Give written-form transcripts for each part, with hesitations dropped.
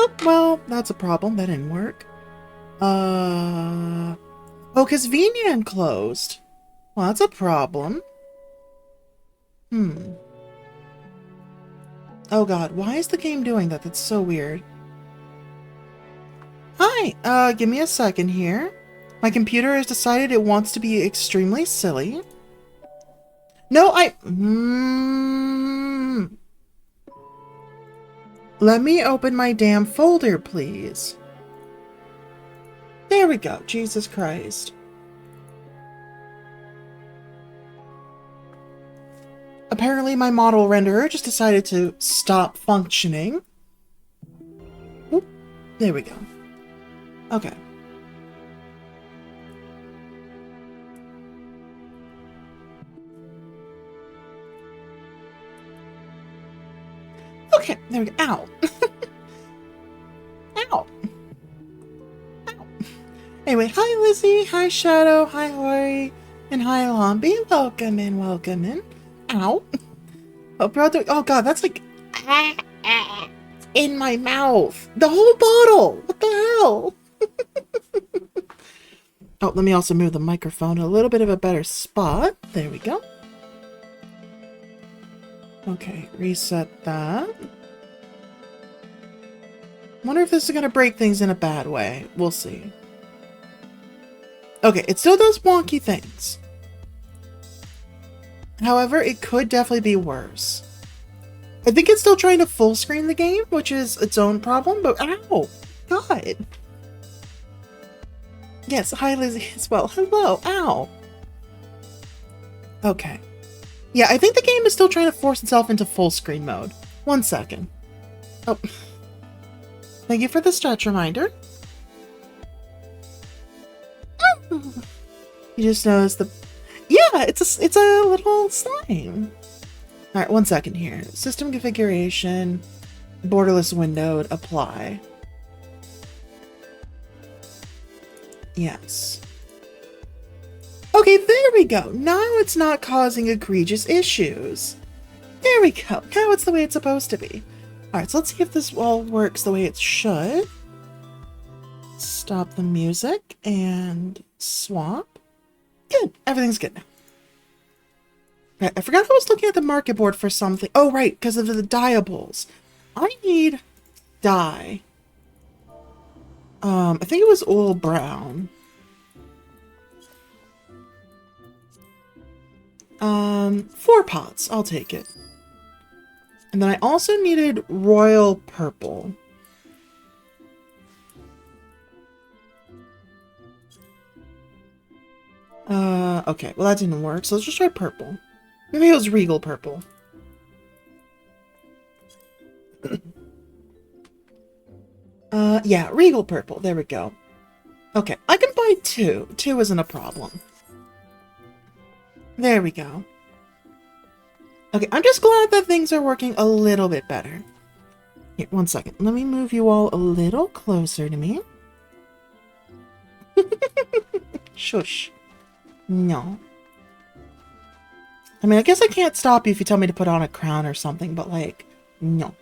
Oh, well, that's a problem. That didn't work. Oh, because VNyan closed. Well, that's a problem. Hmm. Oh god, why is the game doing that? That's so weird. Hi, give me a second here. My computer has decided it wants to be extremely silly. No, Let me open my damn folder, please. There we go. Jesus Christ. Apparently my model renderer just decided to stop functioning. Oop, there we go. Okay. Okay, there we go. Ow. Ow. Ow. Anyway, hi Lizzie, hi Shadow, hi Hori, and hi Lombi. Welcome in, welcome in. Ow. Oh, brother. Oh god, that's like in my mouth. The whole bottle. What the hell? Oh, let me also move the microphone a little bit of a better spot. There we go. Okay, reset that. Wonder if this is gonna break things in a bad way. We'll see. Okay, it still does wonky things. However, it could definitely be worse. I think it's still trying to full screen the game, which is its own problem, but ow! God! Yes, hi Lizzie as well. Hello, ow! Okay. Yeah, I think the game is still trying to force itself into full screen mode. 1 second. Oh. Thank you for the stretch reminder. You just noticed the... Yeah, it's a little slime. Alright, 1 second here. System configuration, borderless windowed, apply. Yes. Okay, there we go. Now it's not causing egregious issues. There we go. Now it's the way it's supposed to be. Alright, so let's see if this all works the way it should. Stop the music and swap. Good. Everything's good now. Right, I forgot I was looking at the market board for something. Oh, right, because of the dyeables. I need dye. I think it was oil brown. 4 pots. I'll take it. And then I also needed royal purple. Okay. Well, that didn't work, so let's just try purple. Maybe it was regal purple. Yeah, regal purple. There we go. Okay, I can buy 2. 2 isn't a problem. There we go. Okay, I'm just glad that things are working a little bit better. Here, 1 second. Let me move you all a little closer to me. Shush. No. I mean, I guess I can't stop you if you tell me to put on a crown or something, but like, no.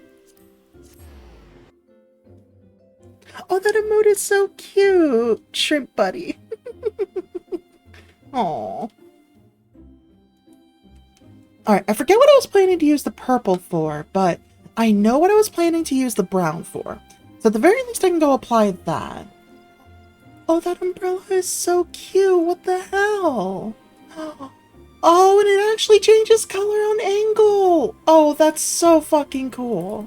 Oh, that emote is so cute! Shrimp buddy. Aww. Alright, I forget what I was planning to use the purple for, but I know what I was planning to use the brown for. So at the very least I can go apply that. Oh, that umbrella is so cute! What the hell? Oh, and it actually changes color on angle! Oh, that's so fucking cool.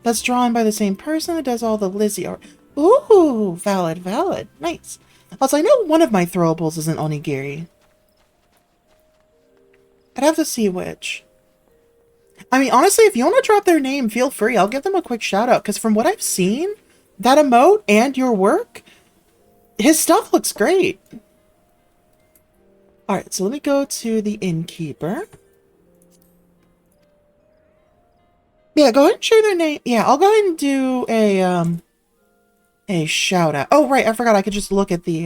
That's drawn by the same person that does all the Lizzie art. Ooh, valid, valid. Nice. Also, I know one of my throwables isn't onigiri. I'd have to see which. I mean, honestly, if you want to drop their name, feel free. I'll give them a quick shout out, because from what I've seen, that emote and your work, his stuff looks great. Alright, so let me go to the innkeeper. Yeah, go ahead and share their name. Yeah, I'll go ahead and do a shout out. Oh, right, I forgot I could just look at the,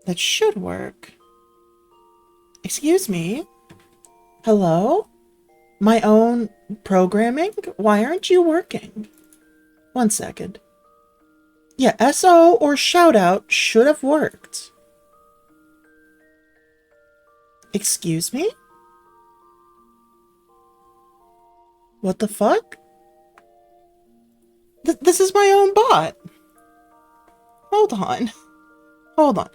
that should work. Excuse me? Hello? My own programming? Why aren't you working? 1 second. Yeah, SO or shoutout should have worked. Excuse me? What the fuck? This is my own bot. Hold on. Hold on.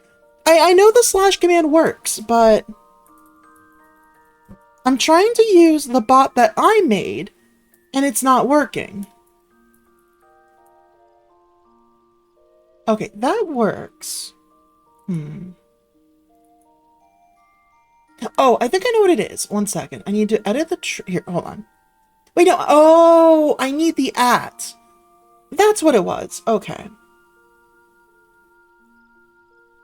I know the slash command works, but I'm trying to use the bot that I made, and it's not working. Okay, that works. Oh, I think I know what it is. 1 second. I need to edit the here, hold on. Wait, no. Oh, I need the @. That's what it was. Okay.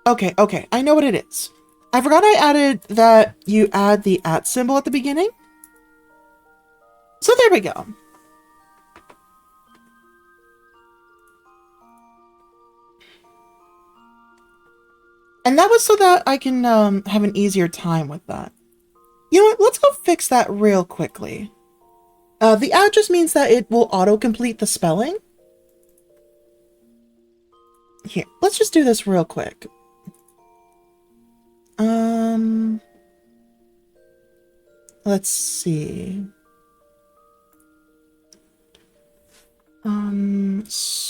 Okay. I know what it is. I forgot I added that you add the @ symbol at the beginning. So there we go. And that was so that I can have an easier time with that. You know what? Let's go fix that real quickly. The @ just means that it will autocomplete the spelling. Here, let's just do this real quick. Let's see. String.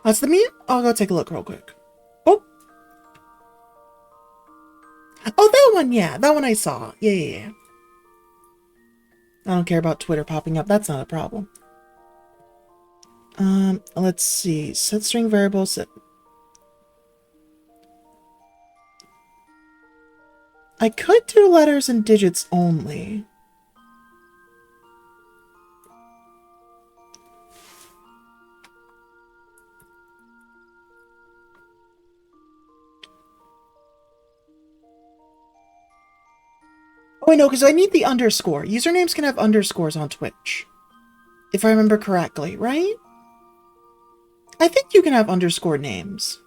That's the mute? I'll go take a look real quick. Oh, that one, yeah. That one I saw. Yeah. I don't care about Twitter popping up. That's not a problem. Let's see. Set string variable set. I could do letters and digits only. Oh, I know, because I need the underscore. Usernames can have underscores on Twitch. If I remember correctly, right? I think you can have underscore names.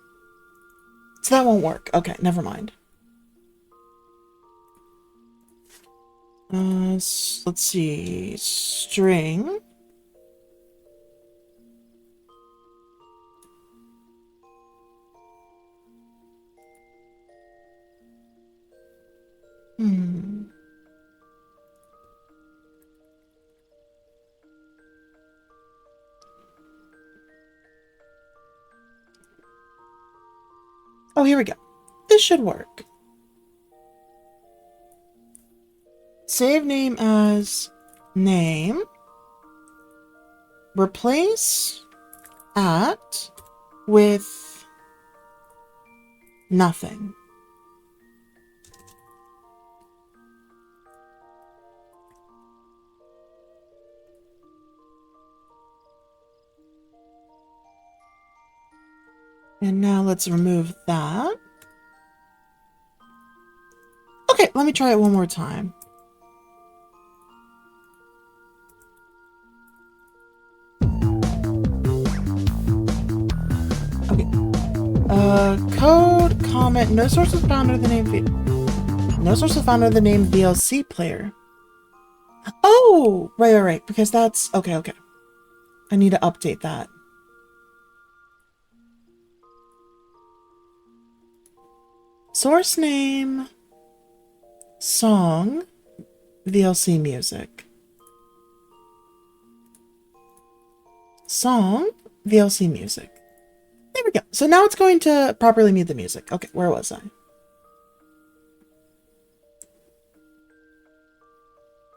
So that won't work. Okay, never mind. Let's see. String. Oh, here we go. This should work. Save name as name. Replace @ with nothing. And now let's remove that. Okay, let me try it one more time. Okay. Code, comment, no source was found under the name VLC player. Oh, right, because that's, okay. I need to update that. Source name, song, VLC music. Song, VLC music. There we go. So now it's going to properly mute the music. Okay, where was I?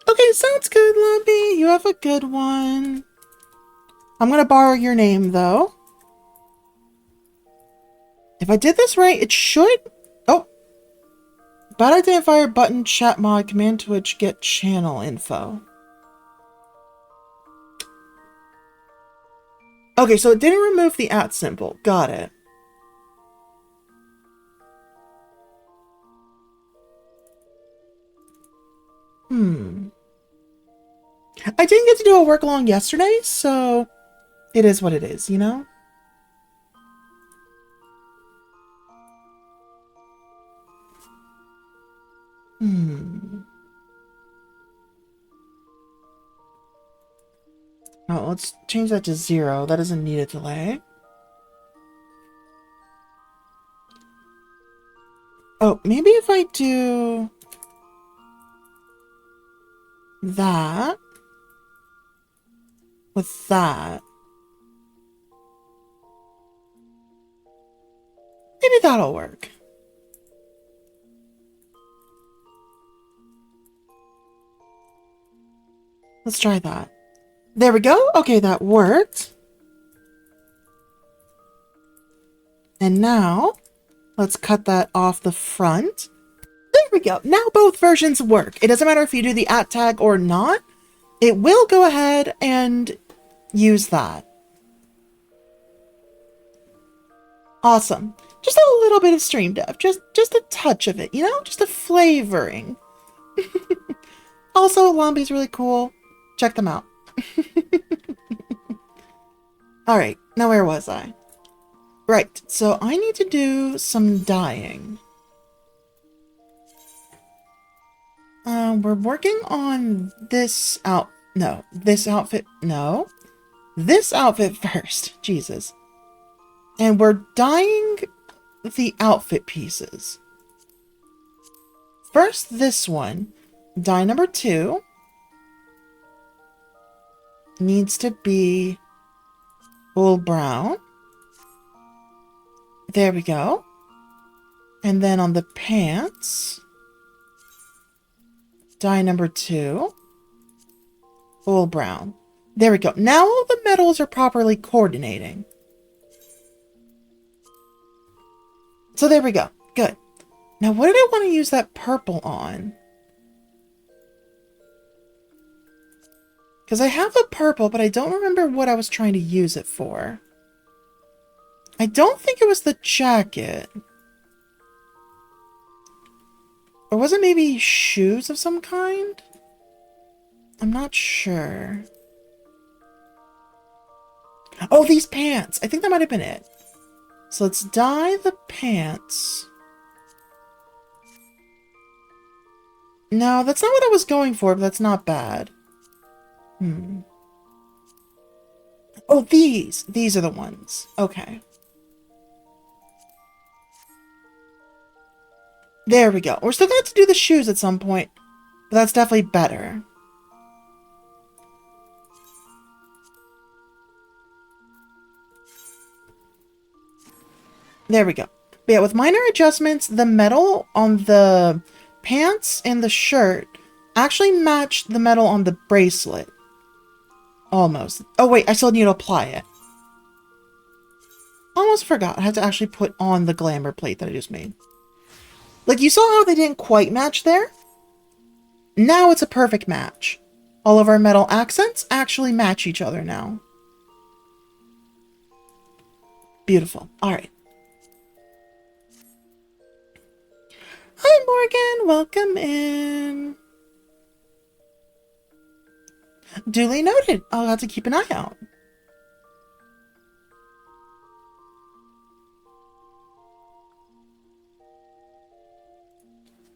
Okay, sounds good, Lumpy. You have a good one. I'm gonna borrow your name, though. If I did this right, it should... Oh. Bot identifier button chat mod command Twitch get channel info. Okay, so it didn't remove the @ symbol. Got it. I didn't get to do a work along yesterday, so it is what it is, you know? Oh, let's change that to 0. That doesn't need a delay. Oh, maybe if I do that with that. Maybe that'll work. Let's try that. There we go. Okay, that worked. And now, let's cut that off the front. There we go. Now both versions work. It doesn't matter if you do the @ tag or not. It will go ahead and use that. Awesome. Just a little bit of stream dev. Just a touch of it, you know? Just a flavoring. Also, Lombi's really cool. Check them out. Alright, now where was I? Right, so I need to do some dyeing. We're working on this this outfit first. Jesus. And we're dyeing the outfit pieces. First, this one. Dye number 2 needs to be full brown. There we go. And then on the pants, dye number 2, full brown. There we go. Now all the metals are properly coordinating. So there we go. Good. Now what did I want to use that purple on? Because I have a purple, but I don't remember what I was trying to use it for. I don't think it was the jacket. Or was it maybe shoes of some kind? I'm not sure. Oh, these pants! I think that might have been it. So let's dye the pants. No, that's not what I was going for, but that's not bad. Oh, these! These are the ones. Okay. There we go. We're still going to have to do the shoes at some point, but that's definitely better. There we go. But yeah, with minor adjustments, the metal on the pants and the shirt actually matched the metal on the bracelet. Almost. Oh wait, I still need to apply it. Almost forgot. I had to actually put on the glamour plate that I just made. Like, you saw how they didn't quite match there? Now it's a perfect match. All of our metal accents actually match each other now. Beautiful. Alright. Hi, Morgan. Welcome in. Duly noted. I'll have to keep an eye out.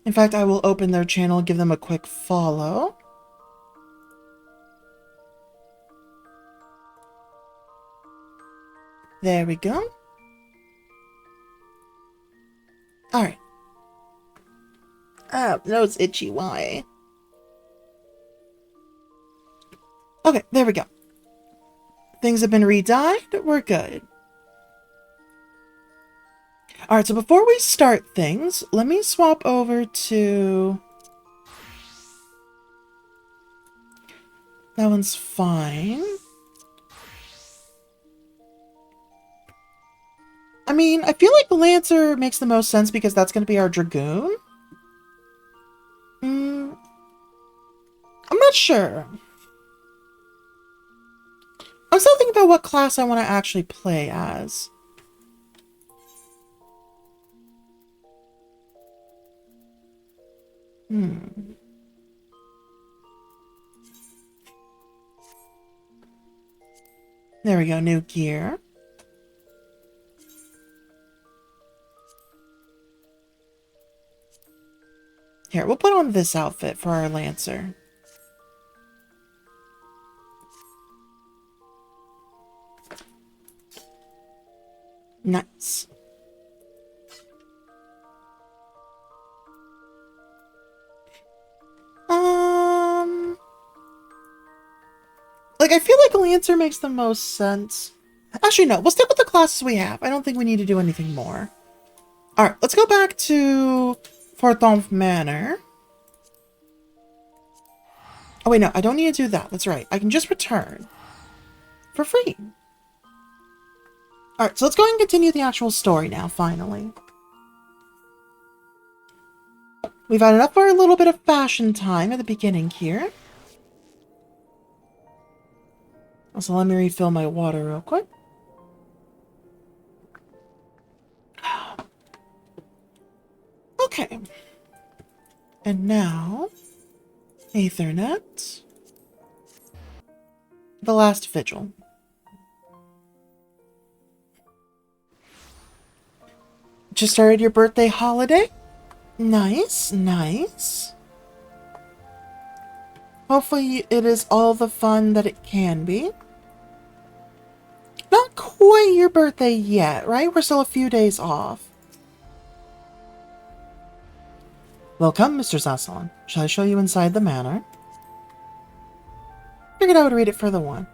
In fact, I will open their channel, give them a quick follow. There we go. Alright. Ah, nose itchy, why? Okay, there we go. Things have been re-dyed. We're good. Alright, so before we start things, let me swap over to... That one's fine. I mean, I feel like the Lancer makes the most sense because that's going to be our Dragoon. I'm not sure. I'm still thinking about what class I want to actually play as. There we go, new gear. Here, we'll put on this outfit for our Lancer. Nice. Like, I feel like Lancer makes the most sense. Actually, no. We'll stick with the classes we have. I don't think we need to do anything more. Alright, let's go back to Forthomf Manor. Oh, wait, no. I don't need to do that. That's right. I can just return. For free. Alright, so let's go and continue the actual story now, finally. We've had enough for a little bit of fashion time at the beginning here. So let me refill my water real quick. Okay. And now, Aethernet. The last vigil. Just started your birthday holiday? Nice, nice. Hopefully it is all the fun that it can be. Not quite your birthday yet, right? We're still a few days off. Welcome, Mr. Zasson. Shall I show you inside the manor? Figured I would read it for the one.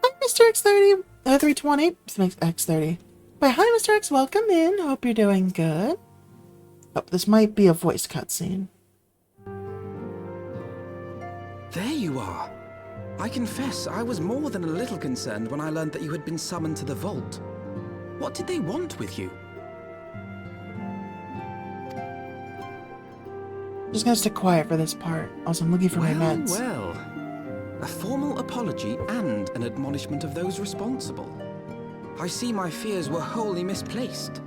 Hi, Mr. X30, 320, X30. Why, hi, Mr. X, welcome in. Hope you're doing good. Oh, this might be a voice cutscene. There you are. I confess, I was more than a little concerned when I learned that you had been summoned to the vault. What did they want with you? I'm just gonna stay quiet for this part. Also, I'm looking for my meds. Well, a formal apology and an admonishment of those responsible. I see my fears were wholly misplaced.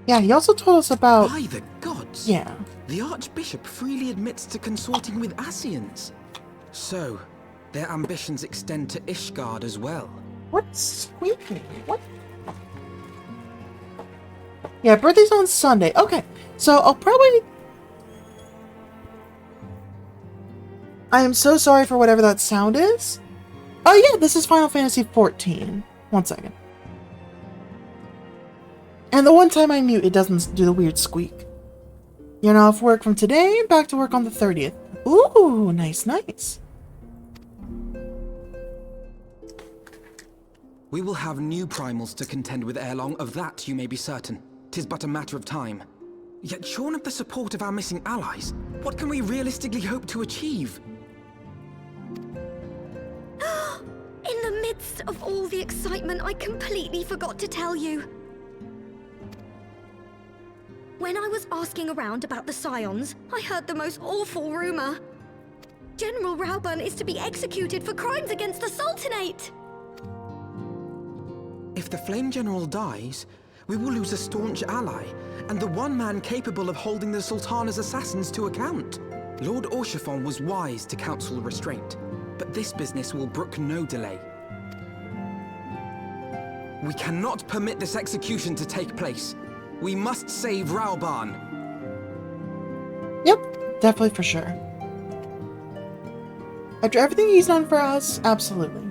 Yeah, he also told us about... By the gods! Yeah. The Archbishop freely admits to consorting with Ascians. So, their ambitions extend to Ishgard as well. What's squeaking? What? Yeah, birthday's on Sunday. Okay, so I'll probably... I am so sorry for whatever that sound is. Oh yeah, this is Final Fantasy XIV. 1 second. And the one time I mute, it doesn't do the weird squeak. You're now off work from today and back to work on the 30th. Ooh, nice, nice. We will have new primals to contend with ere long, of that you may be certain. 'Tis but a matter of time. Yet shorn of the support of our missing allies, what can we realistically hope to achieve? In the midst of all the excitement, I completely forgot to tell you. When I was asking around about the Scions, I heard the most awful rumor. General Rauburn is to be executed for crimes against the Sultanate. If the Flame General dies, we will lose a staunch ally, and the one man capable of holding the Sultana's assassins to account. Lord Orshafon was wise to counsel restraint, but this business will brook no delay. We cannot permit this execution to take place. We must save Rauburn. Yep, definitely for sure. After everything he's done for us, absolutely.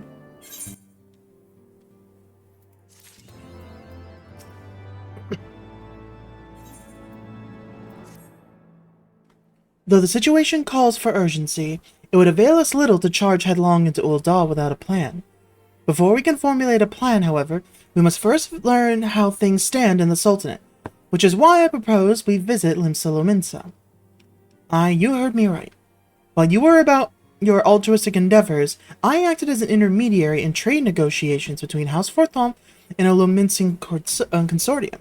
Though the situation calls for urgency, it would avail us little to charge headlong into Ul'dah without a plan. Before we can formulate a plan, however, we must first learn how things stand in the Sultanate, which is why I propose we visit Limsa Lominsa. Aye, you heard me right. While you were about your altruistic endeavors, I acted as an intermediary in trade negotiations between House Forthom and a Lominsian consortium.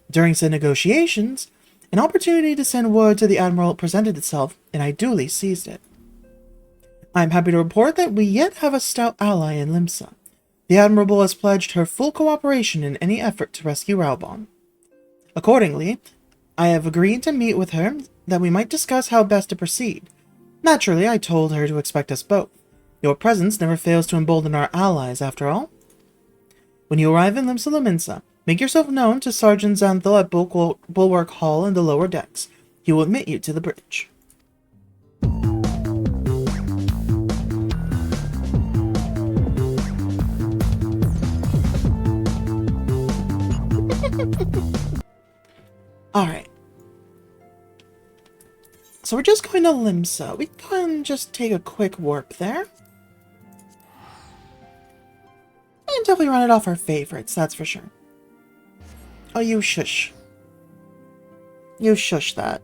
During said negotiations, an opportunity to send word to the Admiral presented itself, and I duly seized it. I am happy to report that we yet have a stout ally in Limsa. The Admirable has pledged her full cooperation in any effort to rescue Rauburn. Accordingly, I have agreed to meet with her that we might discuss how best to proceed. Naturally, I told her to expect us both. Your presence never fails to embolden our allies, after all. When you arrive in Limsa, make yourself known to Sergeant Xanthil at Bulwark Hall in the lower decks. He will admit you to the bridge. Alright. So we're just going to Limsa. We can just take a quick warp there. And definitely run it off our favorites, that's for sure. Oh, you shush. You shush that.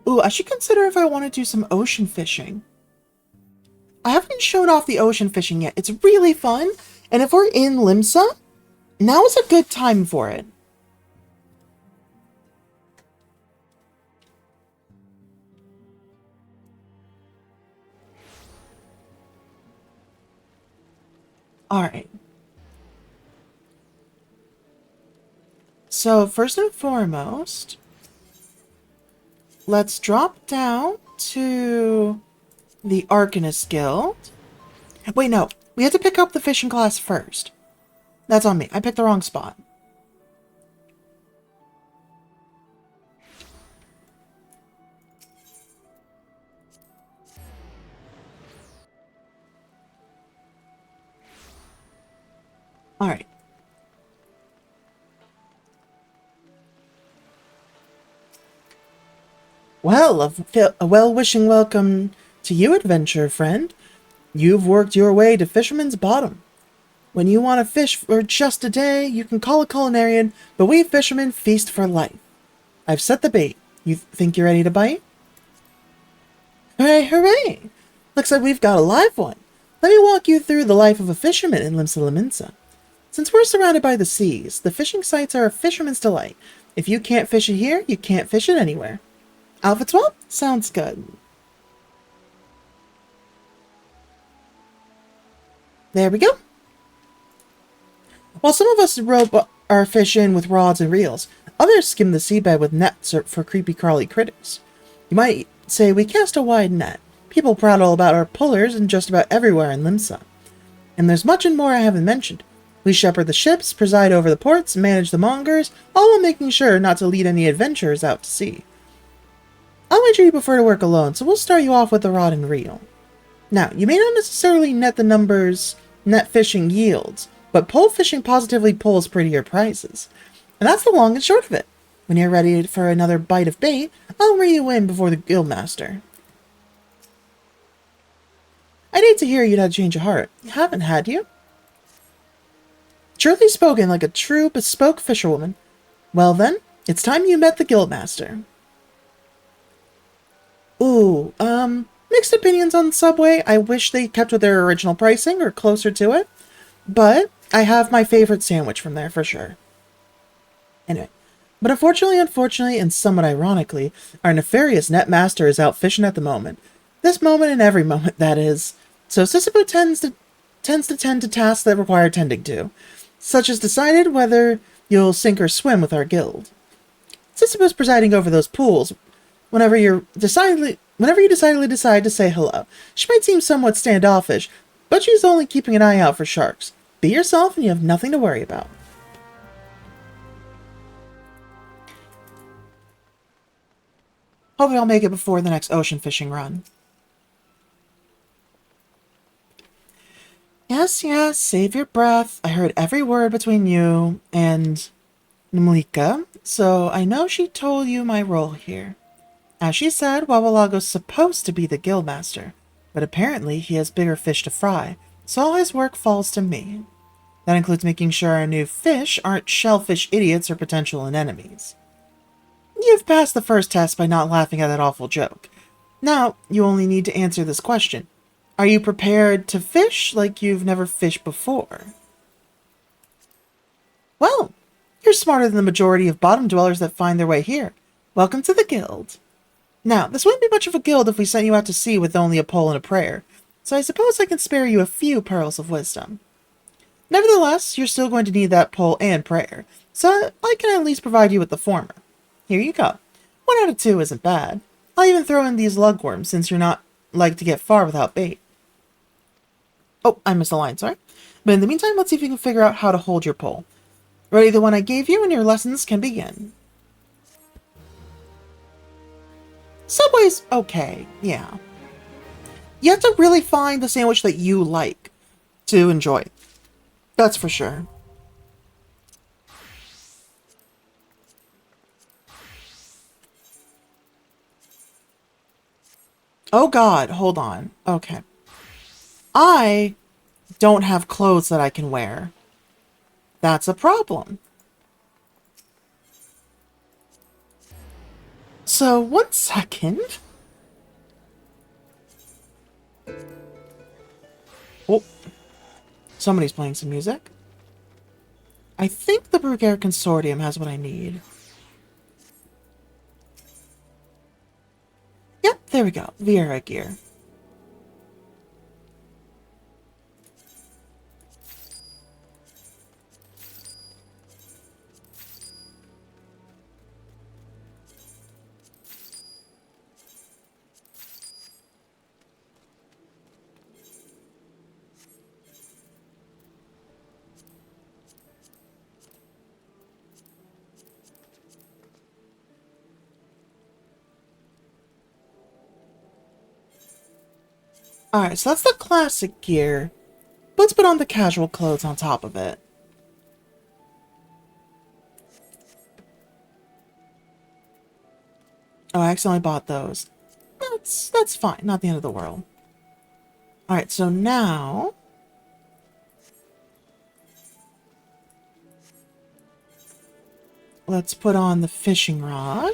Ooh, I should consider if I want to do some ocean fishing. I haven't shown off the ocean fishing yet. It's really fun. And if we're in Limsa, now is a good time for it. Alright. So, first and foremost, let's drop down to the Arcanist Guild. Wait, no. We have to pick up the fishing class first. That's on me. I picked the wrong spot. Alright. Well, a well-wishing welcome to you, adventure friend. You've worked your way to Fisherman's Bottom. When you want to fish for just a day, you can call a culinarian, but we fishermen feast for life. I've set the bait. You think you're ready to bite? Hooray, hooray! Looks like we've got a live one. Let me walk you through the life of a fisherman in Limsa. Since we're surrounded by the seas, the fishing sites are a fisherman's delight. If you can't fish it here, you can't fish it anywhere. Outfit swap? Sounds good. There we go. While some of us rope our fish in with rods and reels, others skim the seabed with nets for creepy crawly critters. You might say we cast a wide net. People prattle about our pullers in just about everywhere in Limsa. And there's much and more I haven't mentioned. We shepherd the ships, preside over the ports, manage the mongers, all while making sure not to lead any adventurers out to sea. I'll wager you prefer to work alone, so we'll start you off with the rod and reel. Now, you may not necessarily net the numbers net fishing yields, but pole fishing positively pulls prettier prizes. And that's the long and short of it. When you're ready for another bite of bait, I'll reel you in before the guildmaster. I'd hate to hear you'd had a change of heart. You haven't, had you? Truly spoken like a true bespoke fisherwoman. Well then, it's time you met the guildmaster. Ooh, mixed opinions on Subway. I wish they kept with their original pricing or closer to it. But I have my favorite sandwich from there for sure. Anyway, but unfortunately, and somewhat ironically, our nefarious netmaster is out fishing at the moment. This moment and every moment, that is. So Sisyphus tends to tend to tasks that require tending to, such as decided whether you'll sink or swim with our guild. Sisyphus presiding over those pools whenever you decidedly decide to say hello. She might seem somewhat standoffish, but she's only keeping an eye out for sharks. Be yourself and you have nothing to worry about. Hopefully I'll make it before the next ocean fishing run. Yes, save your breath. I heard every word between you and Nmlika, so I know she told you my role here. As she said, Wawalago's supposed to be the guildmaster, but apparently he has bigger fish to fry, so all his work falls to me. That includes making sure our new fish aren't shellfish idiots or potential enemies. You've passed the first test by not laughing at that awful joke. Now, you only need to answer this question. Are you prepared to fish like you've never fished before? Well, you're smarter than the majority of bottom dwellers that find their way here. Welcome to the guild. Now, this wouldn't be much of a guild if we sent you out to sea with only a pole and a prayer, so I suppose I can spare you a few pearls of wisdom. Nevertheless, you're still going to need that pole and prayer, so I can at least provide you with the former. Here you go. 1 out of 2 isn't bad. I'll even throw in these lugworms since you're not like to get far without bait. Oh, I missed the line, sorry. But in the meantime, let's see if you can figure out how to hold your pole. Ready the one I gave you and your lessons can begin. Subway's okay, yeah. You have to really find the sandwich that you like to enjoy. That's for sure. Oh god, hold on. Okay. I don't have clothes that I can wear. That's a problem. So, 1 second. Oh, somebody's playing some music. I think the Brugger Consortium has what I need. Yep, there we go. Vieira gear. Alright, so that's the classic gear. Let's put on the casual clothes on top of it. Oh, I accidentally bought those. That's fine. Not the end of the world. Alright, so now... let's put on the fishing rod.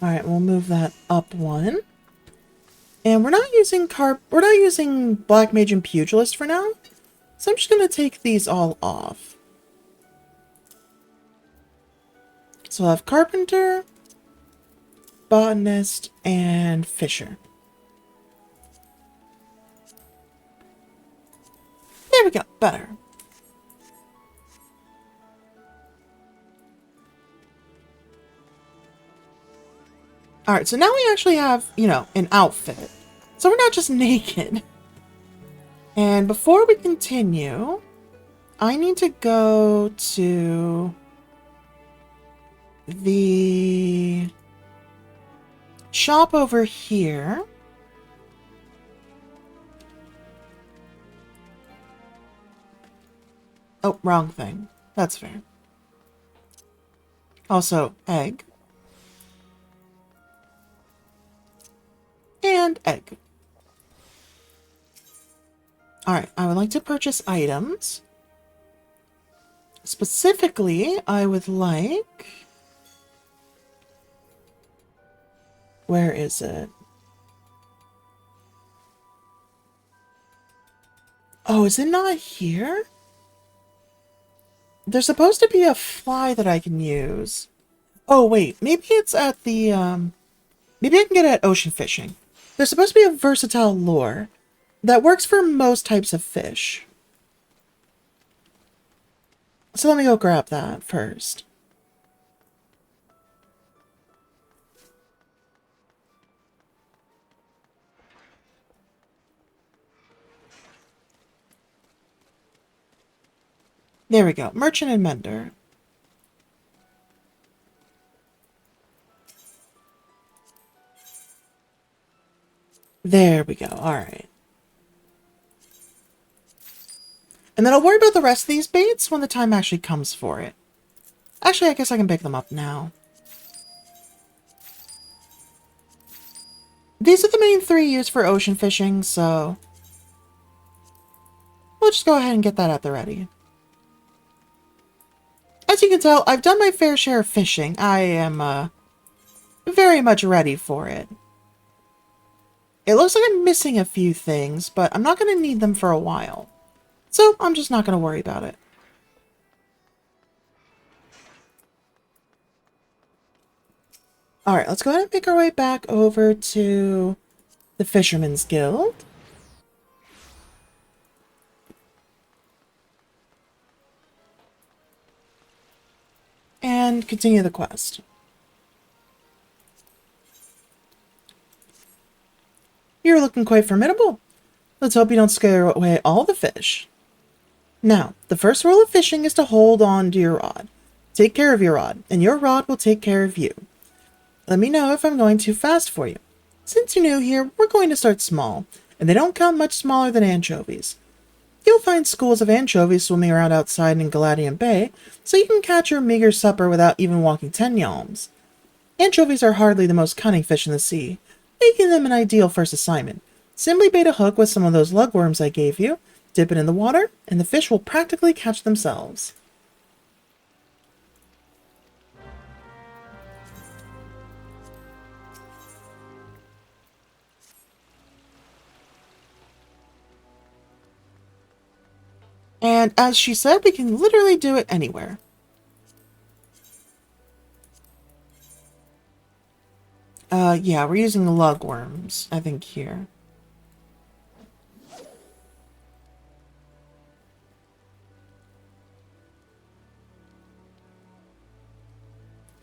Alright, we'll move that up one. And we're not using Black Mage and Pugilist for now. So I'm just gonna take these all off. So I'll have Carpenter, Botanist, and Fisher. There we go, better. Alright, so now we actually have, you know, an outfit. So we're not just naked. And before we continue, I need to go to the shop over here. Oh, wrong thing. That's fair. Also, egg. And egg. Alright, I would like to purchase items. Specifically, I would like... where is it? Oh, is it not here? There's supposed to be a fly that I can use. Oh, wait. Maybe it's at the, maybe I can get it at ocean fishing. There's supposed to be a versatile lure that works for most types of fish. So let me go grab that first. There we go. Merchant and Mender. There we go. Alright. And then I'll worry about the rest of these baits when the time actually comes for it. Actually, I guess I can pick them up now. These are the main three used for ocean fishing, so... we'll just go ahead and get that at the ready. As you can tell, I've done my fair share of fishing. I am, very much ready for it. It looks like I'm missing a few things, but I'm not going to need them for a while. So, I'm just not going to worry about it. Alright, let's go ahead and make our way back over to the Fisherman's Guild. and continue the quest. You're looking quite formidable. Let's hope you don't scare away all the fish. Now, the first rule of fishing is to hold on to your rod. Take care of your rod, and your rod will take care of you. Let me know if I'm going too fast for you. Since you're new here, we're going to start small, and they don't come much smaller than anchovies. You'll find schools of anchovies swimming around outside in Galadian Bay, so you can catch your meager supper without even walking 10 yalms. Anchovies are hardly the most cunning fish in the sea, making them an ideal first assignment. Simply bait a hook with some of those lugworms I gave you, dip it in the water, and the fish will practically catch themselves. And as she said, we can literally do it anywhere. Yeah, we're using lugworms, I think, here.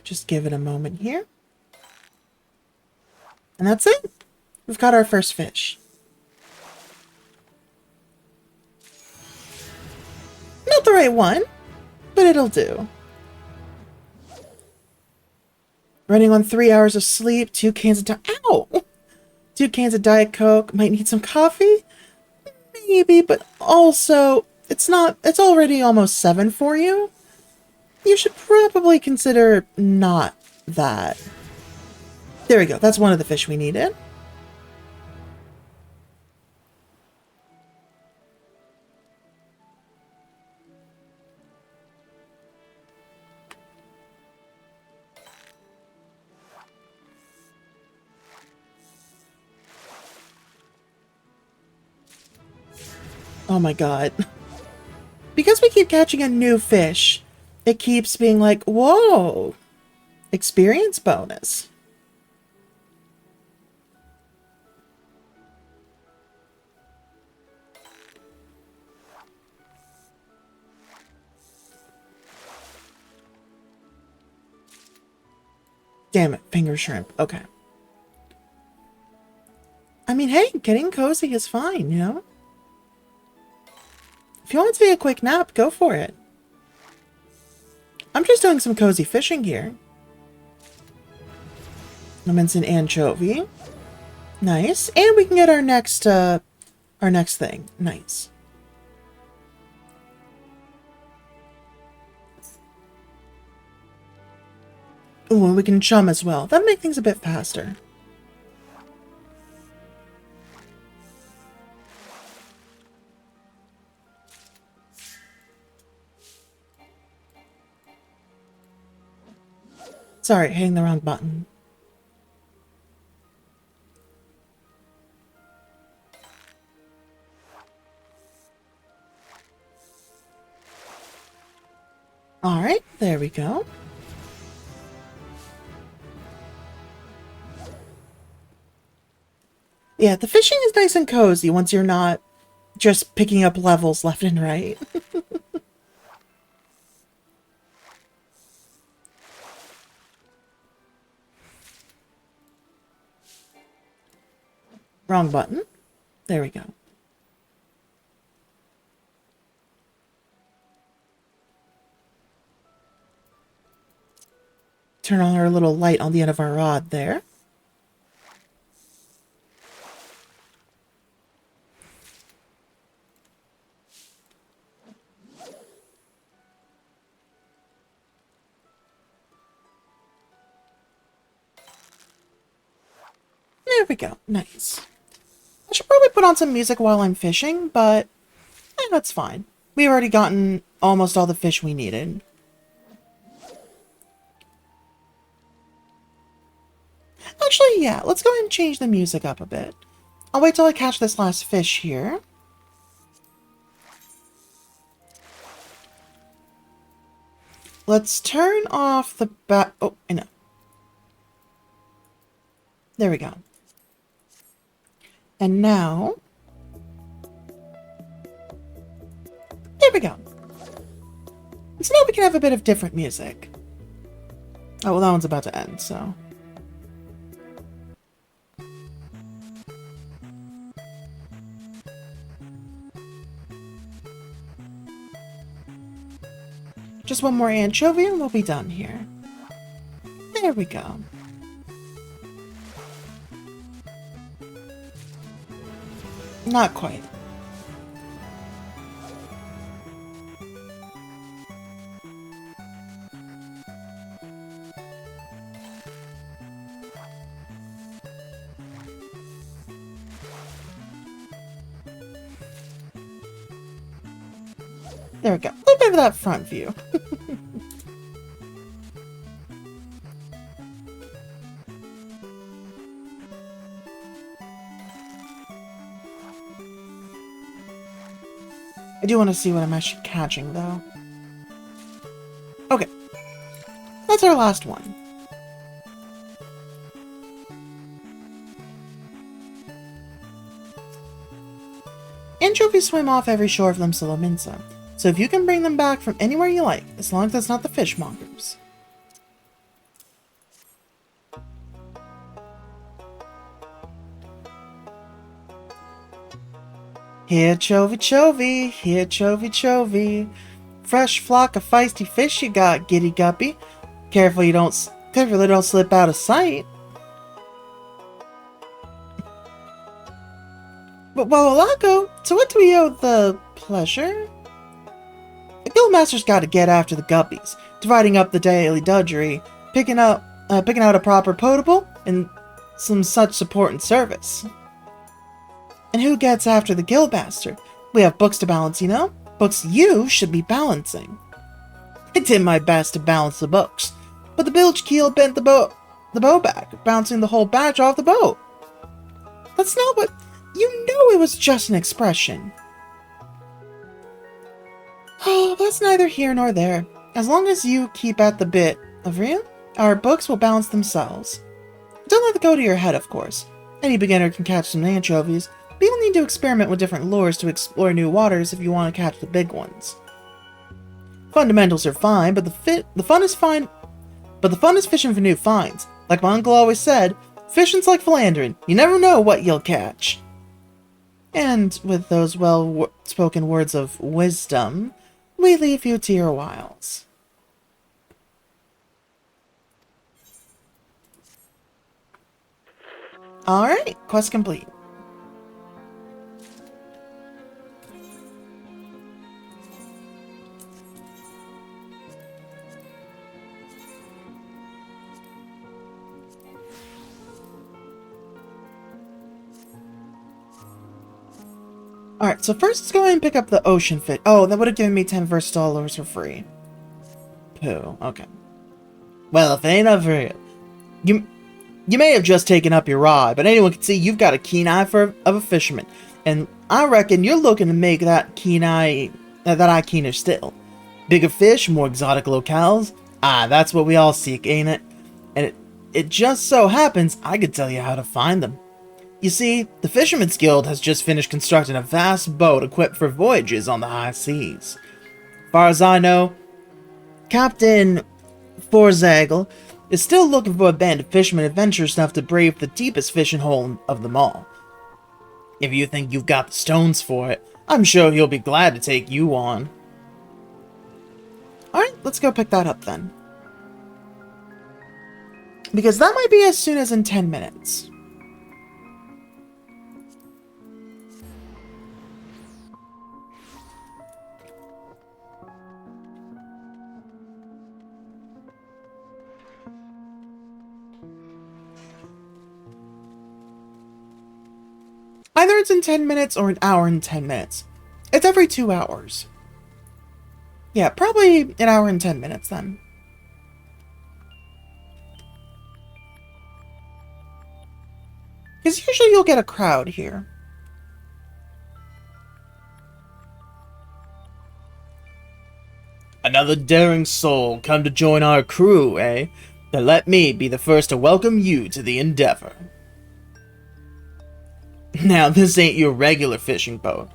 Just give it a moment here. And that's it. We've got our first fish. Not the right one, but it'll do. Running on 3 hours of sleep, 2 cans of ow! 2 cans of Diet Coke, might need some coffee? Maybe, but also, it's already almost 7 for you. You should probably consider not that. There we go, that's one of the fish we needed. Oh my god. Because we keep catching a new fish, it keeps being like, whoa, experience bonus. Damn it, finger shrimp. Okay. I mean, hey, getting cozy is fine, you know? If you want to take a quick nap, go for it. I'm just doing some cozy fishing here. Lemons and anchovy. Nice. And we can get our next thing. Nice. Ooh, and we can chum as well. That'll make things a bit faster. Sorry, hitting the wrong button. Alright, there we go. Yeah, the fishing is nice and cozy once you're not just picking up levels left and right. Wrong button. There we go. Turn on our little light on the end of our rod there. There we go. Nice. I should probably put on some music while I'm fishing, but that's fine. We've already gotten almost all the fish we needed. Actually, yeah, let's go ahead and change the music up a bit. I'll wait till I catch this last fish here. Let's turn off the oh, I know. There we go. And now, there we go. So now we can have a bit of different music. Oh, well, that one's about to end, so... Just one more anchovy and we'll be done here. There we go. Not quite. There we go. A little bit of that front view. I do want to see what I'm actually catching, though. Okay. That's our last one. Anchovies swim off every shore of Limsa, so if you can bring them back from anywhere you like, as long as it's not the fishmongers. Here, chovy, here, chovy. Fresh flock of feisty fish you got, giddy guppy. Carefully don't slip out of sight. But while I go, to what do we owe the pleasure? The guildmaster's got to get after the guppies, dividing up the daily dudgery, picking out a proper potable, and some such support and service. And who gets after the guildmaster? We have books to balance, you know? Books you should be balancing. I did my best to balance the books, but the bilge keel bent the bow back, bouncing the whole batch off the boat. That's not what... You know it was just an expression. Oh, that's neither here nor there. As long as you keep at the bit of real, our books will balance themselves. Don't let it go to your head, of course. Any beginner can catch some anchovies, but you'll need to experiment with different lures to explore new waters if you want to catch the big ones. Fundamentals are fine, but the fun is fishing for new finds. Like my uncle always said, fishing's like philandering. You never know what you'll catch. And with those well-spoken words of wisdom, we leave you to your wiles. Alright, quest complete. Alright, so first let's go ahead and pick up the ocean fish. Oh, that would have given me 10 versatile lures for free. Pooh, okay. Well, if it ain't up for real. You may have just taken up your rod, but anyone can see you've got a keen eye of a fisherman. And I reckon you're looking to make that eye keener still. Bigger fish, more exotic locales. Ah, that's what we all seek, ain't it? And it just so happens I could tell you how to find them. You see, the Fisherman's Guild has just finished constructing a vast boat equipped for voyages on the high seas. As far as I know, Captain Forzagel is still looking for a band of fishermen adventurous enough to brave the deepest fishing hole of them all. If you think you've got the stones for it, I'm sure he'll be glad to take you on. Alright, let's go pick that up then. Because that might be as soon as in 10 minutes. Either it's in 10 minutes or an hour and 10 minutes. It's every 2 hours. Yeah, probably an hour and 10 minutes then. Because usually you'll get a crowd here. Another daring soul come to join our crew, eh? Then let me be the first to welcome you to the endeavor. Now, this ain't your regular fishing boat.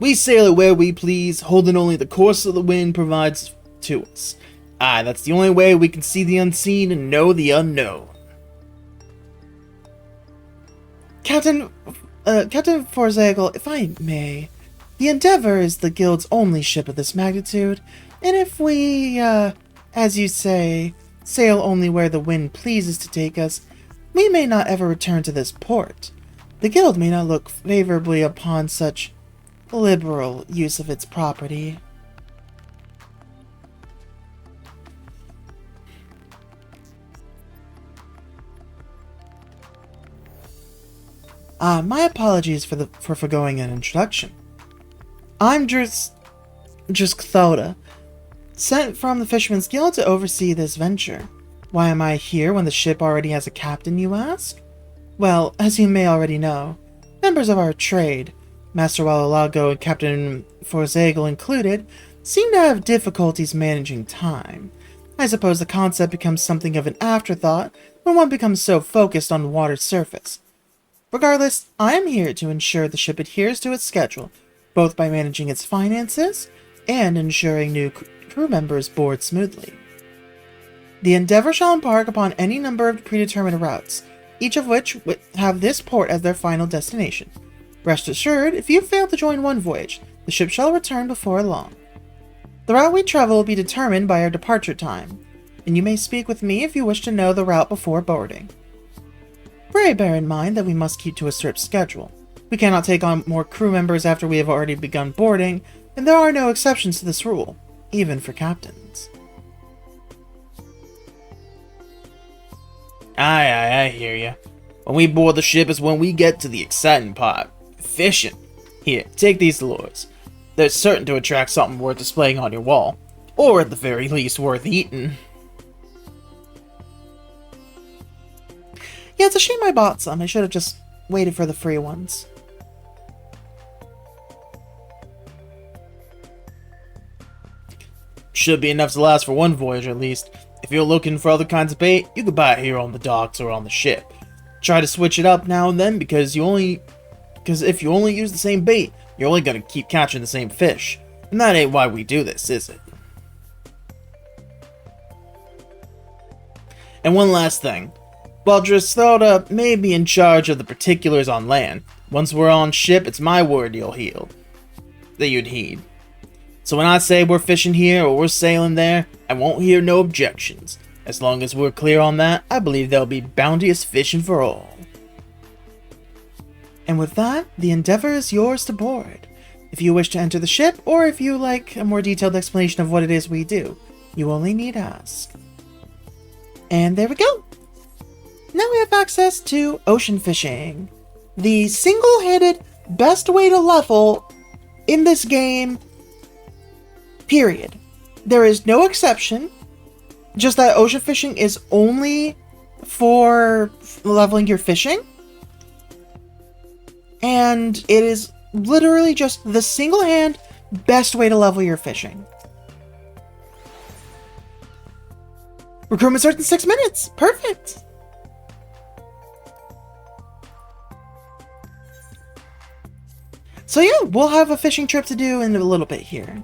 We sail it where we please, holding only the course of the wind provides to us. Aye, that's the only way we can see the unseen and know the unknown. Captain Forzagel, if I may, the Endeavor is the Guild's only ship of this magnitude, and if we, as you say, sail only where the wind pleases to take us, we may not ever return to this port. The Guild may not look favorably upon such liberal use of its property. My apologies for forgoing an introduction. I'm just Chthoda, sent from the Fisherman's Guild to oversee this venture. Why am I here when the ship already has a captain, you ask? Well, as you may already know, members of our trade, Master Wallalago and Captain Forzagel included, seem to have difficulties managing time. I suppose the concept becomes something of an afterthought when one becomes so focused on the water's surface. Regardless, I am here to ensure the ship adheres to its schedule, both by managing its finances and ensuring new crew members board smoothly. The Endeavor shall embark upon any number of predetermined routes, each of which would have this port as their final destination. Rest assured, if you fail to join one voyage, the ship shall return before long. The route we travel will be determined by our departure time, and you may speak with me if you wish to know the route before boarding. Pray bear in mind that we must keep to a strict schedule. We cannot take on more crew members after we have already begun boarding, and there are no exceptions to this rule, even for captains. Aye, I hear ya. When we board the ship is when we get to the exciting part. Fishing. Here, take these lures. They're certain to attract something worth displaying on your wall. Or at the very least, worth eating. Yeah, it's a shame I bought some. I should have just waited for the free ones. Should be enough to last for one voyage at least. If you're looking for other kinds of bait, you could buy it here on the docks or on the ship. Try to switch it up now and then because if you only use the same bait, you're only gonna keep catching the same fish. And that ain't why we do this, is it? And one last thing. While Chthoda may be in charge of the particulars on land, once we're on ship, it's my word that you'd heed. So when I say we're fishing here or we're sailing there, I won't hear no objections. As long as we're clear on that, I believe there'll be bounteous fishing for all. And with that, the Endeavor is yours to board. If you wish to enter the ship, or if you like a more detailed explanation of what it is we do, you only need ask. And there we go! Now we have access to ocean fishing. The single-handed best way to level in this game, period. There is no exception, just that ocean fishing is only for leveling your fishing. And it is literally just the single-hand best way to level your fishing. Recruitment starts in 6 minutes. Perfect. So yeah, we'll have a fishing trip to do in a little bit here.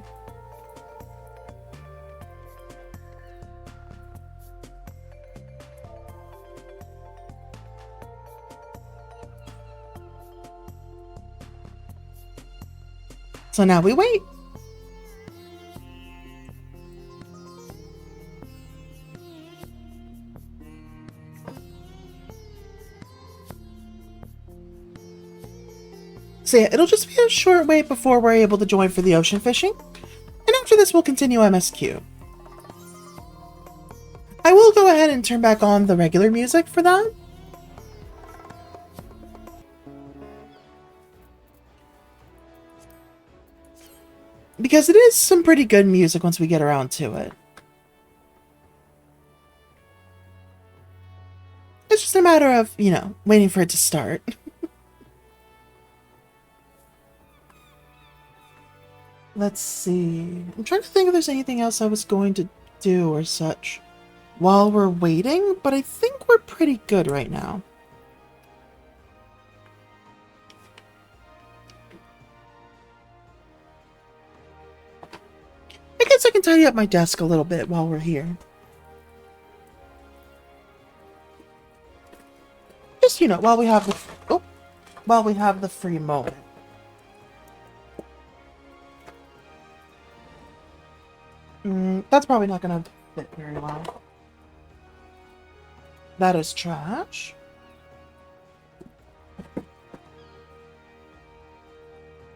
So now we wait. So yeah, it'll just be a short wait before we're able to join for the ocean fishing. And after this, we'll continue MSQ. I will go ahead and turn back on the regular music for that. Because it is some pretty good music once we get around to it. It's just a matter of, you know, waiting for it to start. Let's see. I'm trying to think if there's anything else I was going to do or such while we're waiting, but I think we're pretty good right now. I guess I can tidy up my desk a little bit while we're here. Just, you know, while we have the free moment. That's probably not gonna fit very well. That is trash.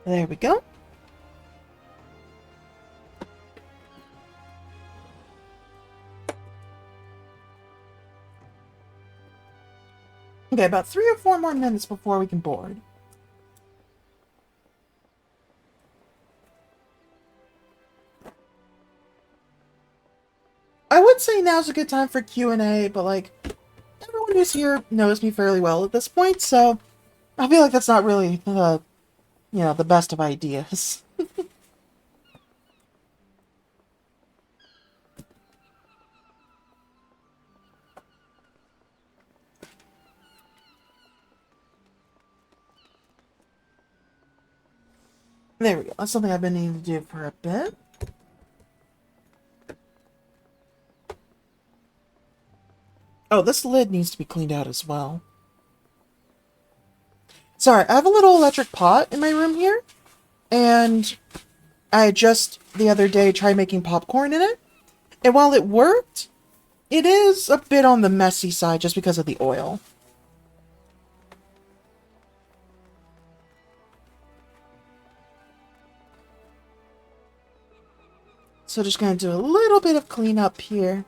There we go. Okay, about 3 or 4 more minutes before we can board. I would say now's a good time for Q&A, but like, everyone who's here knows me fairly well at this point, so I feel like that's not really the, you know, the best of ideas. There we go. That's something I've been needing to do for a bit. Oh, this lid needs to be cleaned out as well. Sorry, I have a little electric pot in my room here, and I just, the other day, tried making popcorn in it, and while it worked, it is a bit on the messy side just because of the oil. So just gonna do a little bit of cleanup here.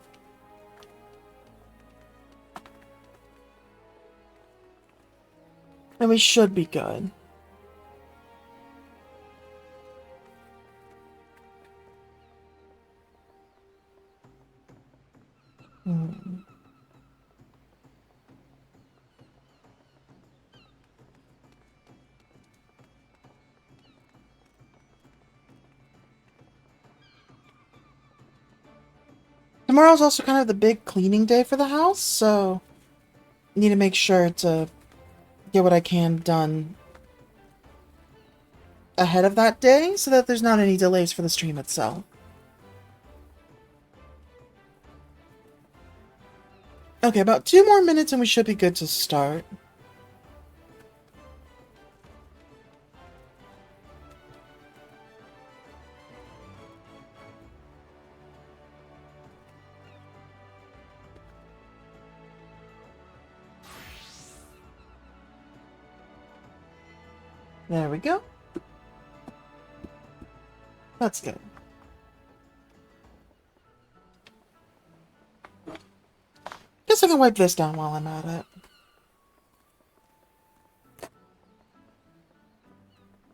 And we should be good. Tomorrow's also kind of the big cleaning day for the house, so I need to make sure to get what I can done ahead of that day so that there's not any delays for the stream itself. Okay, about 2 more minutes and we should be good to start. There we go. That's good. Guess I can wipe this down while I'm at it.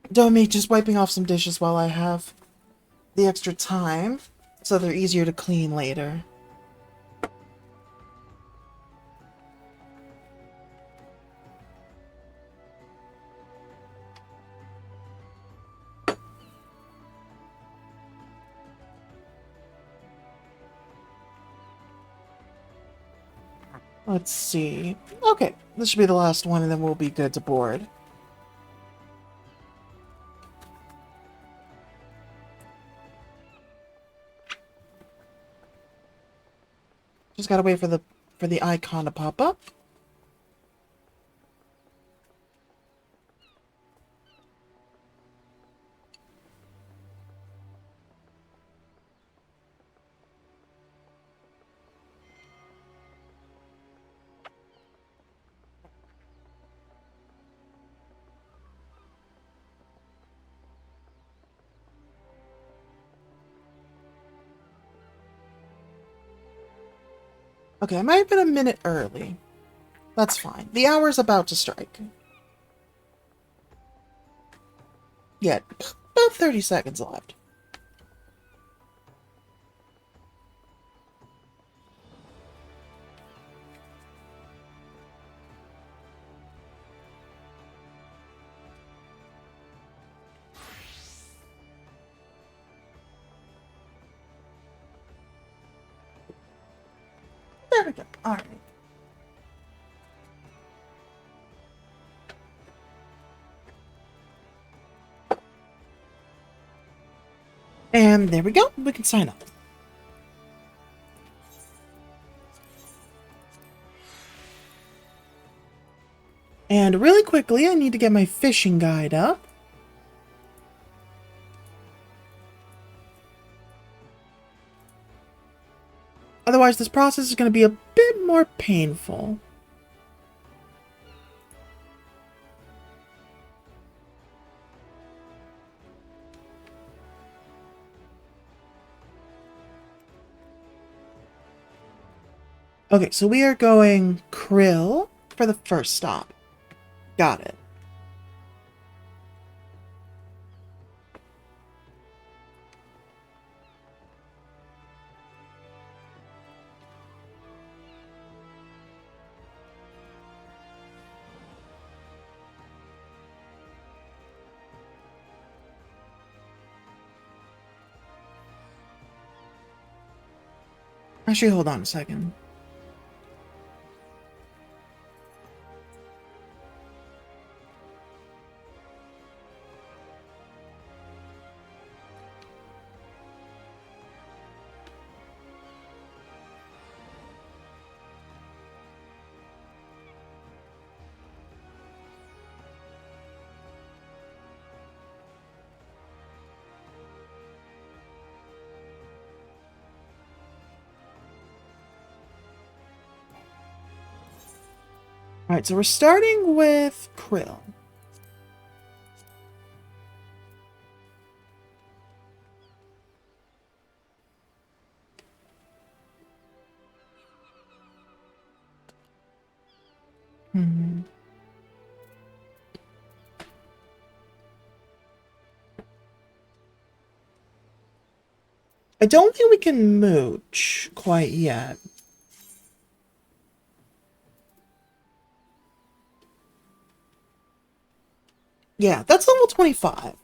Don't me just wiping off some dishes while I have the extra time, so they're easier to clean later. Let's see. Okay, this should be the last one and then we'll be good to board. Just gotta wait for the icon to pop up. Okay, I might have been a minute early. That's fine. The hour's about to strike. Yeah, about 30 seconds left. There we go. Alright. And there we go. We can sign up. And really quickly, I need to get my fishing guide up. Otherwise, this process is going to be a bit more painful. Okay, so we are going krill for the first stop. Got it. Actually, hold on a second. Alright, so we're starting with krill. I don't think we can mooch quite yet. Yeah, that's level 25.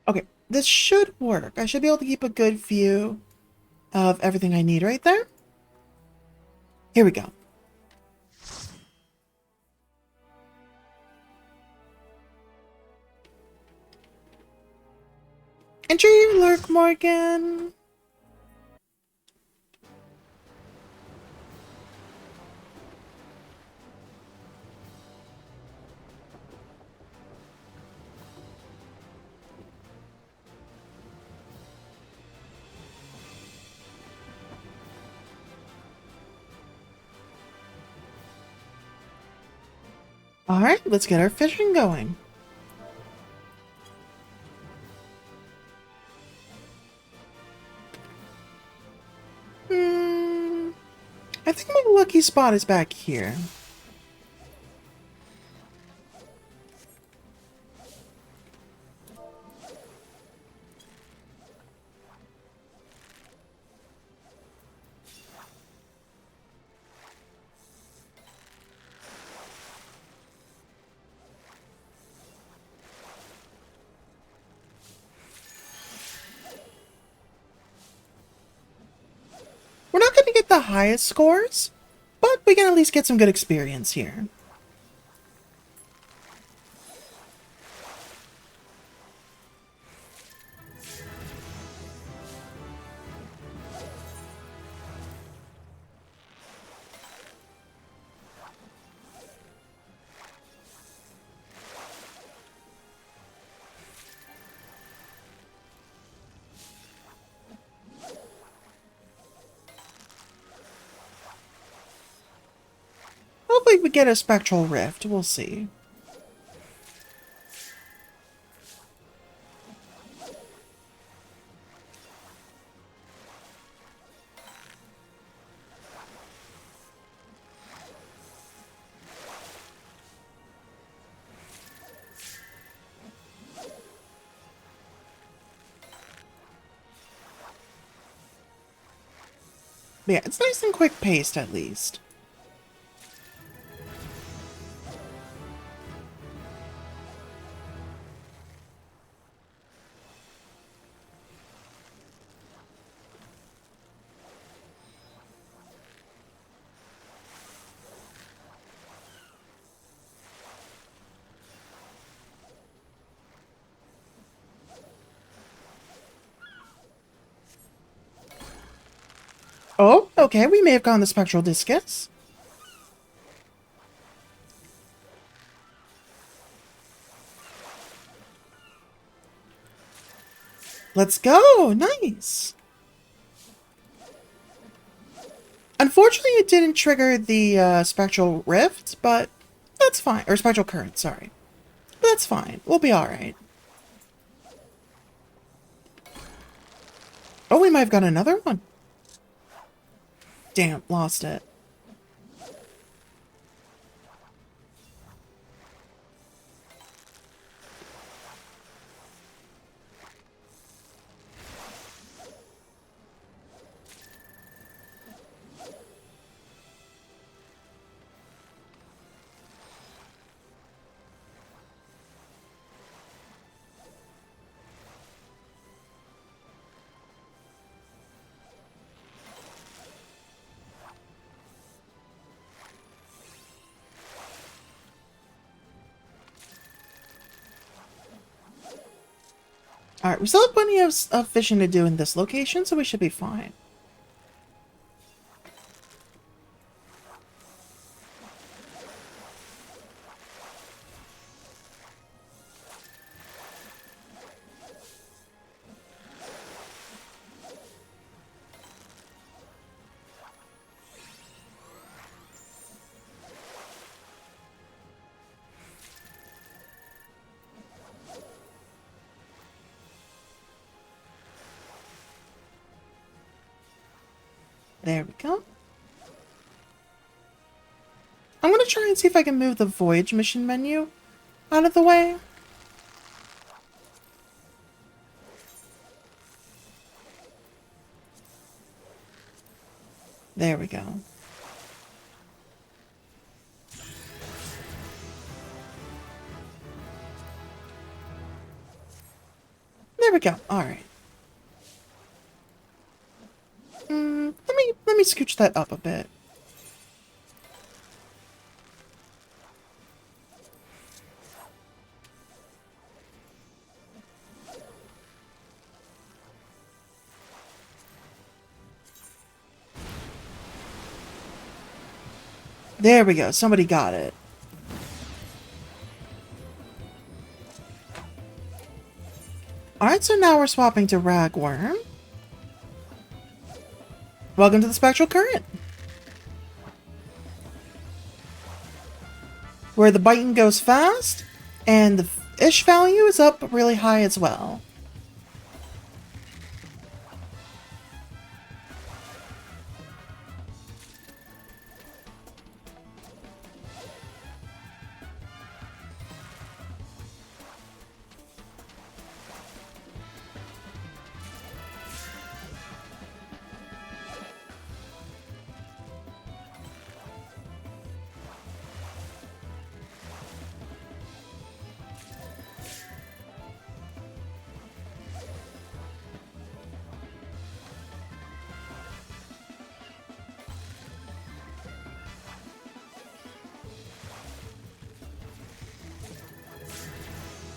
Okay, this should work. I should be able to keep a good view of everything I need right there. Here we go. Enter your lurk, Morgan. Alright, let's get our fishing going. I think my lucky spot is back here. We're not going to get the highest scores, but we can at least get some good experience here. Hopefully we get a spectral rift, we'll see. But yeah, it's nice and quick paced at least. Oh, okay, we may have gotten the spectral discus. Let's go! Nice! Unfortunately, it didn't trigger the spectral rift, but that's fine. Or spectral current, sorry. But that's fine. We'll be alright. Oh, we might have got another one. Damn, lost it. Alright, we still have plenty of fishing to do in this location, so we should be fine. There we go. I'm gonna try and see if I can move the voyage mission menu out of the way. There we go. There we go. Alright. Let me scooch that up a bit. There we go. Somebody got it. Alright, so now we're swapping to Ragworm. Welcome to the Spectral Current, where the biting goes fast, and the fish value is up really high as well.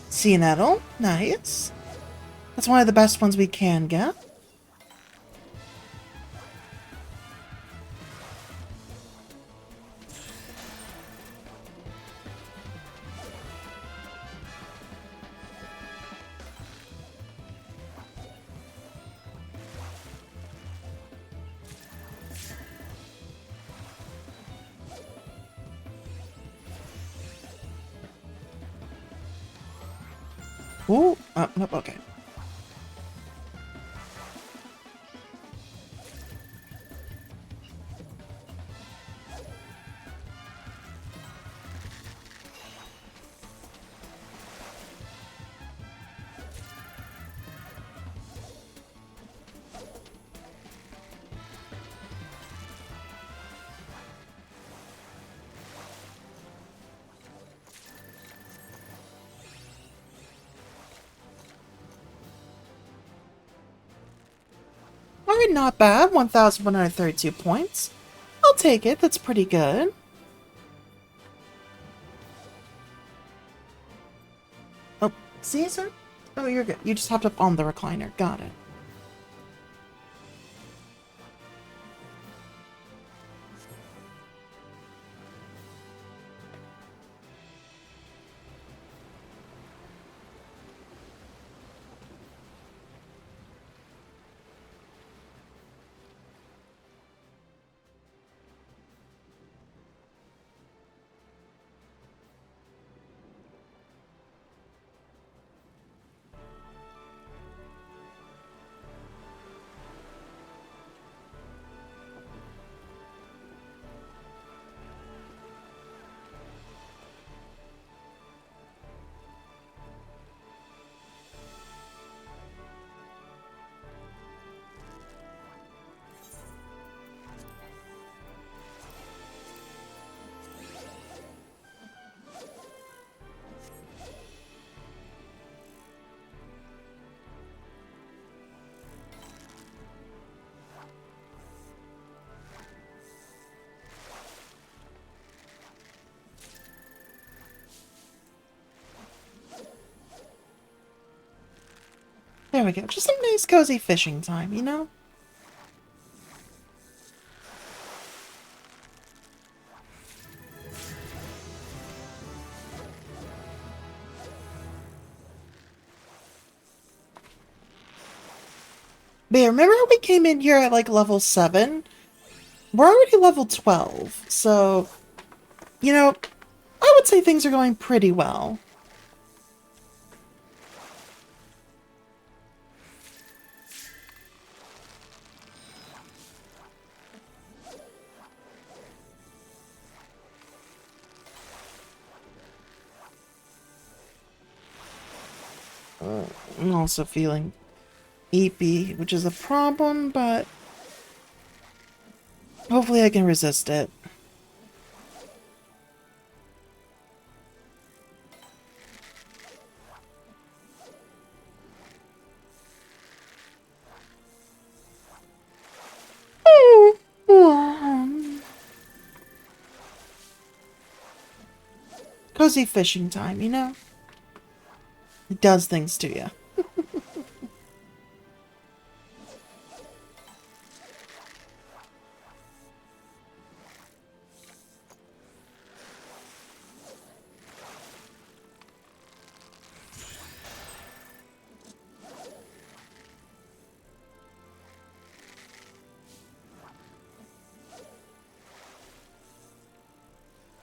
Sea Nettle, nice. That's one of the best ones we can get. Ooh, nope, okay. Alright, not bad. 1,132 points. I'll take it. That's pretty good. Oh, Caesar? Oh, you're good. You just hopped up on the recliner. Got it. There we go. Just some nice cozy fishing time, you know? But yeah, remember how we came in here at like level 7? We're already level 12, so, you know, I would say things are going pretty well. I'm also feeling eepy, which is a problem, but hopefully I can resist it. Cozy fishing time, you know? It does things to you.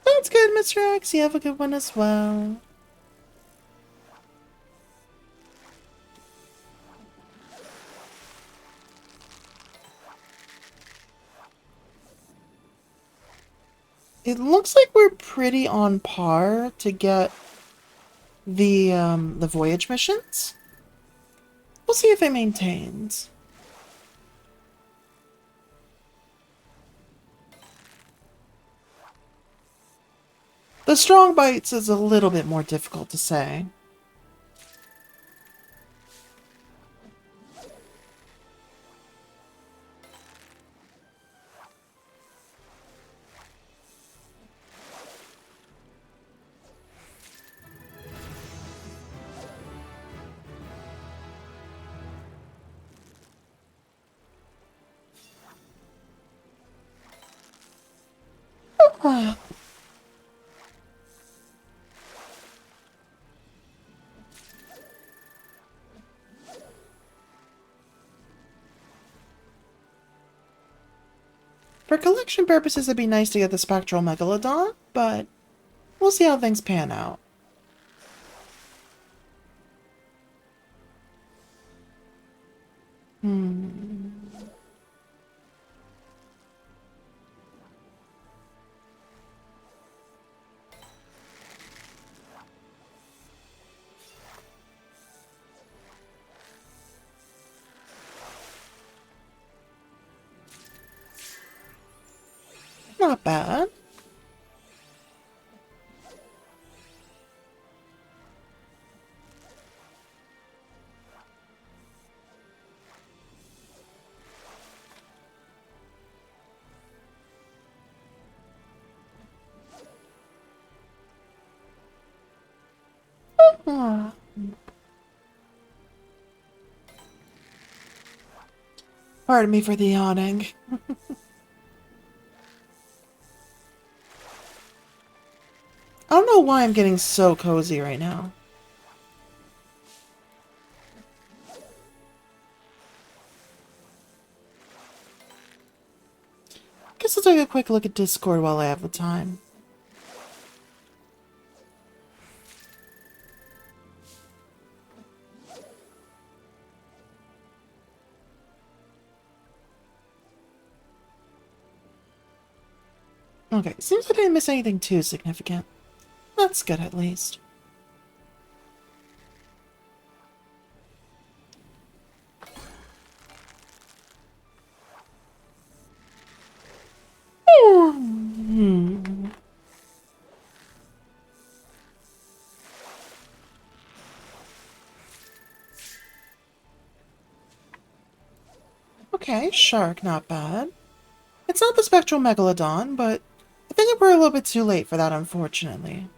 That's good, Mr. X. You have a good one as well. It looks like we're pretty on par to get the voyage missions. We'll see if it maintains. The strong bites is a little bit more difficult to say. For collection purposes, it'd be nice to get the Spectral Megalodon, but we'll see how things pan out. Not bad. Ah. Pardon me for the yawning. I don't know why I'm getting so cozy right now. Guess I'll take a quick look at Discord while I have the time. Okay, seems like I didn't miss anything too significant. That's good, at least. Okay, shark, not bad. It's not the Spectral Megalodon, but I think we're a little bit too late for that, unfortunately.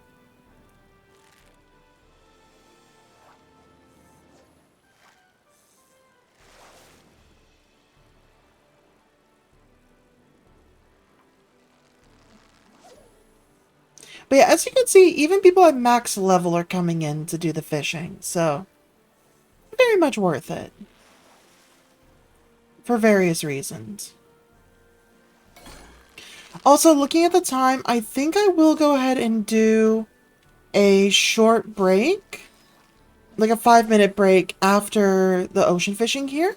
But yeah, as you can see, even people at max level are coming in to do the fishing, so very much worth it. For various reasons. Also, looking at the time, I think I will go ahead and do a short break. Like a 5-minute break after the ocean fishing here.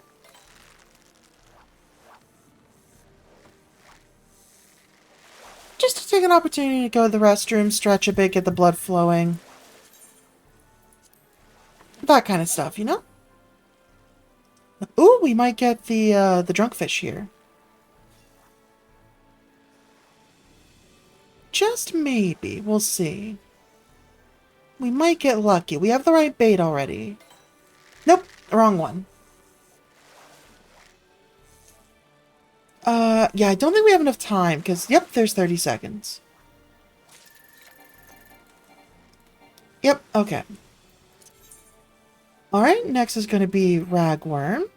Just to take an opportunity to go to the restroom, stretch a bit, get the blood flowing. That kind of stuff, you know? Ooh, we might get the drunk fish here. Just maybe. We'll see. We might get lucky. We have the right bait already. Nope, wrong one. Yeah, I don't think we have enough time, because, yep, there's 30 seconds. Yep, okay. Alright, next is going to be ragworm.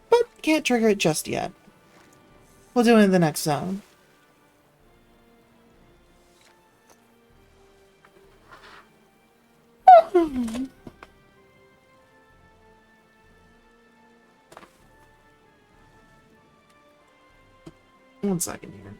But can't trigger it just yet. We'll do it in the next zone. One second here.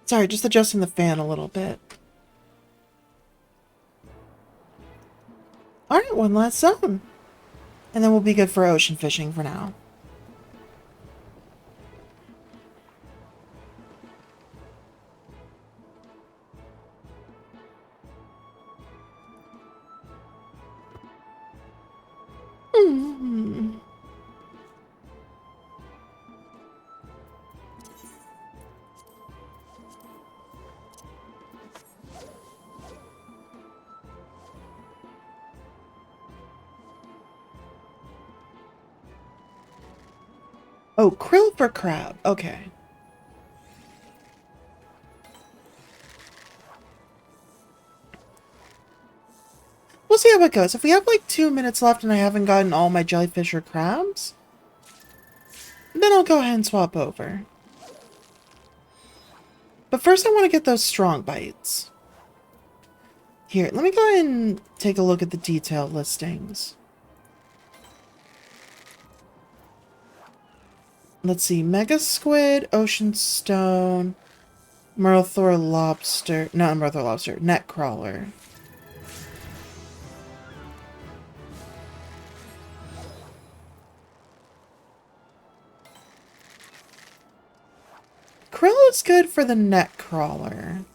Sorry, just adjusting the fan a little bit. Alright, one last zone. And then we'll be good for ocean fishing for now. Oh, krill for crab. Okay. We'll see how it goes. If we have like 2 minutes left and I haven't gotten all my jellyfish or crabs, then I'll go ahead and swap over. But first I want to get those strong bites. Here, let me go ahead and take a look at the detail listings. Let's see, Mega Squid, Ocean Stone, Murthor Lobster, not Murthor Lobster, Net Crawler. Krill is good for the Net Crawler.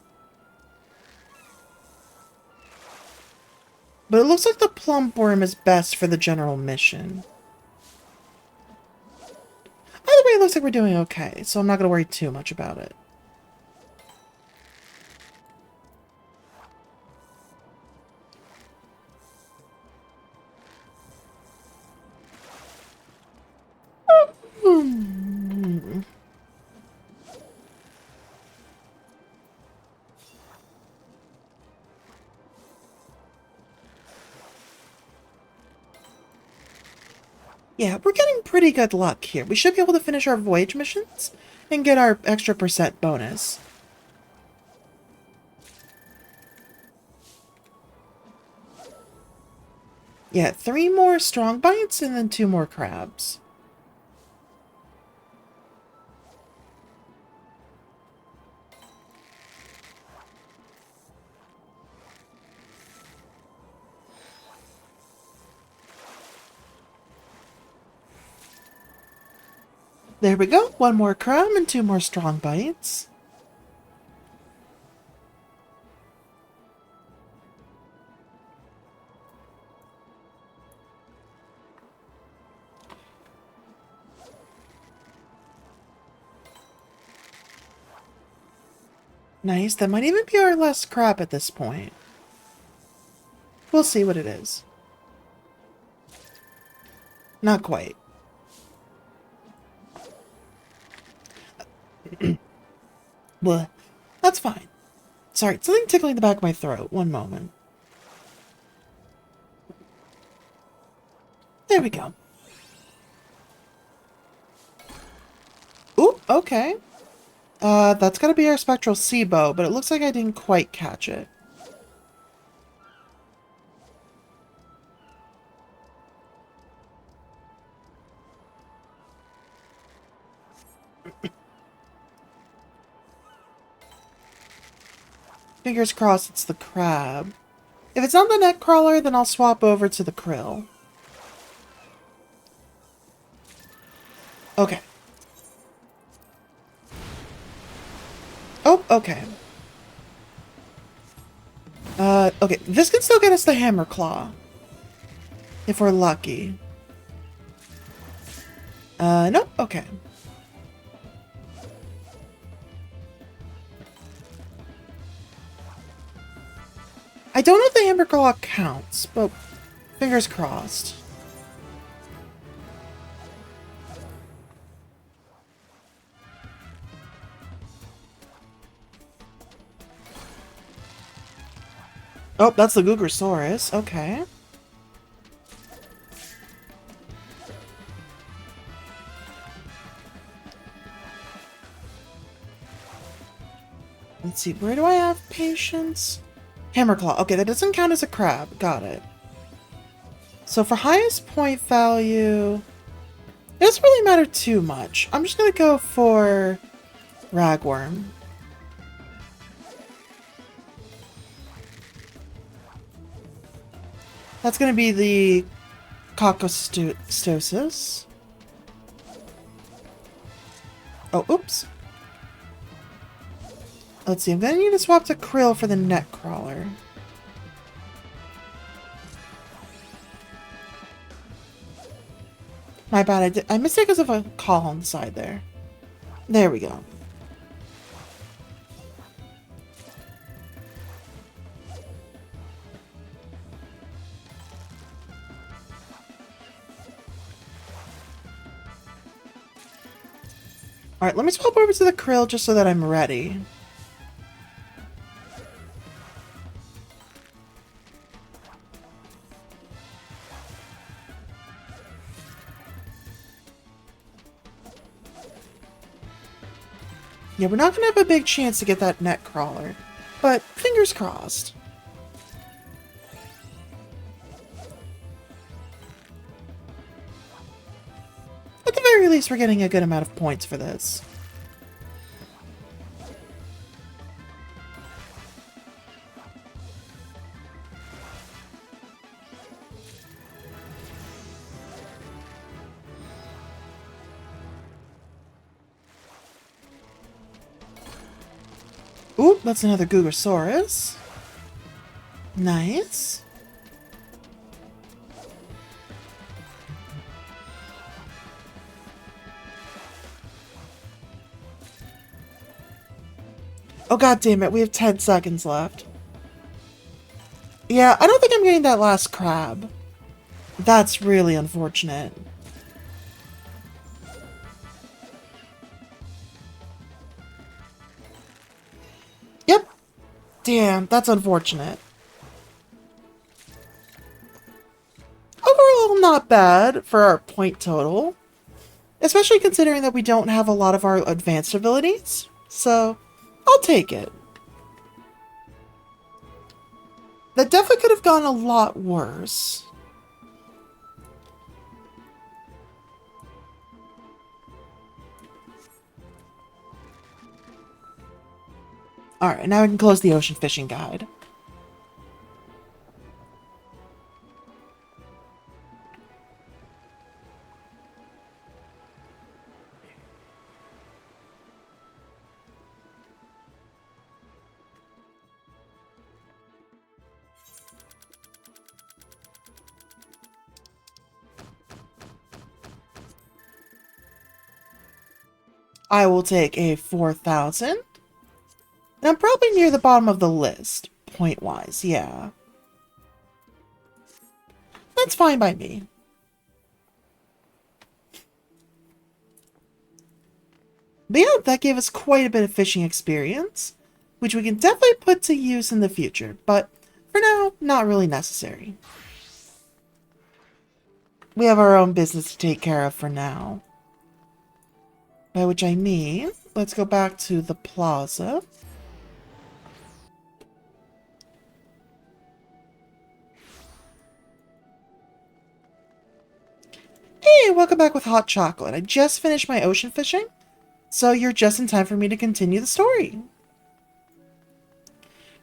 But it looks like the Plump Worm is best for the general mission. Either way, it looks like we're doing okay, so I'm not going to worry too much about it. Yeah, we're getting pretty good luck here. We should be able to finish our voyage missions and get our extra % bonus. Yeah, 3 more strong bites and then 2 more crabs. There we go. 1 more crab and 2 more strong bites. Nice. That might even be our last crab at this point. We'll see what it is. Not quite. Bleh. That's fine. Sorry, something tickling the back of my throat. One moment. There we go. Ooh, okay. That's gotta be our spectral SIBO, but it looks like I didn't quite catch it. Fingers crossed it's the crab. If it's not the neck crawler, then I'll swap over to the krill. Okay. Oh, okay. Okay, this can still get us the hammer claw. If we're lucky. Nope, okay. I don't know if the hammer claw counts, but fingers crossed. Oh, that's the Gugrosaurus. Okay. Let's see, where do I have patience? Hammerclaw. Okay, that doesn't count as a crab. Got it. So for highest point value, it doesn't really matter too much. I'm just gonna go for Ragworm. That's gonna be the Cocostosis. Oh, oops. Let's see, I'm gonna need to swap to Krill for the neck crawler. My bad, I missed it because of a call on the side there. There we go. Alright, let me swap over to the Krill just so that I'm ready. Yeah, we're not gonna have a big chance to get that neck crawler, but fingers crossed. At the very least, we're getting a good amount of points for this. Ooh, that's another Gugrosaurus. Nice. Oh god damn it, we have 10 seconds left. Yeah, I don't think I'm getting that last crab. That's really unfortunate. Yep. Damn, that's unfortunate. Overall, not bad for our point total. Especially considering that we don't have a lot of our advanced abilities. So, I'll take it. That definitely could have gone a lot worse. Alright, now I can close the ocean fishing guide. I will take a 4,000. And I'm probably near the bottom of the list, point-wise, yeah. That's fine by me. But yeah, that gave us quite a bit of fishing experience, which we can definitely put to use in the future, but for now, not really necessary. We have our own business to take care of for now. By which I mean, let's go back to the plaza. Hey, welcome back with hot chocolate. I just finished my ocean fishing, so you're just in time for me to continue the story.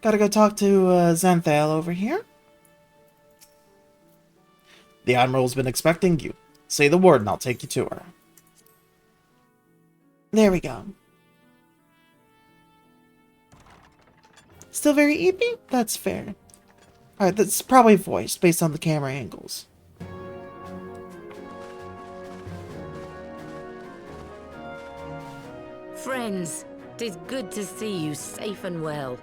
Gotta go talk to Xanthale over here. The Admiral's been expecting you. Say the word and I'll take you to her. There we go. Still very eepy? That's fair. Alright, that's probably voiced based on the camera angles. Friends, 'tis good to see you safe and well.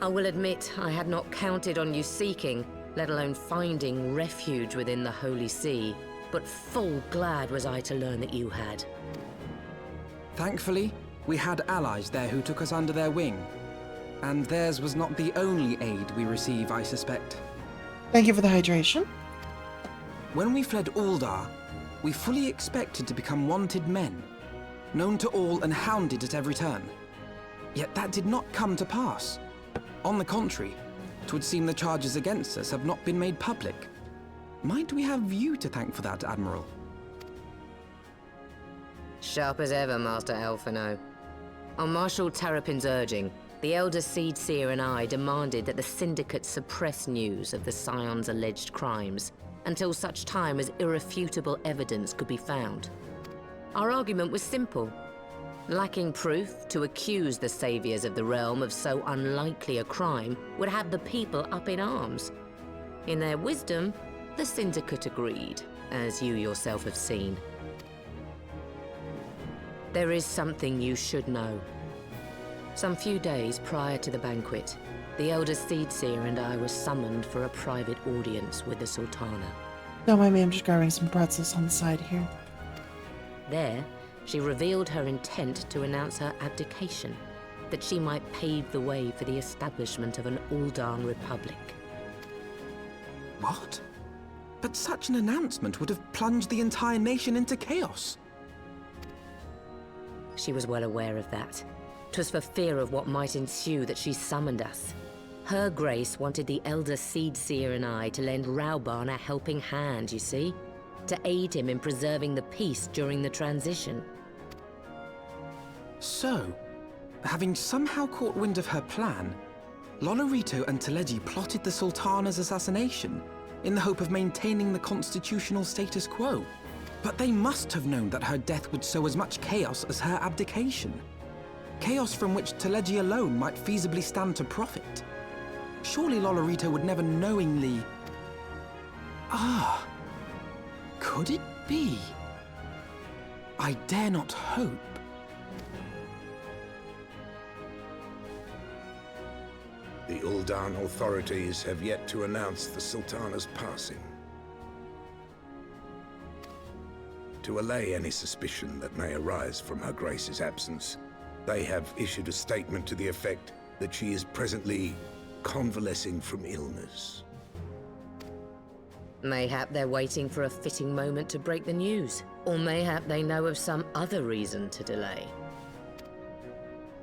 I will admit I had not counted on you seeking, let alone finding refuge within the Holy See, but full glad was I to learn that you had. Thankfully, we had allies there who took us under their wing. And theirs was not the only aid we receive, I suspect. Thank you for the hydration. When we fled Uldar, we fully expected to become wanted men, known to all and hounded at every turn. Yet that did not come to pass. On the contrary, 'twould seem the charges against us have not been made public. Might we have you to thank for that, Admiral? Sharp as ever, Master Alphino. On Marshal Terrapin's urging, the Elder Seed Seer and I demanded that the Syndicate suppress news of the Scion's alleged crimes until such time as irrefutable evidence could be found. Our argument was simple. Lacking proof, to accuse the saviors of the realm of so unlikely a crime would have the people up in arms. In their wisdom, the Syndicate agreed, as you yourself have seen. There is something you should know. Some few days prior to the banquet, the Elder Seedseer and I were summoned for a private audience with the Sultana. Don't mind me, I'm just grabbing some pretzels on the side here. There, she revealed her intent to announce her abdication, that she might pave the way for the establishment of an Uldan Republic. What? But such an announcement would have plunged the entire nation into chaos. She was well aware of that. 'Twas for fear of what might ensue that she summoned us. Her Grace wanted the Elder Seedseer and I to lend Rauban a helping hand, you see? To aid him in preserving the peace during the transition. So, having somehow caught wind of her plan, Lolorito and Teleji plotted the Sultana's assassination in the hope of maintaining the constitutional status quo. But they must have known that her death would sow as much chaos as her abdication. Chaos from which Teleji alone might feasibly stand to profit. Surely Lolorito would never knowingly... Could it be? I dare not hope. The Uldan authorities have yet to announce the Sultana's passing. To allay any suspicion that may arise from Her Grace's absence, they have issued a statement to the effect that she is presently convalescing from illness. Mayhap they're waiting for a fitting moment to break the news. Or mayhap they know of some other reason to delay.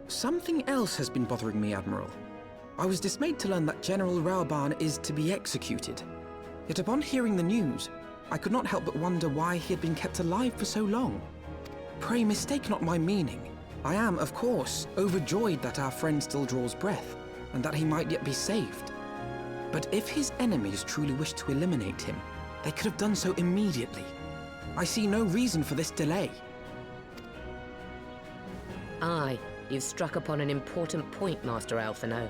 Something else has been bothering me, Admiral. I was dismayed to learn that General Rauban is to be executed. Yet upon hearing the news, I could not help but wonder why he had been kept alive for so long. Pray mistake not my meaning. I am, of course, overjoyed that our friend still draws breath, and that he might yet be saved. But if his enemies truly wished to eliminate him, they could have done so immediately. I see no reason for this delay. Aye, you've struck upon an important point, Master Alphino.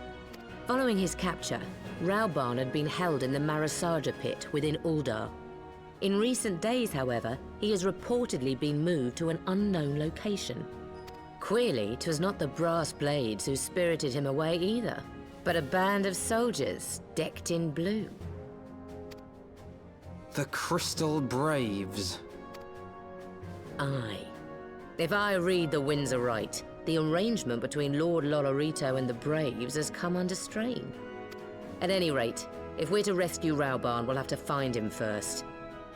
Following his capture, Rauban had been held in the Marasaja pit within Uldar. In recent days, however, he has reportedly been moved to an unknown location. Queerly, 'twas not the Brass Blades who spirited him away either, but a band of soldiers decked in blue. The Crystal Braves. Aye. If I read the winds aright, the arrangement between Lord Lolorito and the Braves has come under strain. At any rate, if we're to rescue Rauban, we'll have to find him first.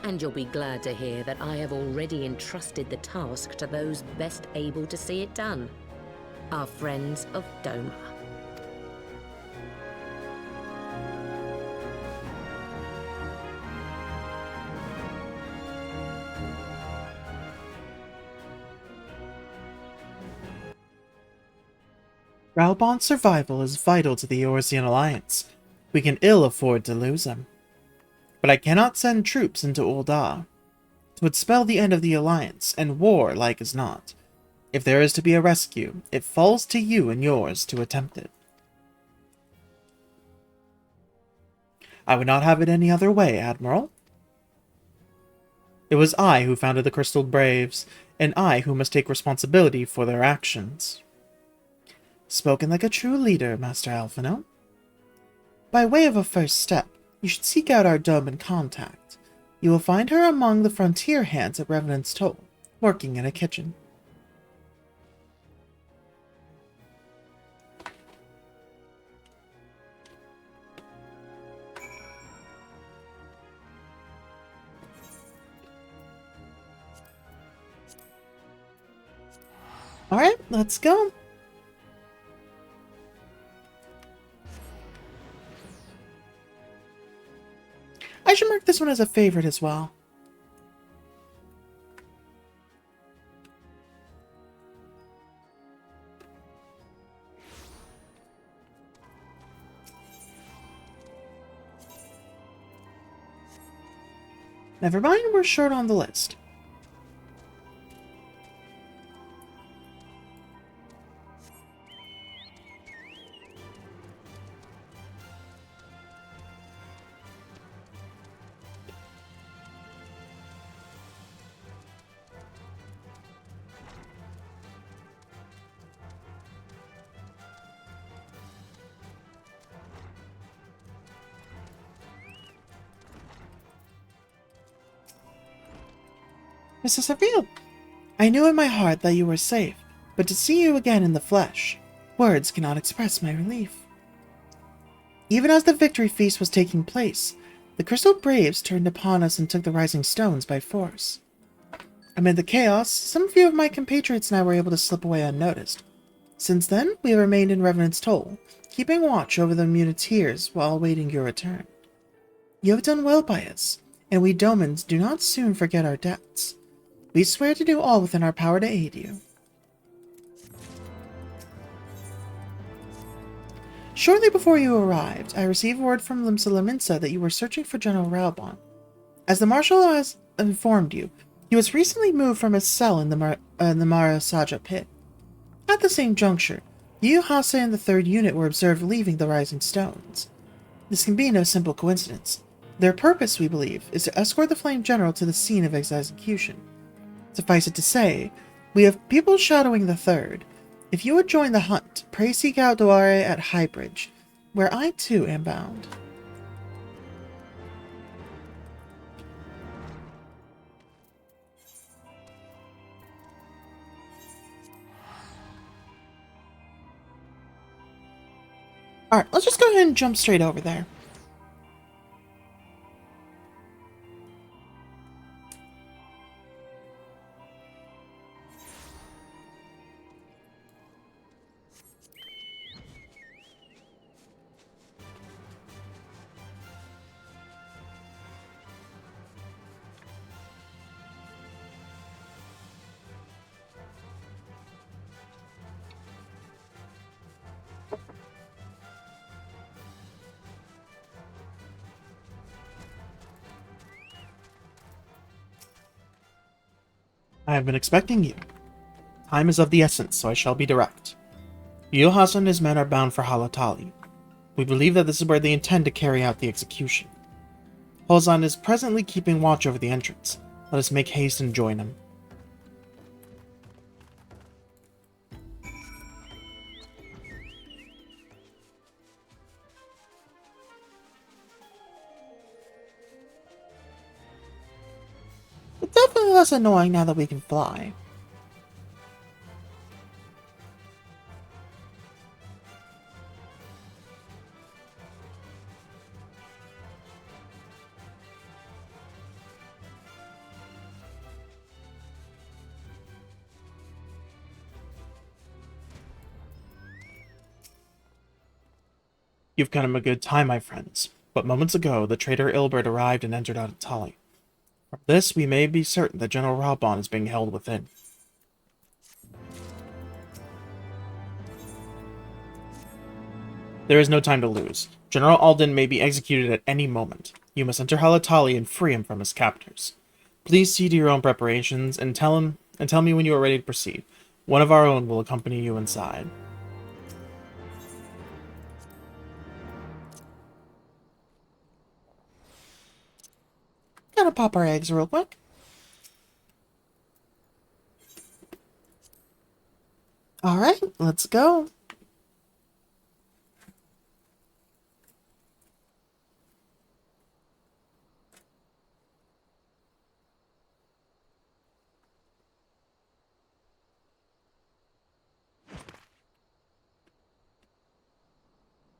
And you'll be glad to hear that I have already entrusted the task to those best able to see it done. Our friends of Doma. Rauban's survival is vital to the Eorzean Alliance. We can ill afford to lose him. But I cannot send troops into Ul'dah. It would spell the end of the Alliance, and war like as not. If there is to be a rescue, it falls to you and yours to attempt it. I would not have it any other way, Admiral. It was I who founded the Crystal Braves, and I who must take responsibility for their actions. Spoken like a true leader, Master Alphinaud. By way of a first step, you should seek out our Doman contact. You will find her among the frontier hands at Revenant's Toll, working in a kitchen. Alright, let's go. I should mark this one as a favorite as well. Never mind, we're short on the list. Mrs. Seville, I knew in my heart that you were safe, but to see you again in the flesh, words cannot express my relief. Even as the victory feast was taking place, the Crystal Braves turned upon us and took the Rising Stones by force. Amid the chaos, some few of my compatriots and I were able to slip away unnoticed. Since then, we have remained in Revenant's Toll, keeping watch over the Muneteers while awaiting your return. You have done well by us, and we Domans do not soon forget our debts. We swear to do all within our power to aid you. Shortly before you arrived, I received word from Limsa Laminsa that you were searching for General Rauban. As the Marshal has informed you, he was recently moved from his cell in the Marasaja pit. At the same juncture, you, Hase, and the 3rd Unit were observed leaving the Rising Stones. This can be no simple coincidence. Their purpose, we believe, is to escort the Flame General to the scene of his execution. Suffice it to say, we have people shadowing the 3rd. If you would join the hunt, pray seek out Doare at Highbridge, where I too am bound. Alright, let's just go ahead and jump straight over there. I have been expecting you. Time is of the essence, so I shall be direct. Yuhasa and his men are bound for Halatali. We believe that this is where they intend to carry out the execution. Holzan is presently keeping watch over the entrance. Let us make haste and join him. It's definitely less annoying now that we can fly. You've come a good time, my friends. But moments ago, the traitor Ilbert arrived and entered Tali. From this, we may be certain that General Raubon is being held within. There is no time to lose. General Alden may be executed at any moment. You must enter Halatali and free him from his captors. Please see to your own preparations and tell me when you are ready to proceed. One of our own will accompany you inside. Gotta pop our eggs real quick. Alright, let's go.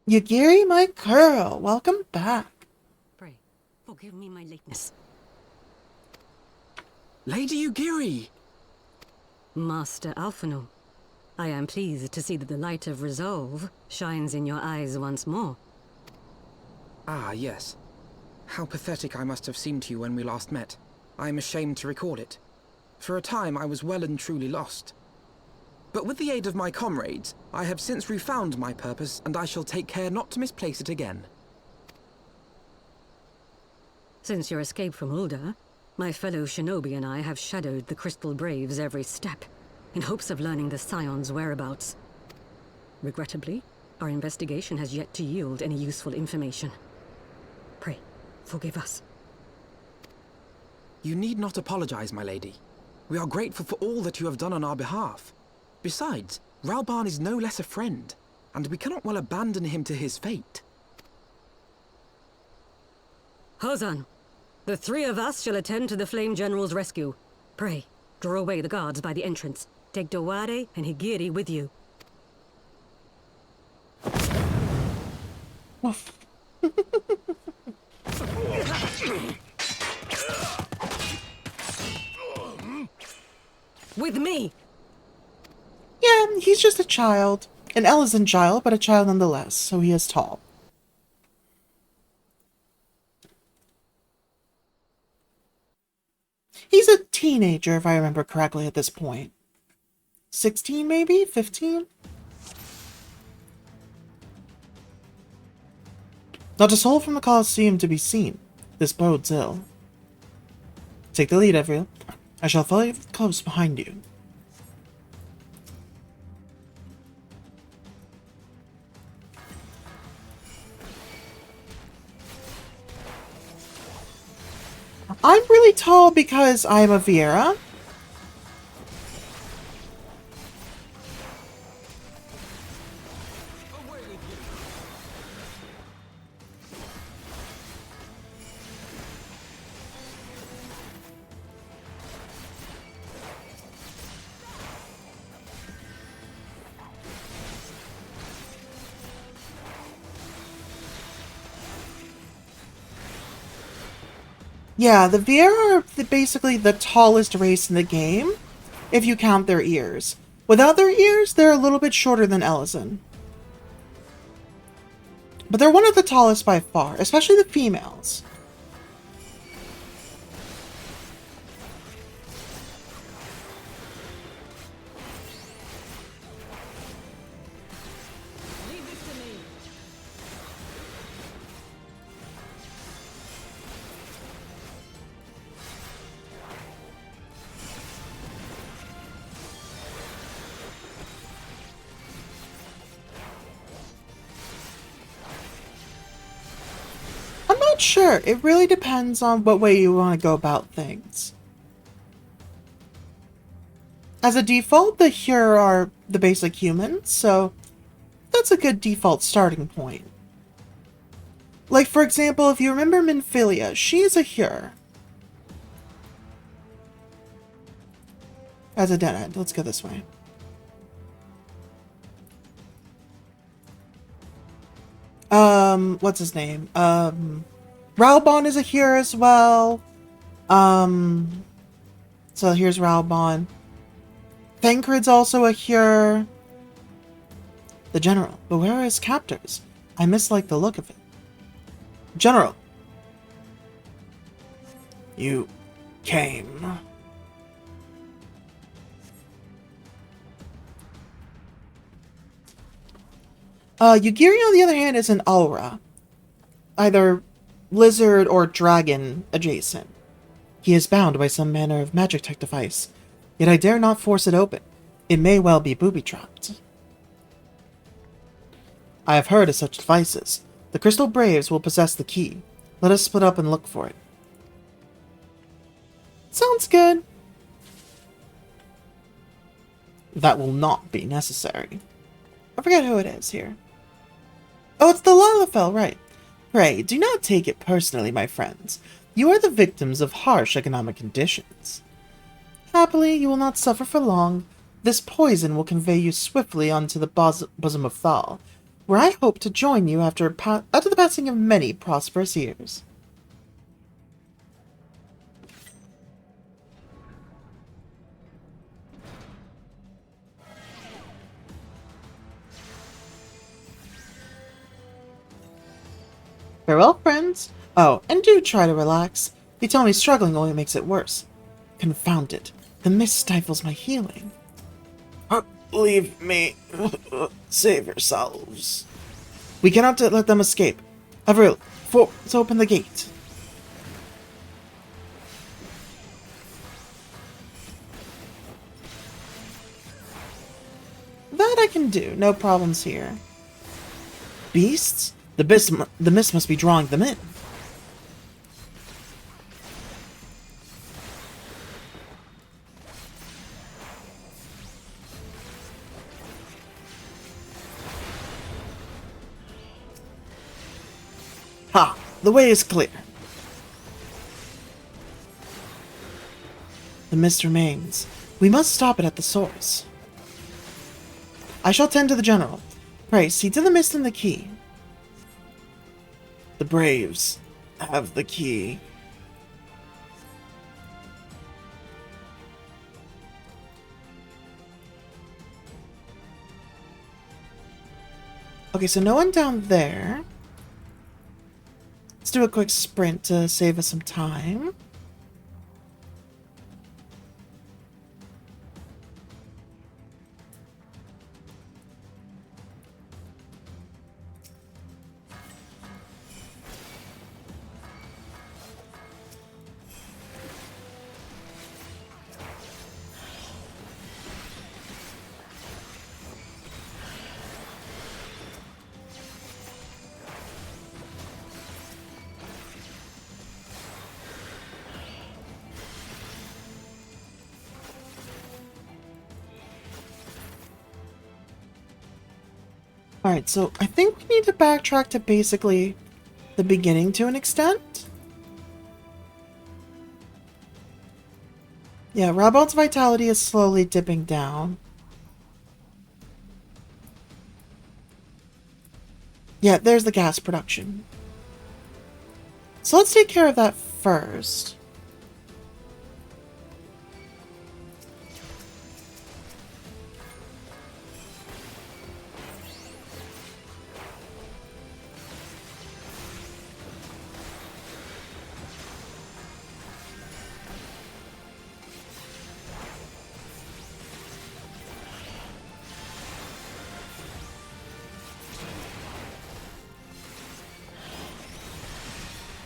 Yagiri, my girl, welcome back. Pray, forgive me my lateness. Lady Ugiri! Master Alphino, I am pleased to see that the light of resolve shines in your eyes once more. Ah, yes. How pathetic I must have seemed to you when we last met. I am ashamed to recall it. For a time, I was well and truly lost. But with the aid of my comrades, I have since refound my purpose, and I shall take care not to misplace it again. Since your escape from Ulda, my fellow shinobi and I have shadowed the Crystal Braves every step, in hopes of learning the Scion's whereabouts. Regrettably, our investigation has yet to yield any useful information. Pray, forgive us. You need not apologize, my lady. We are grateful for all that you have done on our behalf. Besides, Raubon is no less a friend, and we cannot well abandon him to his fate. Hozan, the three of us shall attend to the Flame General's rescue. Pray, draw away the guards by the entrance. Take Dowade and Higiri with you. With me! Yeah, he's just a child. An Elysian child, but a child nonetheless, so he is tall. He's a teenager, if I remember correctly, at this point. 16, maybe? 15? Not a soul from the Colosseum to be seen. This bodes ill. Take the lead, everyone. I shall follow you close behind you. I'm really tall because I'm a Viera. Yeah, the Viera are basically the tallest race in the game, if you count their ears. Without their ears, they're a little bit shorter than Elysian. But they're one of the tallest by far, especially the females. I'm not sure. It really depends on what way you want to go about things. As a default, the Hyur are the basic humans, so that's a good default starting point. Like, for example, if you remember Minfilia, she's a Hyur. As a dead end. Let's go this way. What's his name? Raubon is a Hyur as well. So here's Raubon. Thancred's also a Hyur. The General, beware his captors. I mislike the look of it. General! You came. Yugiri, on the other hand, is an aura. Either lizard or dragon adjacent. He is bound by some manner of magic tech device, yet I dare not force it open. It may well be booby-trapped. I have heard of such devices. The Crystal Braves will possess the key. Let us split up and look for it. Sounds good. That will not be necessary. I forget who it is here. Oh, it's the Lalafell, right. Pray, do not take it personally, my friends. You are the victims of harsh economic conditions. Happily, you will not suffer for long. This poison will convey you swiftly onto the bosom of Thal, where I hope to join you after the passing of many prosperous years. Farewell, friends. Oh, and do try to relax. You tell me struggling only makes it worse. Confound it. The mist stifles my healing. Leave me. Save yourselves. We cannot let them escape. Avril, let's open the gate. That I can do. No problems here. Beasts? The mist must be drawing them in. Ha! The way is clear. The mist remains. We must stop it at the source. I shall tend to the general. Pray, see to the mist and the key. The Braves have the key. Okay, so no one down there. Let's do a quick sprint to save us some time. Alright, so I think we need to backtrack to basically the beginning to an extent. Yeah, Rabel's vitality is slowly dipping down. Yeah, there's the gas production. So let's take care of that first.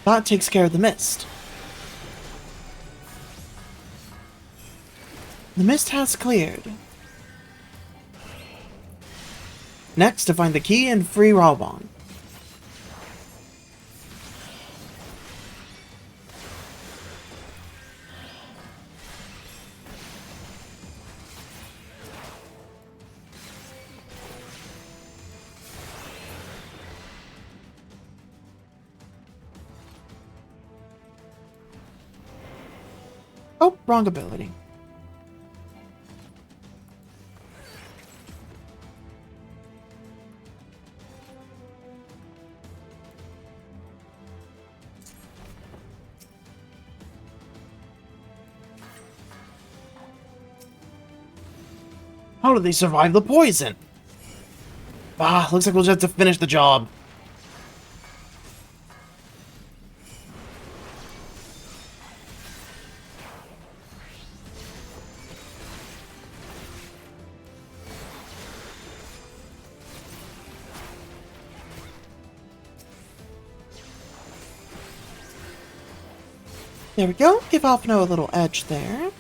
That takes care of the mist. The mist has cleared. Next, to find the key and free Raubon. Oh, wrong ability. How did they survive the poison? Ah, looks like we'll just have to finish the job. There we go. Give Alphino a little edge there.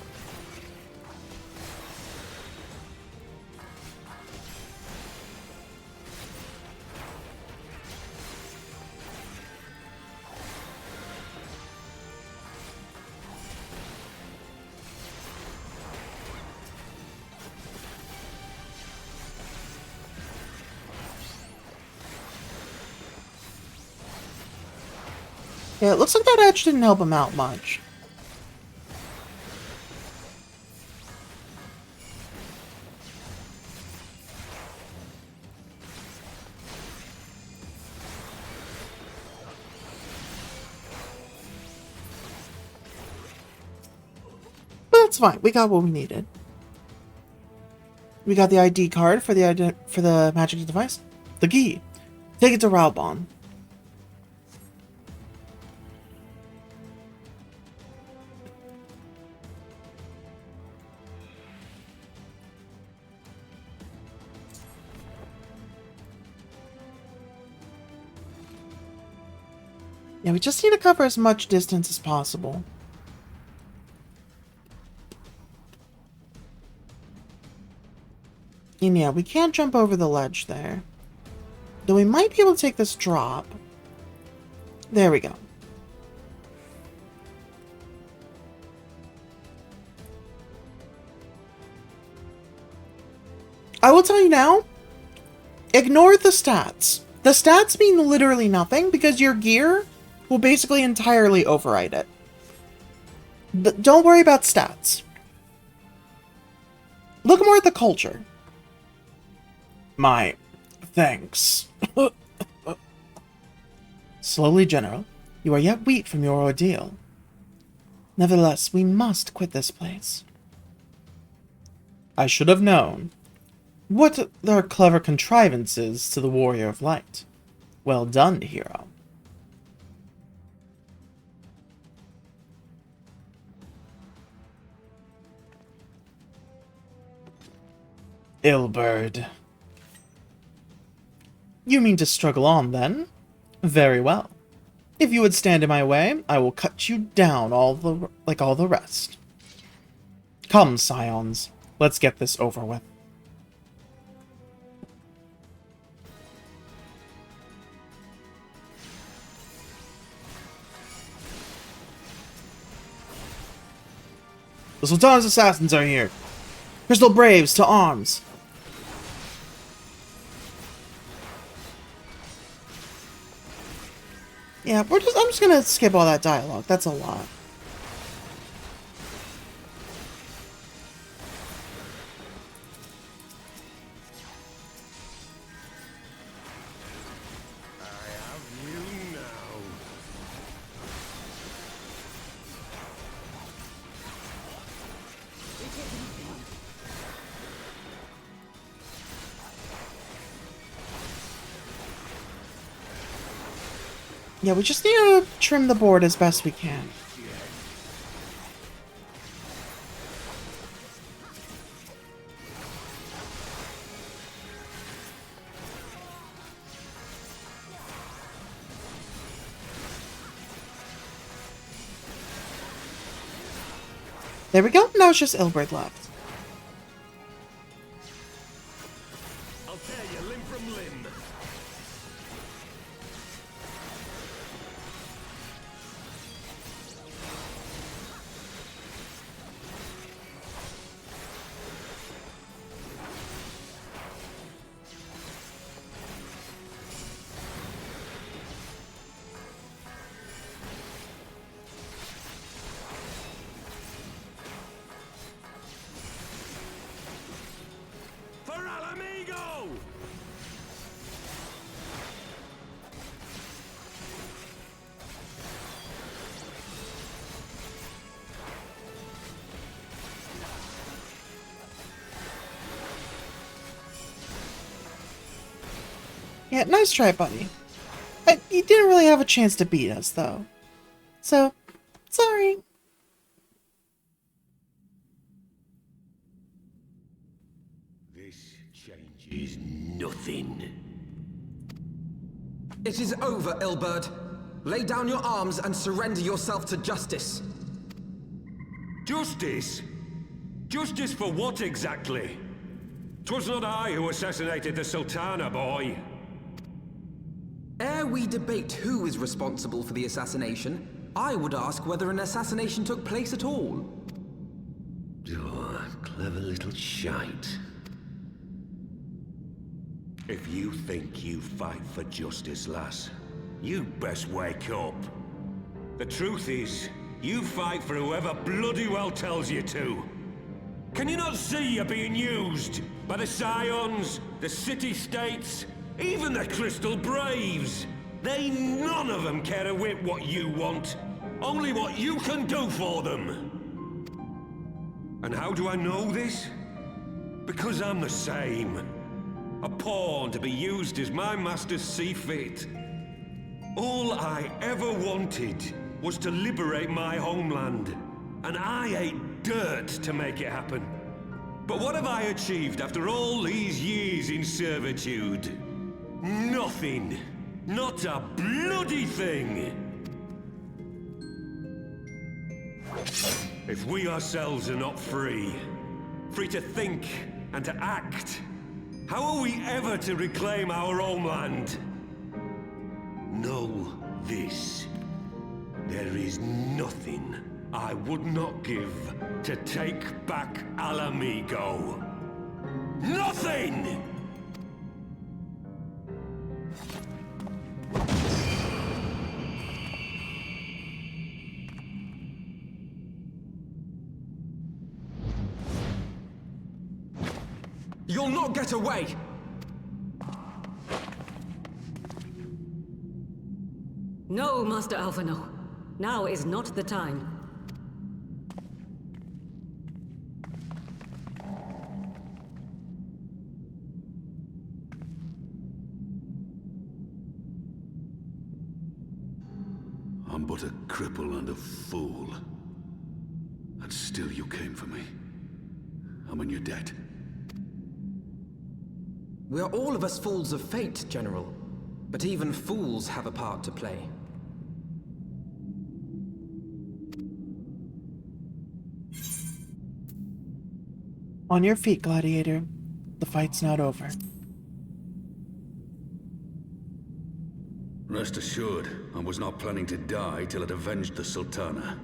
Yeah, it looks like that edge didn't help him out much. But that's fine. We got what we needed. We got the ID card for the magic device. The key. Take it to Raubon. Yeah, we just need to cover as much distance as possible. And yeah, we can't jump over the ledge there. Though we might be able to take this drop. There we go. I will tell you now, ignore the stats. The stats mean literally nothing because your gear will basically entirely override it. Don't worry about stats. Look more at the culture. My thanks. Slowly, General. You are yet weak from your ordeal. Nevertheless, we must quit this place. I should have known. What are clever contrivances to the Warrior of Light? Well done, hero. Illbird. You mean to struggle on, then? Very well. If you would stand in my way, I will cut you down like all the rest. Come, Scions. Let's get this over with. The Sultan's assassins are here. Crystal Braves, to arms. Yeah, I'm just gonna skip all that dialogue. That's a lot. Yeah, we just need to trim the board as best we can. There we go. Now it's just Illbird left. I'll tear you limb from limb. Yeah, nice try, buddy. You didn't really have a chance to beat us, though. So, sorry. This changes nothing. It is over, Illbird. Lay down your arms and surrender yourself to justice. Justice? Justice for what exactly? 'Twas not I who assassinated the Sultana, boy. Ere we debate who is responsible for the assassination, I would ask whether an assassination took place at all. Oh, clever little shite. If you think you fight for justice, lass, you'd best wake up. The truth is, you fight for whoever bloody well tells you to. Can you not see you're being used? By the Scions, the City-States, even the Crystal Braves. They none of them care a whit what you want. Only what you can do for them. And how do I know this? Because I'm the same. A pawn to be used as my masters see fit. All I ever wanted was to liberate my homeland. And I ate dirt to make it happen. But what have I achieved after all these years in servitude? Nothing. Not a bloody thing. If we ourselves are not free, free to think and to act, how are we ever to reclaim our homeland? Know this. There is nothing I would not give to take back Alamigo. Nothing! You'll not get away! No, Master Alphino. Now is not the time. I'm but a cripple and a fool. And still you came for me. I'm in your debt. We are all of us fools of fate, General. But even fools have a part to play. On your feet, Gladiator. The fight's not over. Rest assured, I was not planning to die till I'd avenged the Sultana.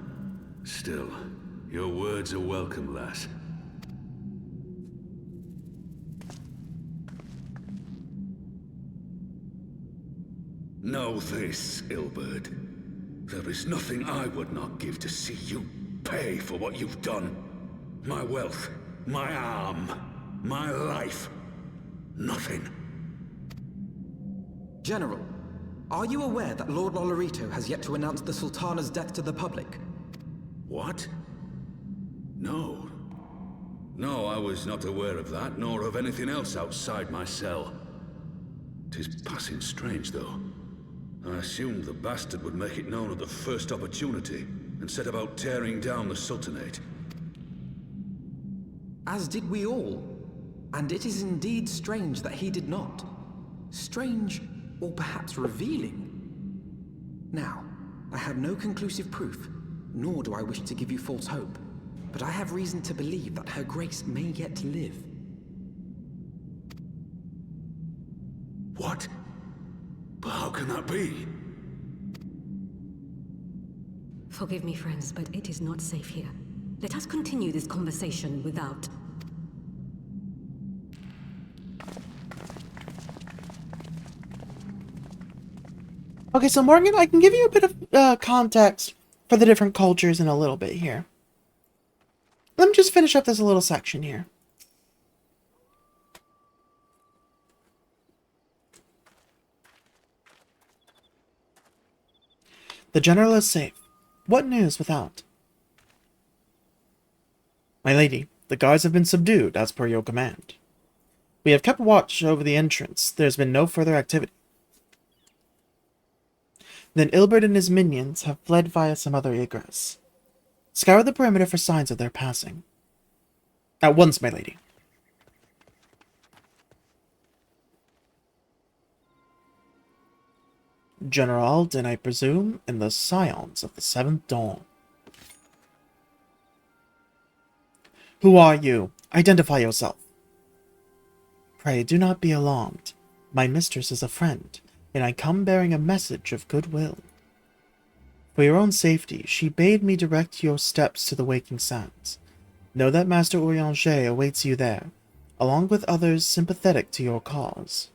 Still, your words are welcome, lass. Know this, Ilberd. There is nothing I would not give to see you pay for what you've done. My wealth, my arm, my life. Nothing. General, are you aware that Lord Lolorito has yet to announce the Sultana's death to the public? What? No. No, I was not aware of that, nor of anything else outside my cell. 'Tis passing strange, though. I assumed the bastard would make it known at the first opportunity, and set about tearing down the Sultanate. As did we all. And it is indeed strange that he did not. Strange, or perhaps revealing. Now, I have no conclusive proof, nor do I wish to give you false hope, but I have reason to believe that Her Grace may yet live. What? But how can that be? Forgive me, friends, but it is not safe here. Let us continue this conversation without... Okay, so Morgan, I can give you a bit of context for the different cultures in a little bit here. Let me just finish up this little section here. The general is safe. What news without? My lady, the guards have been subdued as per your command. We have kept watch over the entrance. There's been no further activity. Then Ilberd and his minions have fled via some other egress. Scour the perimeter for signs of their passing. At once, my lady. General Alden, I presume, in the Scions of the Seventh Dawn. Who are you? Identify yourself. Pray, do not be alarmed. My mistress is a friend, and I come bearing a message of goodwill. For your own safety, she bade me direct your steps to the Waking Sands. Know that Master Urianger awaits you there, along with others sympathetic to your cause.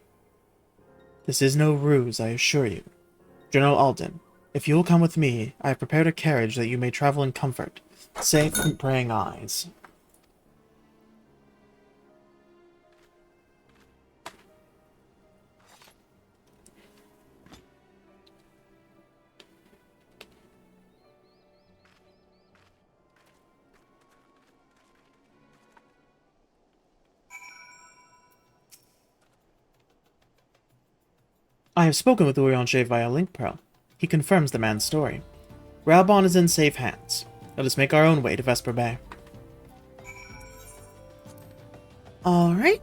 This is no ruse, I assure you. General Alden, if you will come with me, I have prepared a carriage that you may travel in comfort, safe from praying eyes. I have spoken with Urianger via Link Pearl. He confirms the man's story. Raubon is in safe hands. Let us make our own way to Vesper Bay. Alright.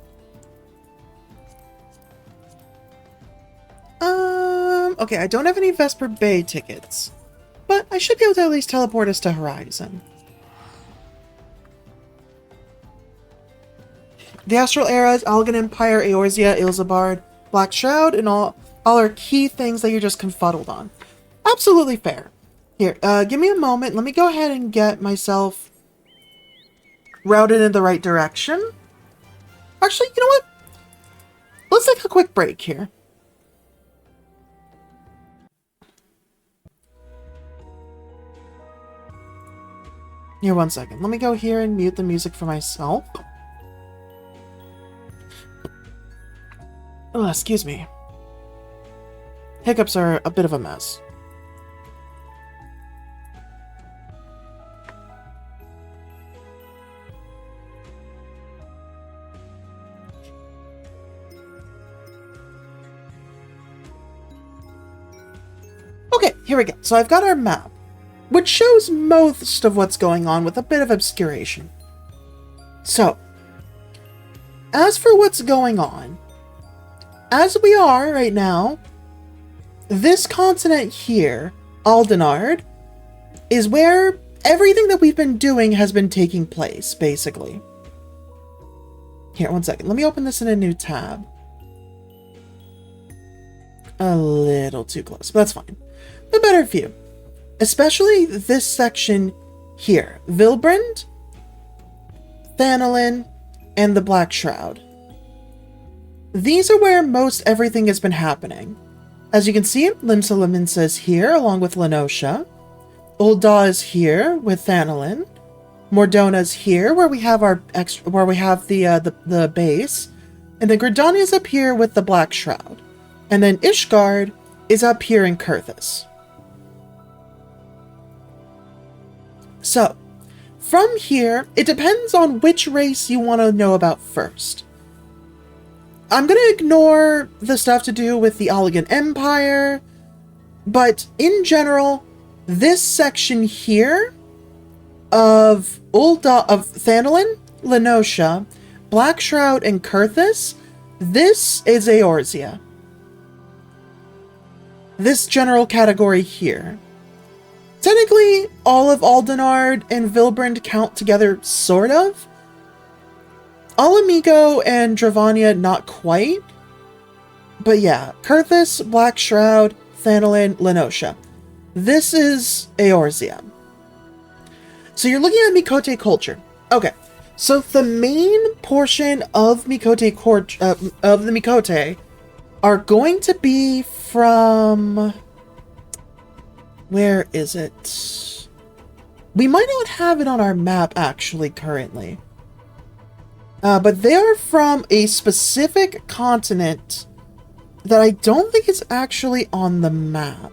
Okay, I don't have any Vesper Bay tickets, but I should be able to at least teleport us to Horizon. The Astral Eras, Algan Empire, Eorzea, Ilzabard, Black Shroud, and all are key things that you're just confuddled on. Absolutely fair. Here, give me a moment. Let me go ahead and get myself routed in the right direction. Actually, you know what? Let's take a quick break here. Here, one second. Let me go here and mute the music for myself. Oh, excuse me. Hiccups are a bit of a mess. Okay, here we go. So I've got our map, which shows most of what's going on with a bit of obscuration. So, as for what's going on, as we are right now, this continent here, Aldenard, is where everything that we've been doing has been taking place, basically. Here, one second. Let me open this in a new tab. A little too close, but that's fine. A better view. Especially this section here. Vilbrand, Thanolin, and the Black Shroud. These are where most everything has been happening. As you can see, Limsa is here, along with Lenosha. Ul'dah is here with Thanolin. Mordona's here, where we have the base, and then Gridania's up here with the Black Shroud, and then Ishgard is up here in Kurthus. So, from here, it depends on which race you want to know about first. I'm going to ignore the stuff to do with the Allagan Empire, but in general, this section here of Thanolin, Lenosha, Black Shroud, and Kurthus, this is Eorzea. This general category here. Technically, all of Aldenard and Vilbrand count together, sort of. Alamigo and Dravania, not quite. But yeah, Kurthus, Black Shroud, Thanolin, Lenosha. This is Eorzea. So you're looking at Miqo'te culture. Okay, so the main portion of the Miqo'te are going to be from... Where is it? We might not have it on our map, actually, currently. But they are from a specific continent that I don't think is actually on the map.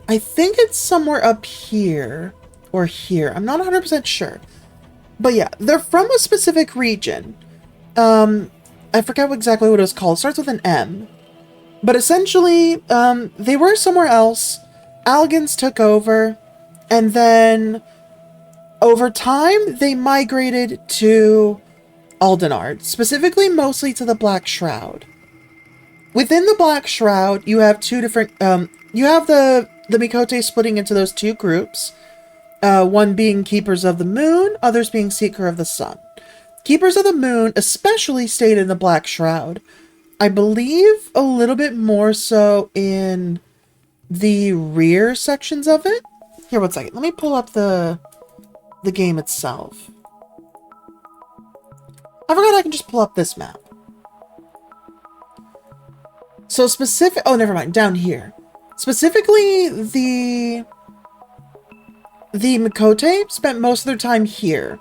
I think it's somewhere up here or here. I'm not 100% sure. But yeah, they're from a specific region. I forget exactly what it was called. It starts with an M. But essentially, they were somewhere else. Algans took over, and then over time, they migrated to Aldenard, specifically mostly to the Black Shroud. Within the Black Shroud, you have two different, you have the Mikote splitting into those two groups. One being Keepers of the Moon, others being Seeker of the Sun. Keepers of the Moon especially stayed in the Black Shroud. I believe a little bit more so in the rear sections of it. Here, one second. Let me pull up the game itself. I forgot I can just pull up this map. So oh, never mind. Down here. Specifically, the Mikote spent most of their time here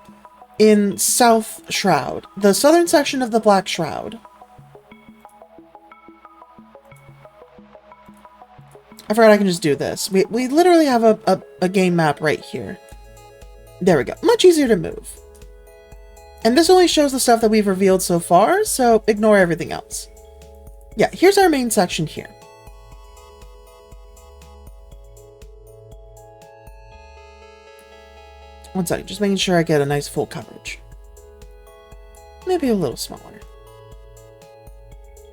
in South Shroud, the southern section of the Black Shroud. I forgot I can just do this. We literally have a game map right here. There we go. Much easier to move. And this only shows the stuff that we've revealed so far, so ignore everything else. Yeah, here's our main section here. One second, just making sure I get a nice full coverage. Maybe a little smaller.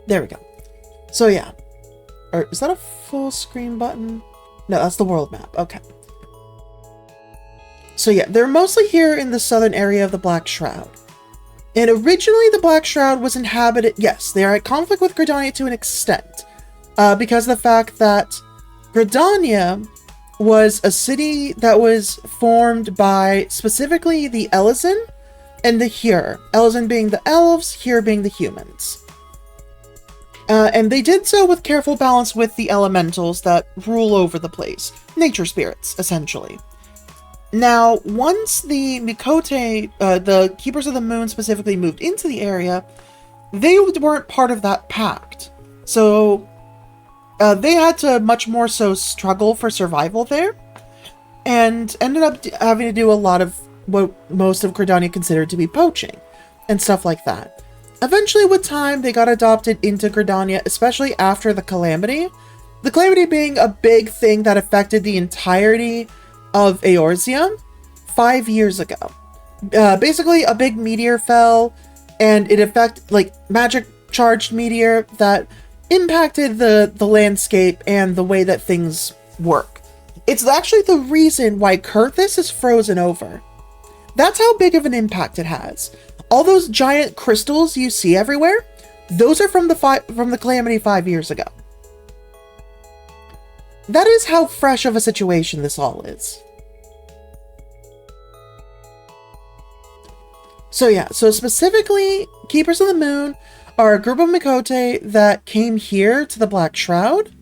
There we go. So yeah. Or is that a full screen button? No, that's the world map. Okay. So yeah, they're mostly here in the southern area of the Black Shroud. And originally the Black Shroud was inhabited... Yes, they are at conflict with Gridania to an extent. Because of the fact that Gridania was a city that was formed by specifically the Elezen and the Hyr. Elezen being the elves, Hyr being the humans. And they did so with careful balance with the elementals that rule over the place. Nature spirits, essentially. Now, once the Mikote, the Keepers of the Moon specifically moved into the area, they weren't part of that pact. So, they had to much more so struggle for survival there, and ended up having to do a lot of what most of Gridania considered to be poaching, and stuff like that. Eventually, with time, they got adopted into Gridania, especially after the Calamity. The Calamity being a big thing that affected the entirety of Eorzea 5 years ago. Basically, a big meteor fell, and it affected, like, magic-charged meteor that impacted the landscape and the way that things work. It's actually the reason why Kurthus is frozen over. That's how big of an impact it has. All those giant crystals you see everywhere, those are from the Calamity 5 years ago. That is how fresh of a situation this all is. So yeah, so specifically, Keepers of the Moon are a group of Mikote that came here to the Black Shroud,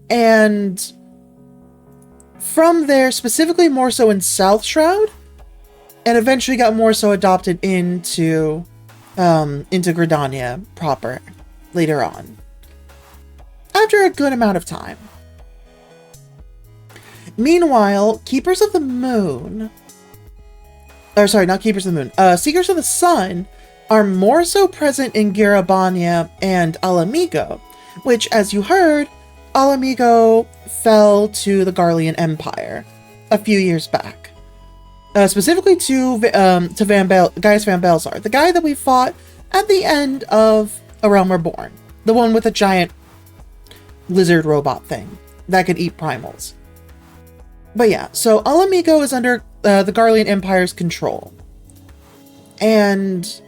and from there, specifically more so in South Shroud, and eventually got more so adopted into Gridania proper later on. After a good amount of time. Meanwhile, Keepers of the Moon... Or sorry, not Keepers of the Moon. Seekers of the Sun are more so present in Garabania and Alamigo, which, as you heard, Alamigo fell to the Garlean Empire a few years back. Specifically to Gaius Van Belzar, the guy that we fought at the end of A Realm Reborn. The one with a giant lizard robot thing that could eat primals. But yeah, so Alamigo is under the Garlean Empire's control. And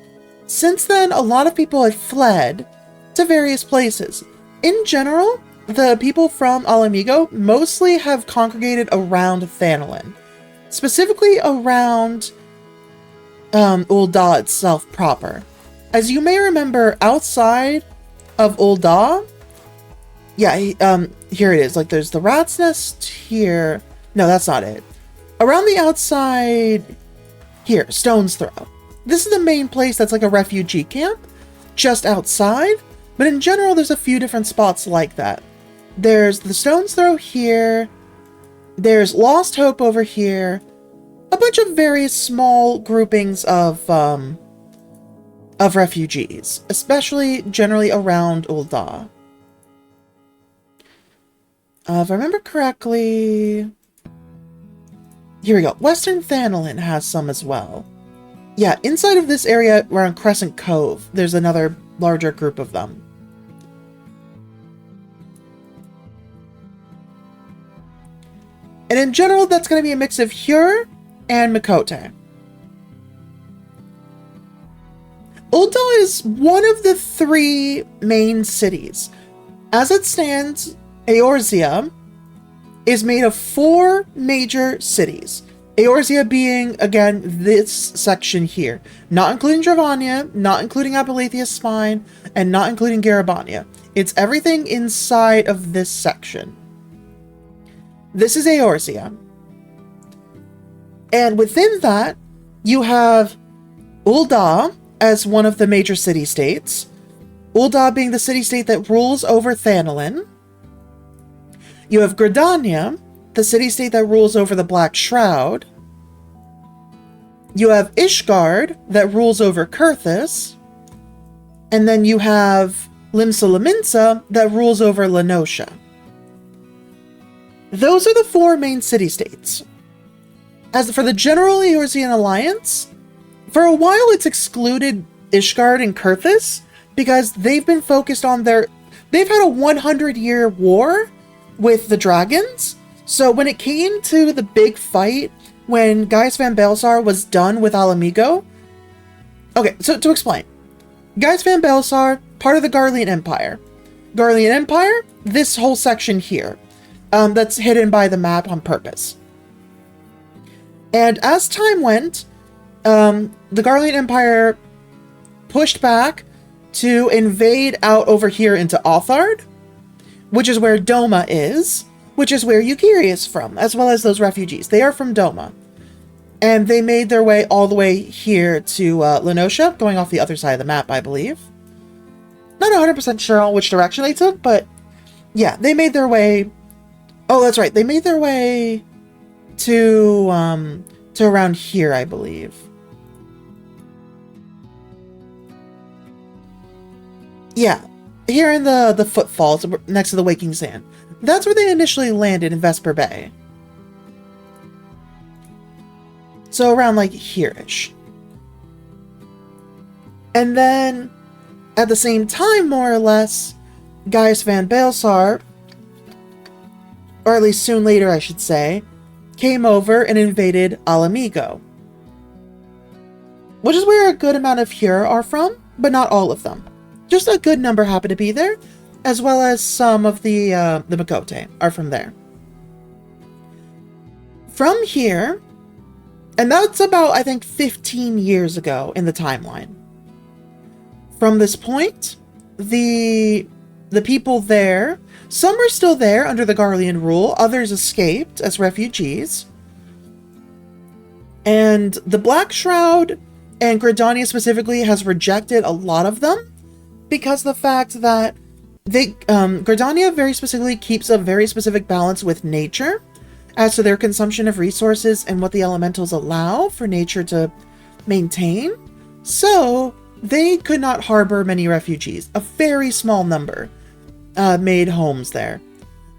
since then, a lot of people had fled to various places. In general, the people from Alamigo mostly have congregated around Thanolin. Specifically around Ul'dah itself proper. As you may remember, outside of Ul'dah, yeah, here it is. Like, there's the Rat's Nest here. No, that's not it. Around the outside, here, Stone's Throw. This is the main place that's like a refugee camp, just outside. But in general, there's a few different spots like that. There's the Stone's Throw here. There's Lost Hope over here. A bunch of various small groupings of refugees, especially generally around Ul'dah. If I remember correctly... Here we go. Western Thanolin has some as well. Yeah, inside of this area around Crescent Cove, there's another larger group of them. And in general, that's going to be a mix of Hyur and Mikote. Ul'dah is one of the 3 main cities. As it stands, Eorzea is made of 4 major cities. Eorzea being, again, this section here. Not including Dravania, not including Apolethia's Spine, and not including Garabania. It's everything inside of this section. This is Eorzea. And within that, you have Ul'dah as one of the major city-states. Ul'dah being the city-state that rules over Thanalan. You have Gridania, the city-state that rules over the Black Shroud. You have Ishgard, that rules over Kurthus. And then you have Limsa Lominsa, that rules over Lenosha. Those are the 4 main city-states. As for the general Eorzean Alliance, for a while it's excluded Ishgard and Kurthus, because they've been focused on they've had a 100-year war with the dragons. So when it came to the big fight, when Gaius Van Baelsar was done with Alamigo... Okay, so to explain. Gaius Van Baelsar, part of the Garlean Empire. Garlean Empire, this whole section here. That's hidden by the map on purpose. And as time went, the Garlean Empire pushed back to invade out over here into Authard, which is where Doma is, which is where Yukiri is from, as well as those refugees. They are from Doma. And they made their way all the way here to Lenosha, going off the other side of the map, I believe. Not 100% sure on which direction they took, but yeah, they made their way... Oh, that's right. They made their way to around here, I believe. Yeah, here in the footfalls next to the Waking Sand. That's where they initially landed in Vesper Bay. So around like here-ish. And then at the same time, more or less, Gaius Van Baelsar, or at least soon later I should say, came over and invaded Alamigo. Which is where a good amount of Hyur are from, but not all of them. Just a good number happen to be there, as well as some of the Mikote are from there. From here, and that's about, I think, 15 years ago in the timeline. From this point, the people there, some are still there under the Garlean rule, others escaped as refugees. And the Black Shroud, and Gridania specifically, has rejected a lot of them, because the fact that Gridania very specifically keeps a very specific balance with nature as to their consumption of resources and what the elementals allow for nature to maintain. So they could not harbor many refugees. A very small number made homes there.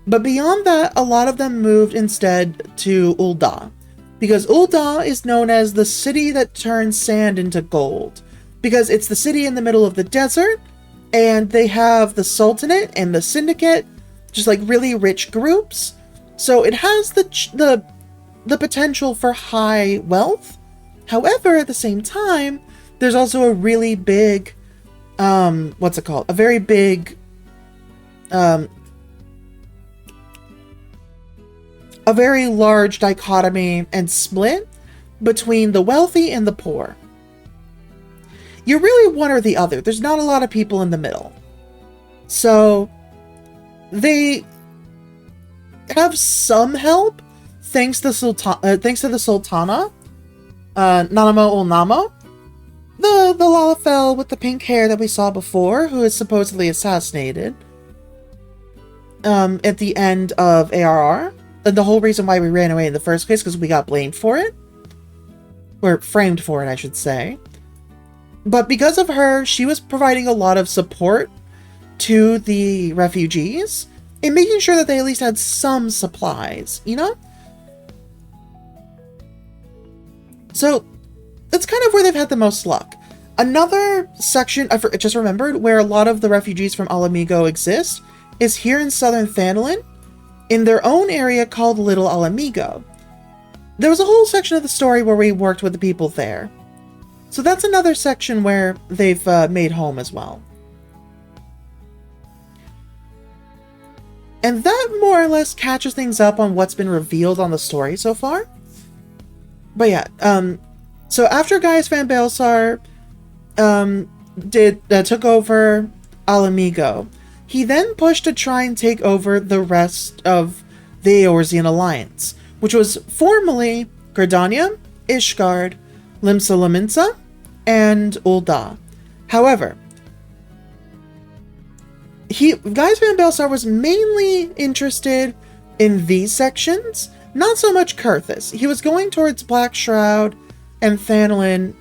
But beyond that, a lot of them moved instead to Ul'dah, because Ul'dah is known as the city that turns sand into gold, because it's the city in the middle of the desert, and they have the Sultanate and the Syndicate, just like really rich groups. So it has the potential for high wealth. However, at the same time, there's also a really big, what's it called? A very big, a very large dichotomy and split between the wealthy and the poor. You're really one or the other. There's not a lot of people in the middle. So they have some help thanks to the Sultana, Nanamo ul Namo, the Lalafell with the pink hair that we saw before, who is supposedly assassinated at the end of ARR. And the whole reason why we ran away in the first place, because we got blamed for it. Or framed for it, I should say. But because of her, she was providing a lot of support to the refugees and making sure that they at least had some supplies, you know? So that's kind of where they've had the most luck. Another section, I just remembered, where a lot of the refugees from Alamigo exist is here in southern Thanalan, in their own area called Little Alamigo. There was a whole section of the story where we worked with the people there. So that's another section where they've made home as well. And that more or less catches things up on what's been revealed on the story so far. But yeah, so after Gaius Van Baelsar took over Alamigo, he then pushed to try and take over the rest of the Eorzean Alliance, which was formerly Gridania, Ishgard, Limsa Lominsa, and Ul'dah. However, Gaius Van Baelsar was mainly interested in these sections, not so much Kurthus. He was going towards Black Shroud and Thanelin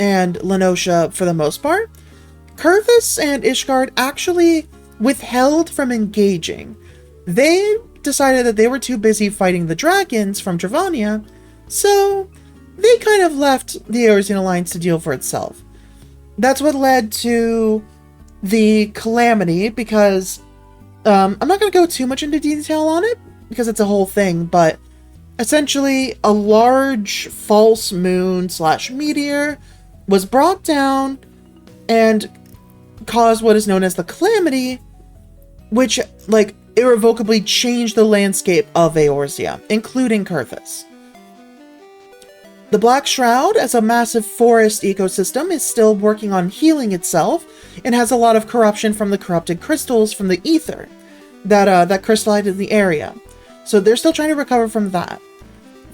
and Lenosha for the most part. Kurthus and Ishgard actually withheld from engaging. They decided that they were too busy fighting the dragons from Dravania, so they kind of left the Eorzean Alliance to deal for itself. That's what led to the Calamity, because I'm not going to go too much into detail on it, because it's a whole thing, but essentially a large false moon / meteor was brought down and caused what is known as the Calamity, which, like, irrevocably changed the landscape of Eorzea, including Kurthus. The Black Shroud, as a massive forest ecosystem, is still working on healing itself, and has a lot of corruption from the corrupted crystals from the ether that crystallized in the area. So they're still trying to recover from that.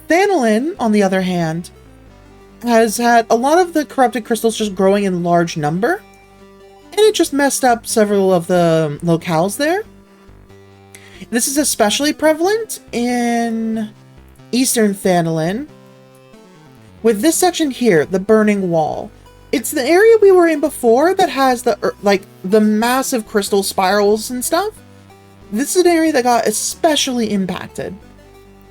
Thanelin, on the other hand, has had a lot of the corrupted crystals just growing in large number, and it just messed up several of the locales there. This is especially prevalent in Eastern Thanelin, with this section here, the Burning Wall. It's the area we were in before that has the massive crystal spirals and stuff. This is an area that got especially impacted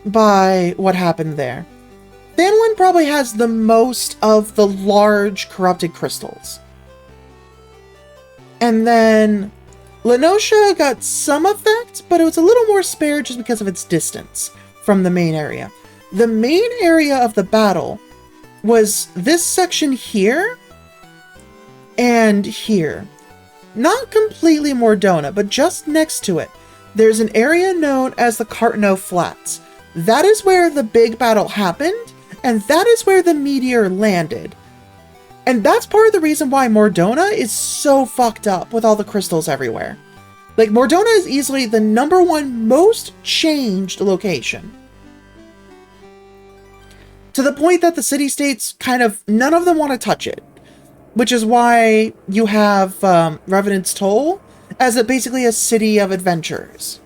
by what happened there. Thanelin probably has the most of the large corrupted crystals. And then Lenosha got some effect, but it was a little more spared just because of its distance from the main area. The main area of the battle was this section here and here. Not completely Mordona, but just next to it, there's an area known as the Cartno Flats. That is where the big battle happened, and that is where the meteor landed. And that's part of the reason why Mordona is so fucked up with all the crystals everywhere. Like, Mordona is easily the #1 most changed location. To the point that the city-states none of them want to touch it. Which is why you have Revenant's Toll as basically a city of adventurers.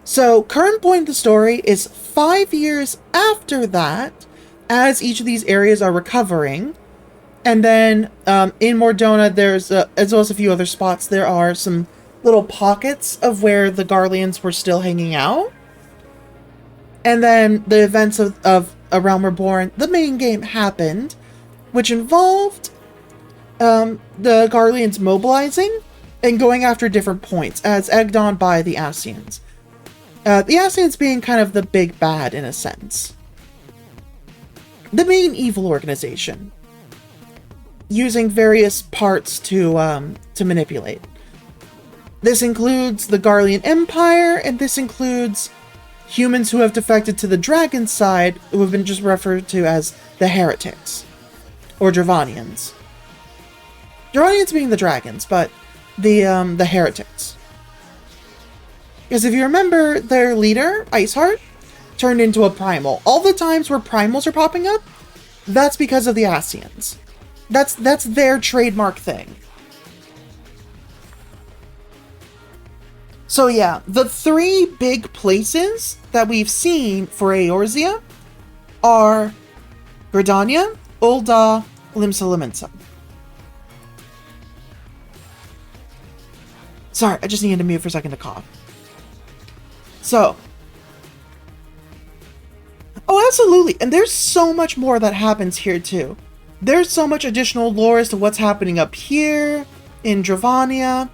So, current point of the story is 5 years after that, as each of these areas are recovering. And then in Mordona, there's, as well as a few other spots, there are some little pockets of where the Garleans were still hanging out. And then the events of A Realm Reborn, the main game, happened, which involved the Garleans mobilizing and going after different points, as egged on by the Ascians. The Ascians being kind of the big bad, in a sense. The main evil organization, using various parts to manipulate. This includes the Garlean Empire, and this includes humans who have defected to the dragon side, who have been just referred to as the heretics, or Dravanians. Dravanians being the dragons, but the heretics. Because if you remember, their leader, Iceheart, turned into a primal. All the times where primals are popping up, that's because of the Ascians. That's their trademark thing. So yeah, the 3 big places that we've seen for Eorzea are Gridania, Ul'dah, Limsa Lominsa. Sorry, I just needed to mute for a second to cough. So. Oh, absolutely. And there's so much more that happens here too. There's so much additional lore as to what's happening up here in Dravania.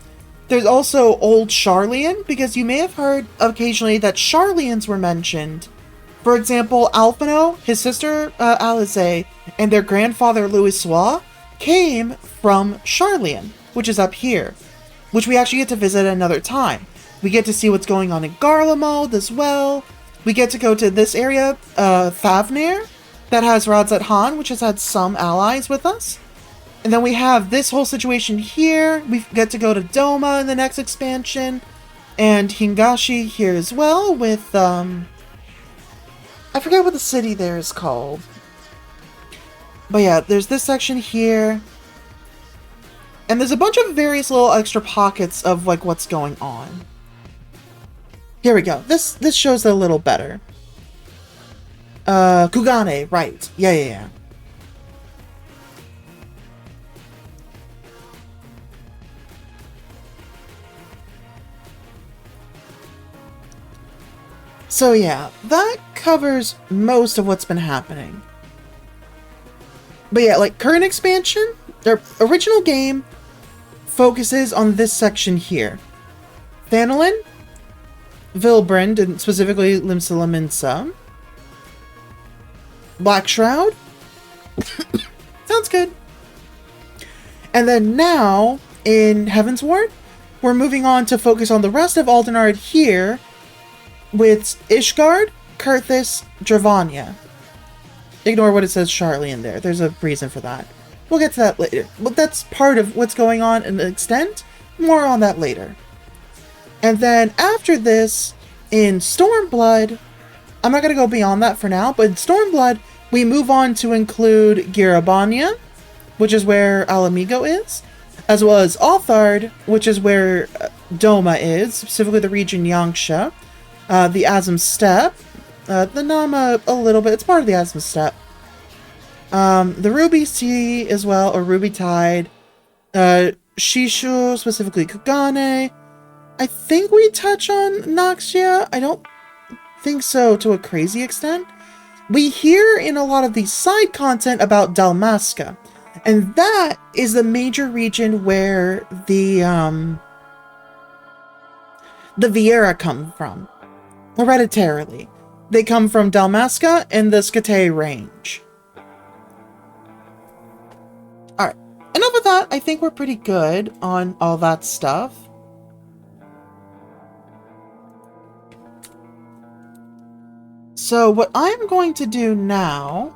There's also Old Sharlayan, because you may have heard occasionally that Sharlayans were mentioned. For example, Alphino, his sister Alize, and their grandfather Louis Sois came from Sharlayan, which is up here, which we actually get to visit another time. We get to see what's going on in Garlemald as well. We get to go to this area, Thavnair, that has Radzat Han, which has had some allies with us. And then we have this whole situation here. We get to go to Doma in the next expansion. And Hingashi here as well with, I forget what the city there is called. But yeah, there's this section here. And there's a bunch of various little extra pockets of, like, what's going on. Here we go. This shows it a little better. Kugane, right. Yeah. So yeah, that covers most of what's been happening. But yeah, like, current expansion, their original game focuses on this section here. Thanolin, Vilbrand, and specifically Limsa, Black Shroud. Sounds good. And then now, in Heavensward, we're moving on to focus on the rest of Aldenard here, with Ishgard, Kurthis, Dravania. Ignore what it says Sharlayan there. There's a reason for that. We'll get to that later. But that's part of what's going on in the extent. More on that later. And then after this, in Stormblood, I'm not going to go beyond that for now, but in Stormblood, we move on to include Girabania, which is where Alamigo is, as well as Althard, which is where Doma is, specifically the region Yangsha. The Azim Steppe, the Nama a little bit, it's part of the Azim Steppe. The Ruby Sea as well, or Ruby Tide. Shishu, specifically Kugane. I think we touch on Noxia. I don't think so to a crazy extent. We hear in a lot of the side content about Dalmasca, and that is the major region where the Viera come from. Hereditarily. They come from Dalmasca and the Scate range. Alright, enough of that. I think we're pretty good on all that stuff. So what I'm going to do now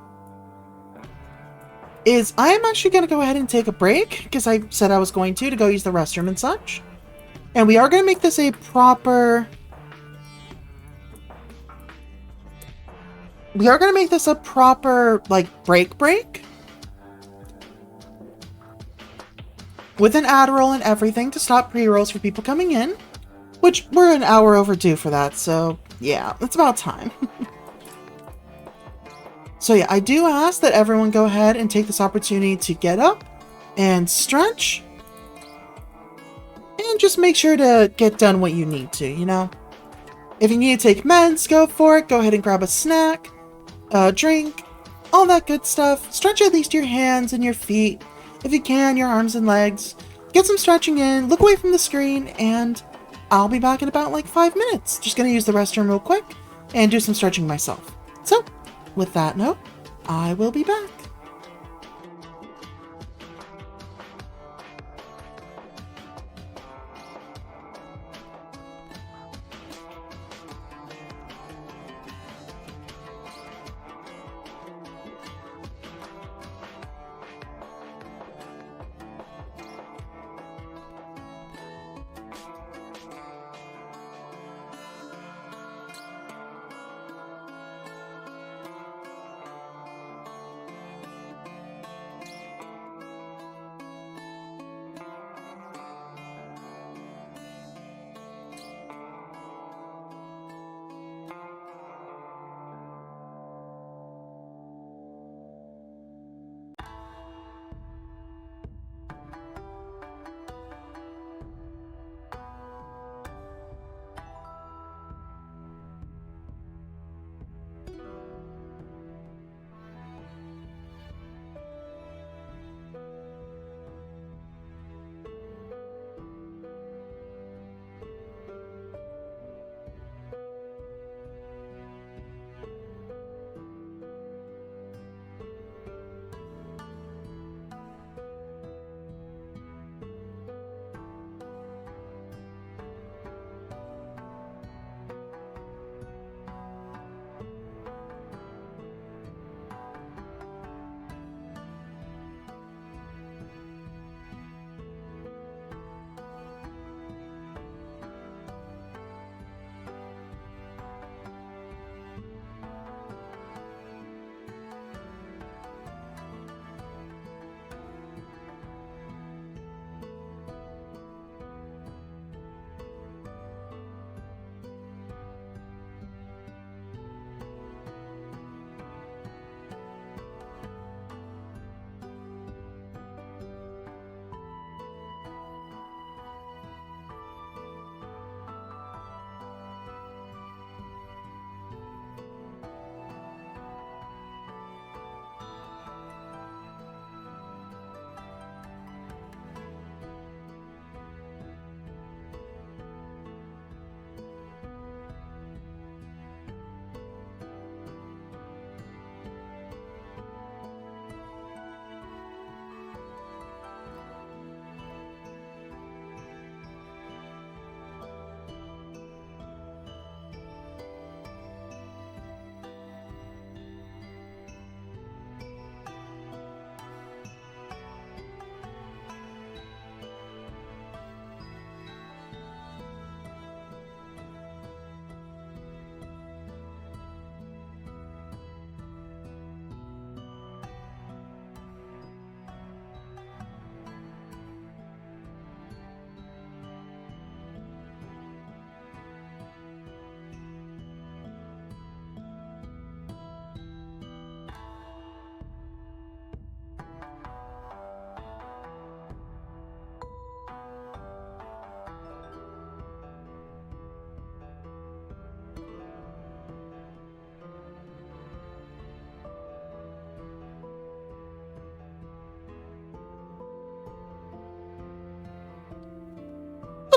is I am actually going to go ahead and take a break, because I said I was going to go use the restroom and such. And we are going to make this a proper... We are going to make this a proper, like, break. With an Adderall and everything to stop pre-rolls for people coming in. Which, we're an hour overdue for that, so yeah, it's about time. So yeah, I do ask that everyone go ahead and take this opportunity to get up and stretch. And just make sure to get done what you need to, you know? If you need to take meds, go for it. Go ahead and grab a snack. Drink, all that good stuff. Stretch at least your hands and your feet. If you can, your arms and legs. Get some stretching in, look away from the screen, and I'll be back in about like 5 minutes. Just gonna use the restroom real quick and do some stretching myself. So, with that note, I will be back.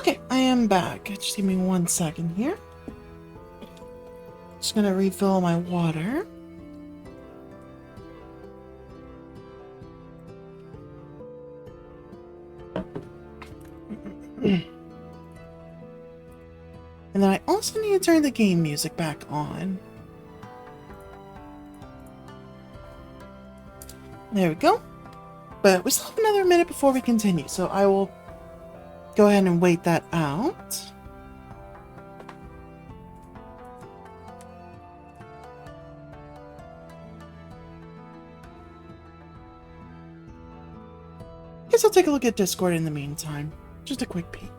Okay, I am back. Just give me 1 second here. Just gonna refill my water. And then I also need to turn the game music back on. There we go. But we still have another minute before we continue, so I will go ahead and wait that out. Guess I'll take a look at Discord in the meantime. Just a quick peek.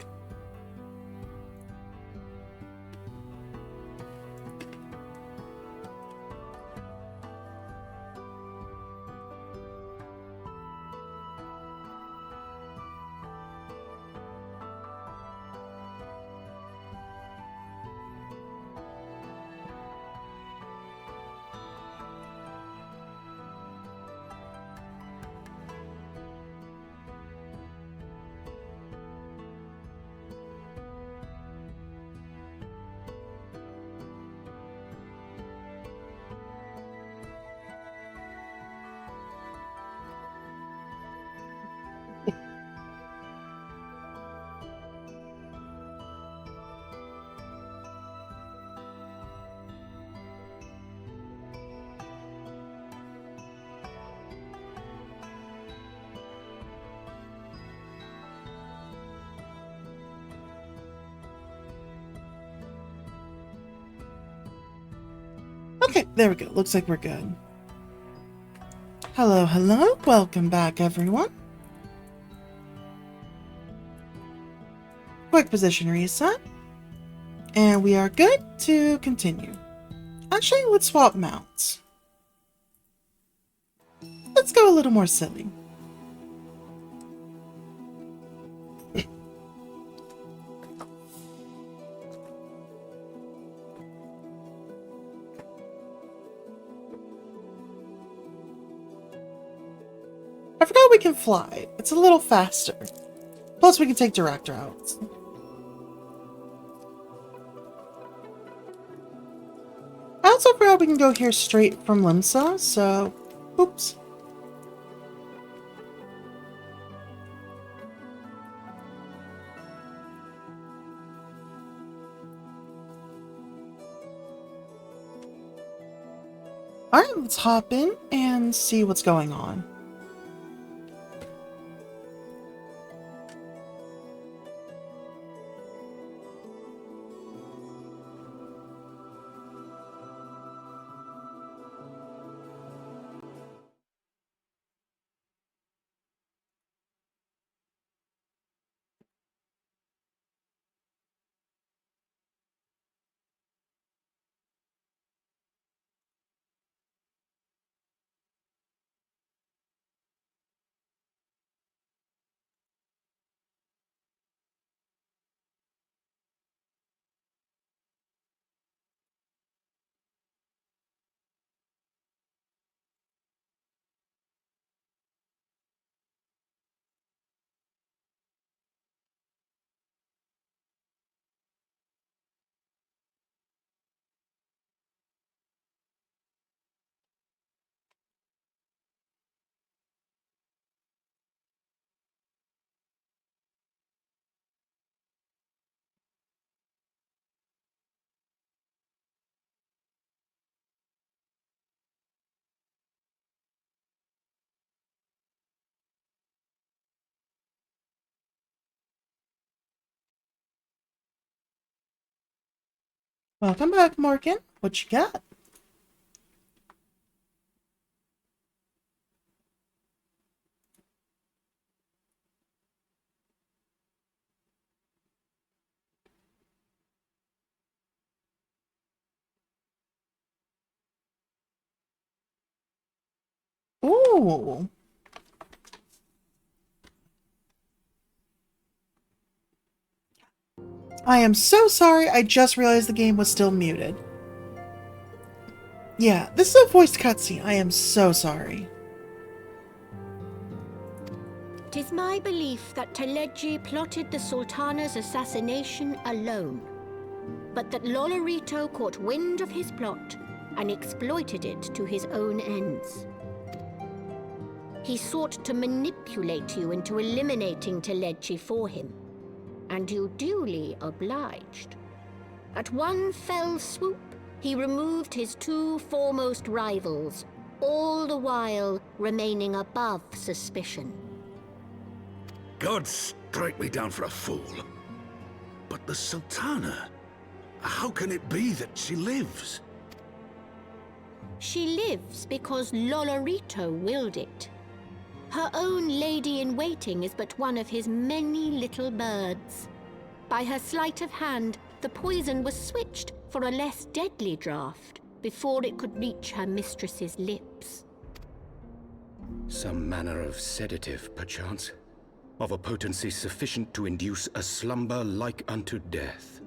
Okay, there we go. Looks like we're good. Hello, hello. Welcome back, everyone. Quick position reset. And we are good to continue. Actually, let's swap mounts. Let's go a little more silly. I forgot we can fly. It's a little faster. Plus, we can take direct routes. I also forgot we can go here straight from Limsa, so... Oops. Alright, let's hop in and see what's going on. Welcome back, Morgan. What you got? Ooh. I am so sorry. I just realized the game was still muted. Yeah, this is a voiced cutscene. I am so sorry. It is my belief that Teleji plotted the Sultana's assassination alone, but that Lolorito caught wind of his plot and exploited it to his own ends. He sought to manipulate you into eliminating Teleji for him, and you duly obliged. At one fell swoop, he removed his two foremost rivals, all the while remaining above suspicion. God strike me down for a fool. But the Sultana, how can it be that she lives? She lives because Lolorito willed it. Her own lady-in-waiting is but one of his many little birds. By her sleight of hand, the poison was switched for a less deadly draught before it could reach her mistress's lips. Some manner of sedative, perchance? Of a potency sufficient to induce a slumber like unto death.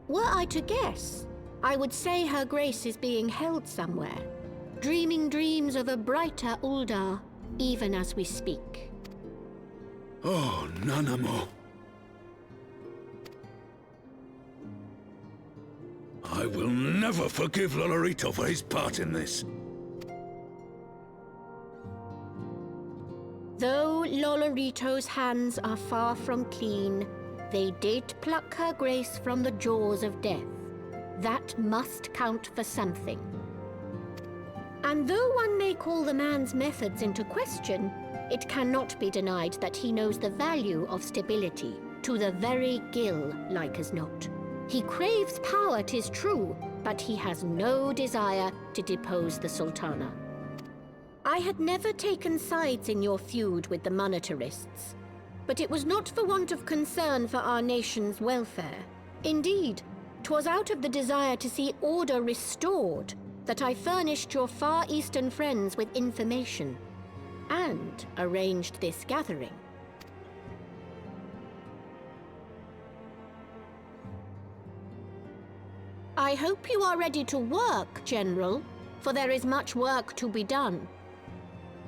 Were I to guess, I would say her grace is being held somewhere, dreaming dreams of a brighter Uldar, even as we speak. Oh, Nanamo. I will never forgive Lolorito for his part in this. Though Lolorito's hands are far from clean, they did pluck her grace from the jaws of death. That must count for something. And though one may call the man's methods into question, it cannot be denied that he knows the value of stability, to the very gill, like as not. He craves power, 'tis true, but he has no desire to depose the Sultana. I had never taken sides in your feud with the monetarists, but it was not for want of concern for our nation's welfare. Indeed, 'twas out of the desire to see order restored that I furnished your Far Eastern friends with information, and arranged this gathering. I hope you are ready to work, General, for there is much work to be done.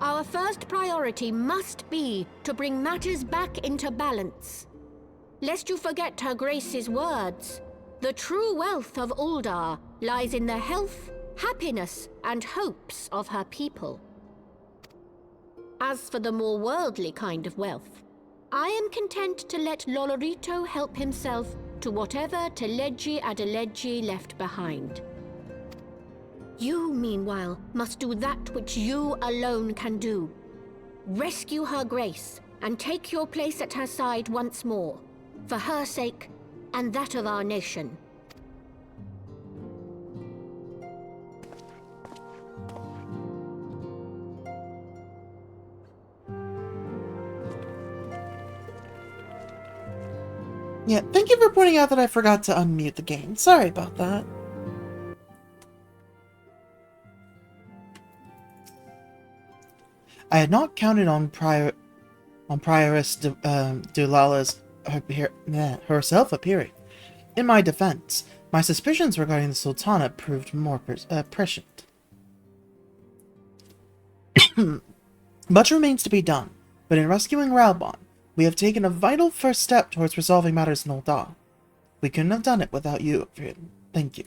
Our first priority must be to bring matters back into balance. Lest you forget Her Grace's words, the true wealth of Uldar lies in the health, happiness, and hopes of her people. As for the more worldly kind of wealth, I am content to let Lolorito help himself to whatever Teleji Adeleji left behind. You, meanwhile, must do that which you alone can do. Rescue Her Grace and take your place at her side once more, for her sake and that of our nation. Yeah, thank you for pointing out that I forgot to unmute the game. Sorry about that. I had not counted on Prioress Dulala's herself appearing. In my defense, my suspicions regarding the Sultana proved more prescient. Much remains to be done, but in rescuing Raubon, we have taken a vital first step towards resolving matters in Uldar. We couldn't have done it without you, Frieden. Thank you.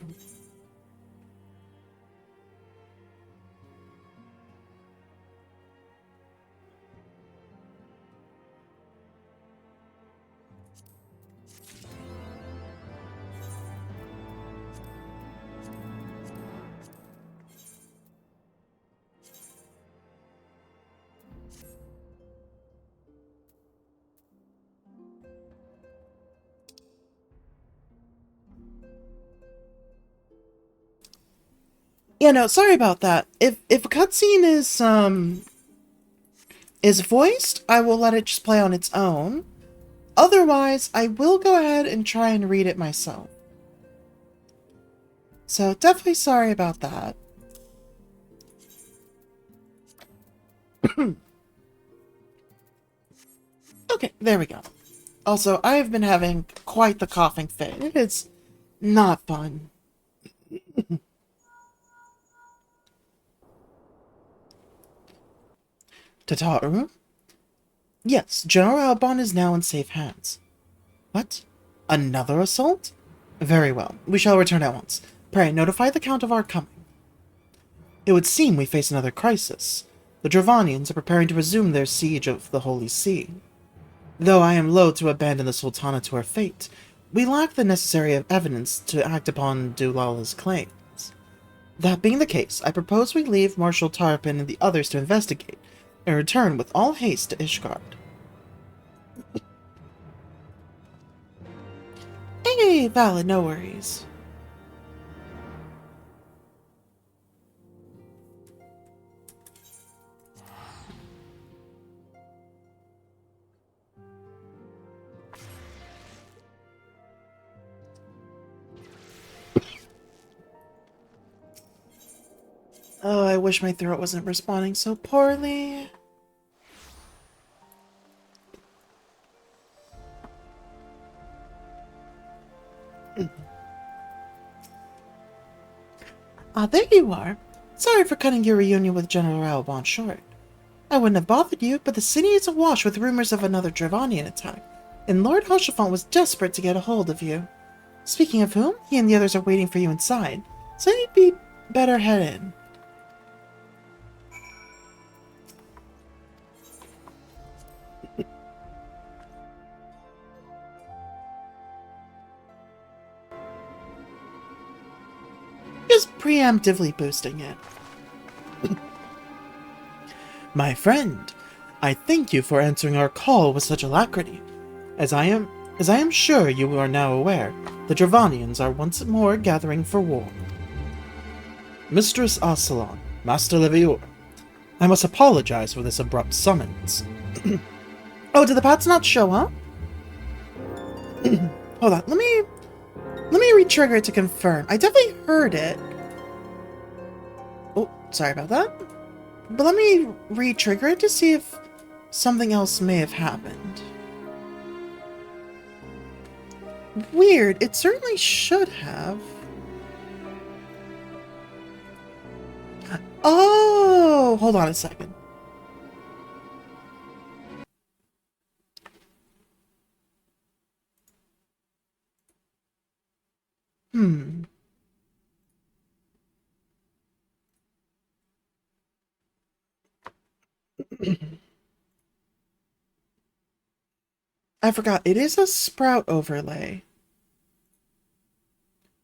Yeah, no, sorry about that. If a cutscene is voiced, I will let it just play on its own. Otherwise, I will go ahead and try and read it myself. So, definitely sorry about that. Okay, there we go. Also, I have been having quite the coughing fit. It is not fun. Tataru? Yes, General Albon is now in safe hands. What? Another assault? Very well. We shall return at once. Pray, notify the Count of our coming. It would seem we face another crisis. The Dravanians are preparing to resume their siege of the Holy See. Though I am loath to abandon the Sultana to her fate, we lack the necessary evidence to act upon Dulala's claims. That being the case, I propose we leave Marshal Tarpin and the others to investigate, and return with all haste to Ishgard. Hey, valid, no worries. Oh, I wish my throat wasn't responding so poorly. Ah, there you are. Sorry for cutting your reunion with General Albon short. I wouldn't have bothered you, but the city is awash with rumors of another Dravanian attack, and Lord Hoshafont was desperate to get a hold of you. Speaking of whom, he and the others are waiting for you inside, so you'd be better head in. Just preemptively boosting it. My friend, I thank you for answering our call with such alacrity. As I am sure you are now aware, the Dravanians are once more gathering for war. Mistress Aslan, Master Levior, I must apologize for this abrupt summons. Oh, did the pats not show up? Hold on, let me re-trigger it to confirm. I definitely heard it. Oh, sorry about that. But let me re-trigger it to see if something else may have happened. Weird, it certainly should have. Oh, hold on a second. I forgot, it is a Sprout overlay.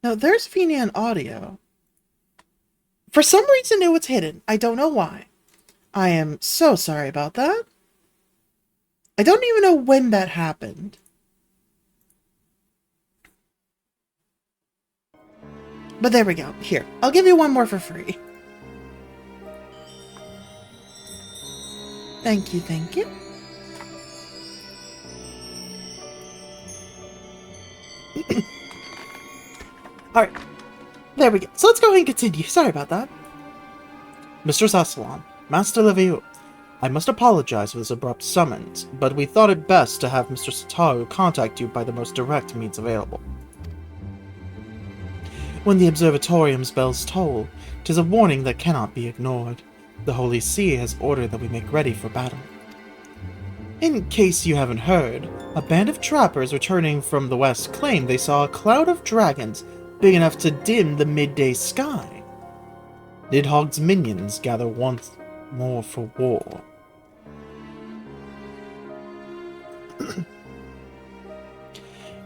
No, there's VNAN audio. For some reason it was hidden. I don't know why. I am so sorry about that. I don't even know when that happened. But there we go. Here, I'll give you one more for free. Thank you, thank you. Alright, there we go. So let's go ahead and continue. Sorry about that. Mistress Aslan, Master Leviu, I must apologize for this abrupt summons, but we thought it best to have Mr. Sataru contact you by the most direct means available. When the observatorium's bells toll, 'tis a warning that cannot be ignored. The Holy See has ordered that we make ready for battle. In case you haven't heard, a band of trappers returning from the west claimed they saw a cloud of dragons big enough to dim the midday sky. Nidhogg's minions gather once more for war.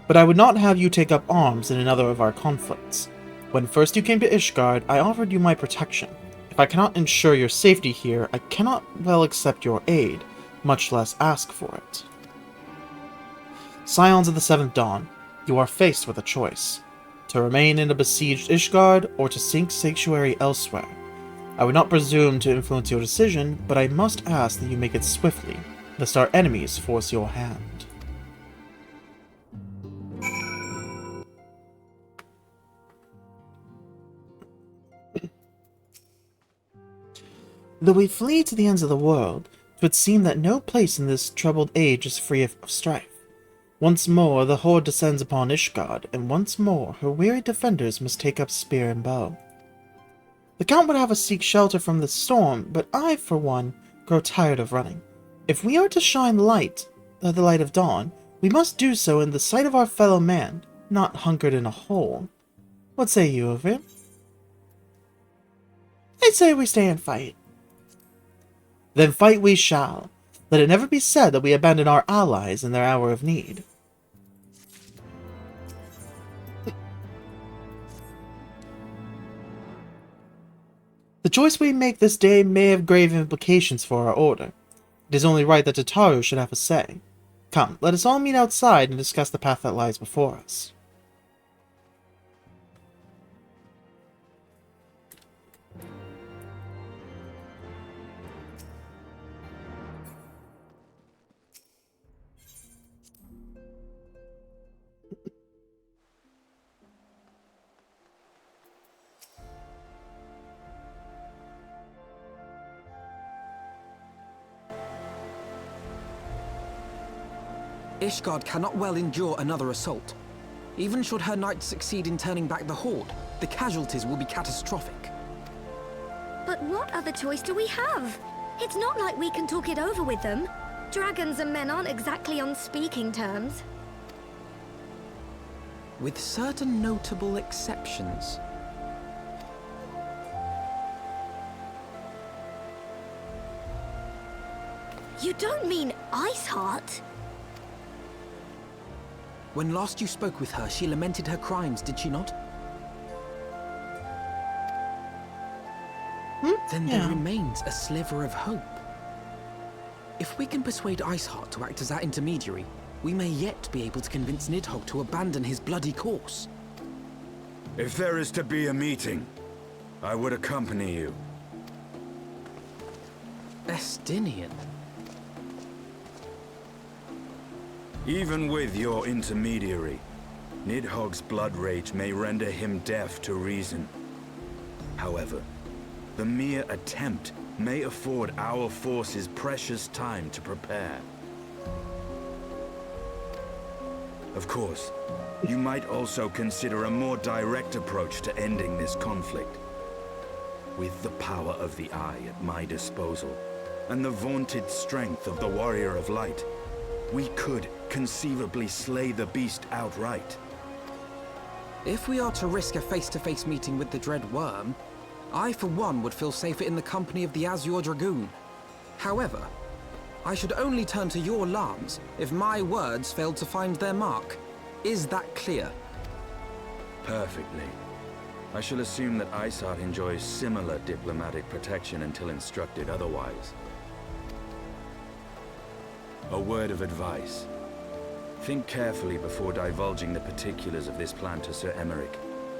But I would not have you take up arms in another of our conflicts. When first you came to Ishgard, I offered you my protection. If I cannot ensure your safety here, I cannot well accept your aid, much less ask for it. Scions of the Seventh Dawn, you are faced with a choice. To remain in a besieged Ishgard, or to seek sanctuary elsewhere. I would not presume to influence your decision, but I must ask that you make it swiftly, lest our enemies force your hand. Though we flee to the ends of the world, it would seem that no place in this troubled age is free of strife. Once more the horde descends upon Ishgard, and once more her weary defenders must take up spear and bow. The Count would have us seek shelter from the storm, but I, for one, grow tired of running. If we are to shine light, the light of dawn, we must do so in the sight of our fellow man, not hunkered in a hole. What say you of it? I'd say we stay and fight. Then fight we shall. Let it never be said that we abandon our allies in their hour of need. The choice we make this day may have grave implications for our order. It is only right that Tataru should have a say. Come, let us all meet outside and discuss the path that lies before us. Ishgard cannot well endure another assault. Even should her knights succeed in turning back the Horde, the casualties will be catastrophic. But what other choice do we have? It's not like we can talk it over with them. Dragons and men aren't exactly on speaking terms. With certain notable exceptions. You don't mean Iceheart? When last you spoke with her, she lamented her crimes, did she not? Then there remains a sliver of hope. If we can persuade Iceheart to act as our intermediary, we may yet be able to convince Nidhogg to abandon his bloody course. If there is to be a meeting, I would accompany you. Estinian. Even with your intermediary, Nidhogg's blood rage may render him deaf to reason. However, the mere attempt may afford our forces precious time to prepare. Of course, you might also consider a more direct approach to ending this conflict. With the power of the Eye at my disposal, and the vaunted strength of the Warrior of Light, we could conceivably slay the beast outright. If we are to risk a face-to-face meeting with the Dread Worm, I for one would feel safer in the company of the Azure Dragoon. However, I should only turn to your alarms if my words failed to find their mark. Is that clear? Perfectly. I shall assume that Iceheart enjoys similar diplomatic protection until instructed otherwise. A word of advice. Think carefully before divulging the particulars of this plan to Sir Emmerich.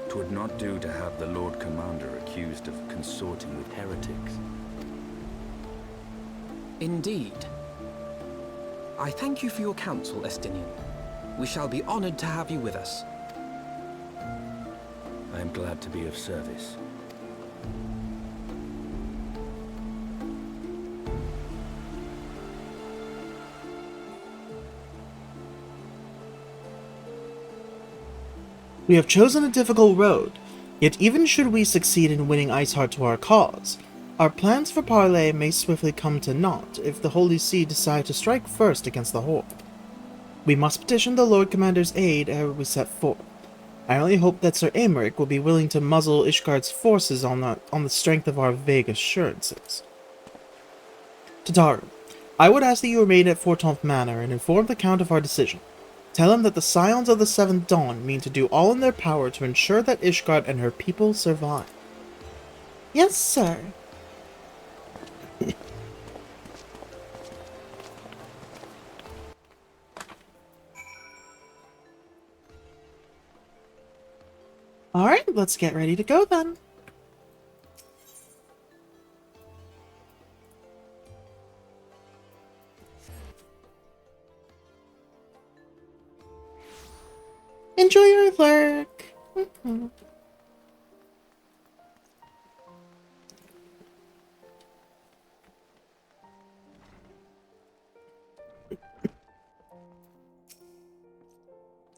'Twould not do to have the Lord Commander accused of consorting with heretics. Indeed. I thank you for your counsel, Estinian. We shall be honored to have you with us. I am glad to be of service. We have chosen a difficult road, yet even should we succeed in winning Iceheart to our cause, our plans for parley may swiftly come to naught if the Holy See decide to strike first against the Horde. We must petition the Lord Commander's aid ere we set forth. I only hope that Sir Aymeric will be willing to muzzle Ishgard's forces on the strength of our vague assurances. Tataru, I would ask that you remain at Fortonth Manor and inform the Count of our decision. Tell him that the Scions of the Seventh Dawn mean to do all in their power to ensure that Ishgard and her people survive. Yes, sir. Alright, let's get ready to go then. Enjoy your lurk.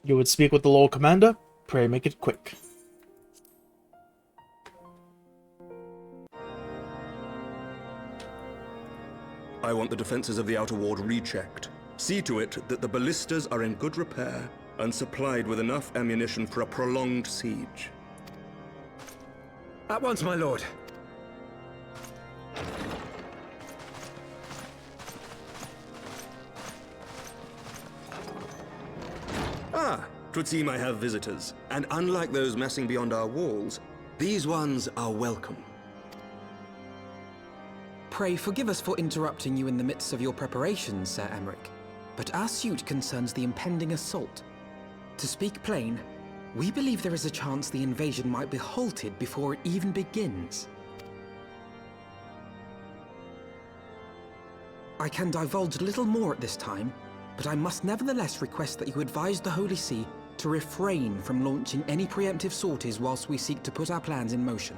You would speak with the Lord Commander? Pray make it quick. I want the defenses of the Outer Ward rechecked. See to it that the ballistas are in good repair and supplied with enough ammunition for a prolonged siege. At once, my lord. Ah, 'twould seem I have visitors, and unlike those massing beyond our walls, these ones are welcome. Pray forgive us for interrupting you in the midst of your preparations, Sir Emmerich, but our suit concerns the impending assault. To speak plain, we believe there is a chance the invasion might be halted before it even begins. I can divulge little more at this time, but I must nevertheless request that you advise the Holy See to refrain from launching any preemptive sorties whilst we seek to put our plans in motion.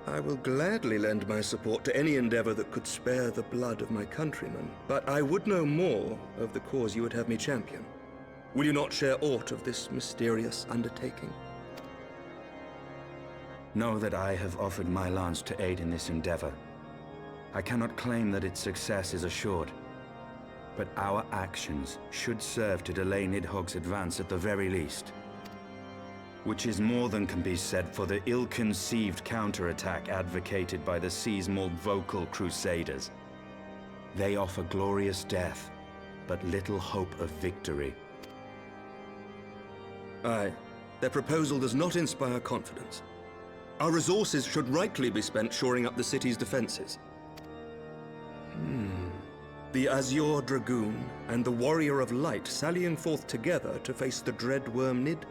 I will gladly lend my support to any endeavor that could spare the blood of my countrymen, but I would know more of the cause you would have me champion. Will you not share aught of this mysterious undertaking? Know that I have offered my lance to aid in this endeavor. I cannot claim that its success is assured, but our actions should serve to delay Nidhogg's advance at the very least. Which is more than can be said for the ill-conceived counterattack advocated by the sea's more vocal crusaders. They offer glorious death, but little hope of victory. Aye, their proposal does not inspire confidence. Our resources should rightly be spent shoring up the city's defenses. The Azure Dragoon and the Warrior of Light sallying forth together to face the dread worm Nidhogg.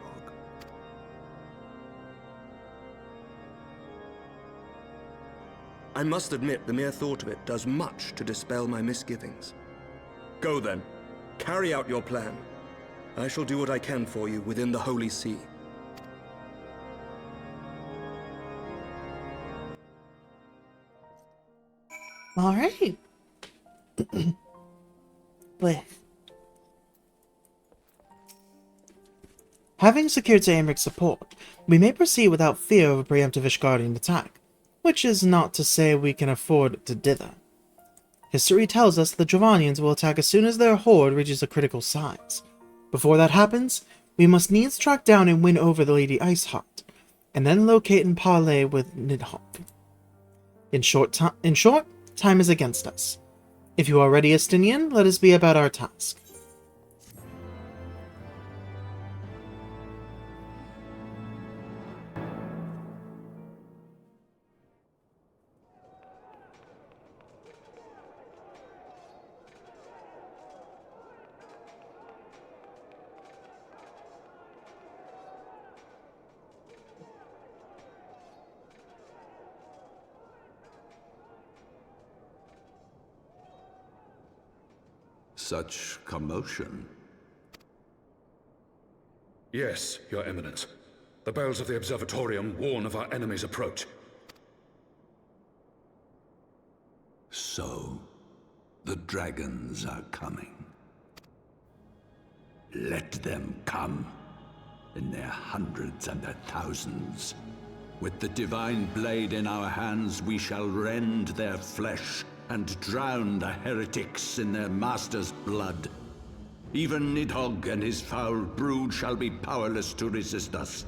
I must admit the mere thought of it does much to dispel my misgivings. Go then, carry out your plan. I shall do what I can for you within the Holy See. All right. Bleh. Having secured Zaemric's support, we may proceed without fear of a preemptive Ishgardian attack, which is not to say we can afford to dither. History tells us the Dravanians will attack as soon as their horde reaches a critical size. Before that happens, we must needs track down and win over the Lady Iceheart, and then locate and parley with Nidhogg. In short, time is against us. If you are ready, Estinian, let us be about our task. Such commotion. Yes, Your Eminence. The bells of the Observatorium warn of our enemy's approach. So, the dragons are coming. Let them come, in their hundreds and their thousands. With the divine blade in our hands, we shall rend their flesh and drown the heretics in their master's blood. Even Nidhogg and his foul brood shall be powerless to resist us.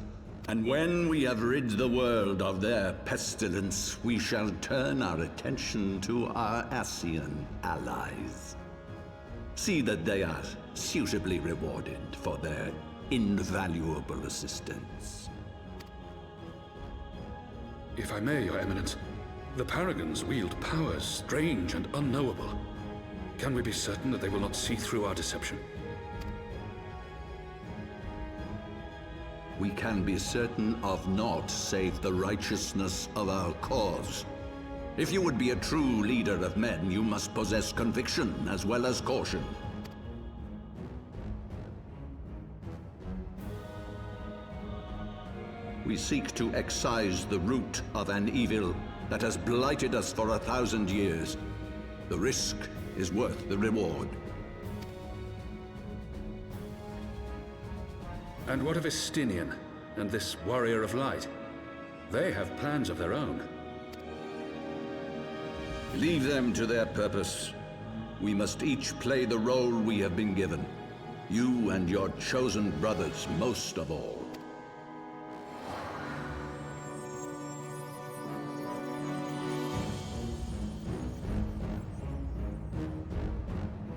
And when we have rid the world of their pestilence, we shall turn our attention to our Ascian allies. See that they are suitably rewarded for their invaluable assistance. If I may, Your Eminence, the Paragons wield powers strange and unknowable. Can we be certain that they will not see through our deception? We can be certain of naught save the righteousness of our cause. If you would be a true leader of men, you must possess conviction as well as caution. We seek to excise the root of an evil that has blighted us for 1,000 years. The risk is worth the reward. And what of Estinian and this Warrior of Light? They have plans of their own. Leave them to their purpose. We must each play the role we have been given. You and your chosen brothers most of all.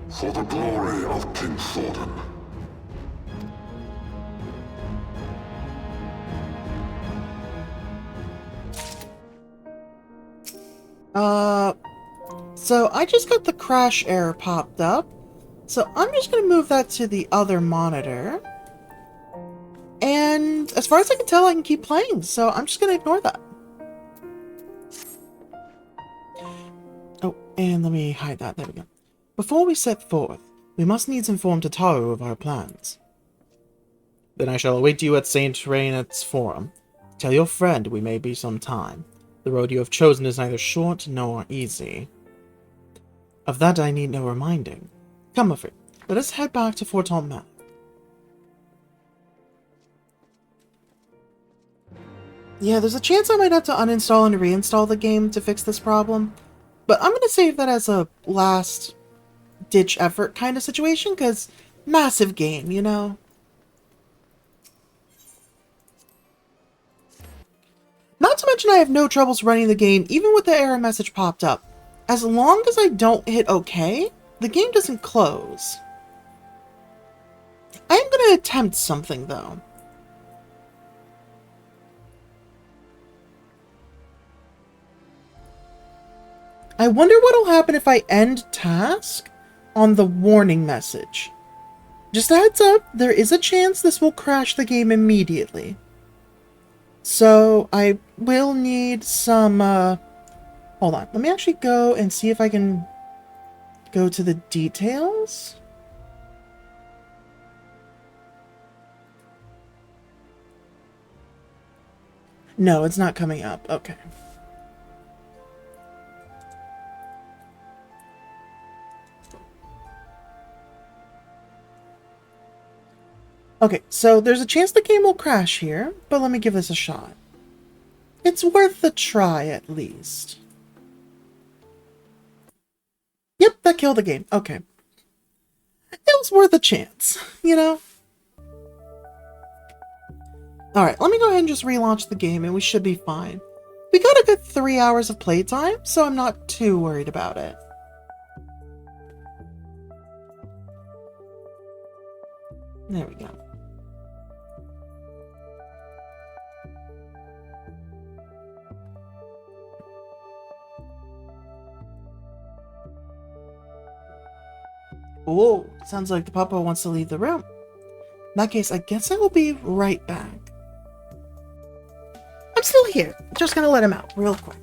For the glory of King Thordan. So I just got the crash error popped up. So I'm just gonna move that to the other monitor. And as far as I can tell, I can keep playing, so I'm just gonna ignore that. Oh, and let me hide that. There we go. Before we set forth, we must needs inform Tataru of our plans. Then I shall await you at Saint Rainet's Forum. Tell your friend we may be some time. The road you have chosen is neither short nor easy. Of that I need no reminding. Come, Muffer, let us head back to Fort Manor. Yeah, there's a chance I might have to uninstall and reinstall the game to fix this problem. But I'm gonna save that as a last-ditch effort kind of situation, because massive game, you know? Not to mention I have no troubles running the game, even with the error message popped up. As long as I don't hit OK, the game doesn't close. I am going to attempt something, though. I wonder what'll happen if I end task on the warning message. Just a heads up, there is a chance this will crash the game immediately. So I will need some, hold on, let me actually go and see if I can go to the details. No, it's not coming up. Okay. Okay, so there's a chance the game will crash here, but let me give this a shot. It's worth the try, at least. Yep, that killed the game. Okay. It was worth a chance, you know? Alright, let me go ahead and just relaunch the game and we should be fine. We got a good 3 hours of playtime, so I'm not too worried about it. There we go. Oh, sounds like the papa wants to leave the room. In that case, I guess I will be right back. I'm still here. Just gonna let him out real quick.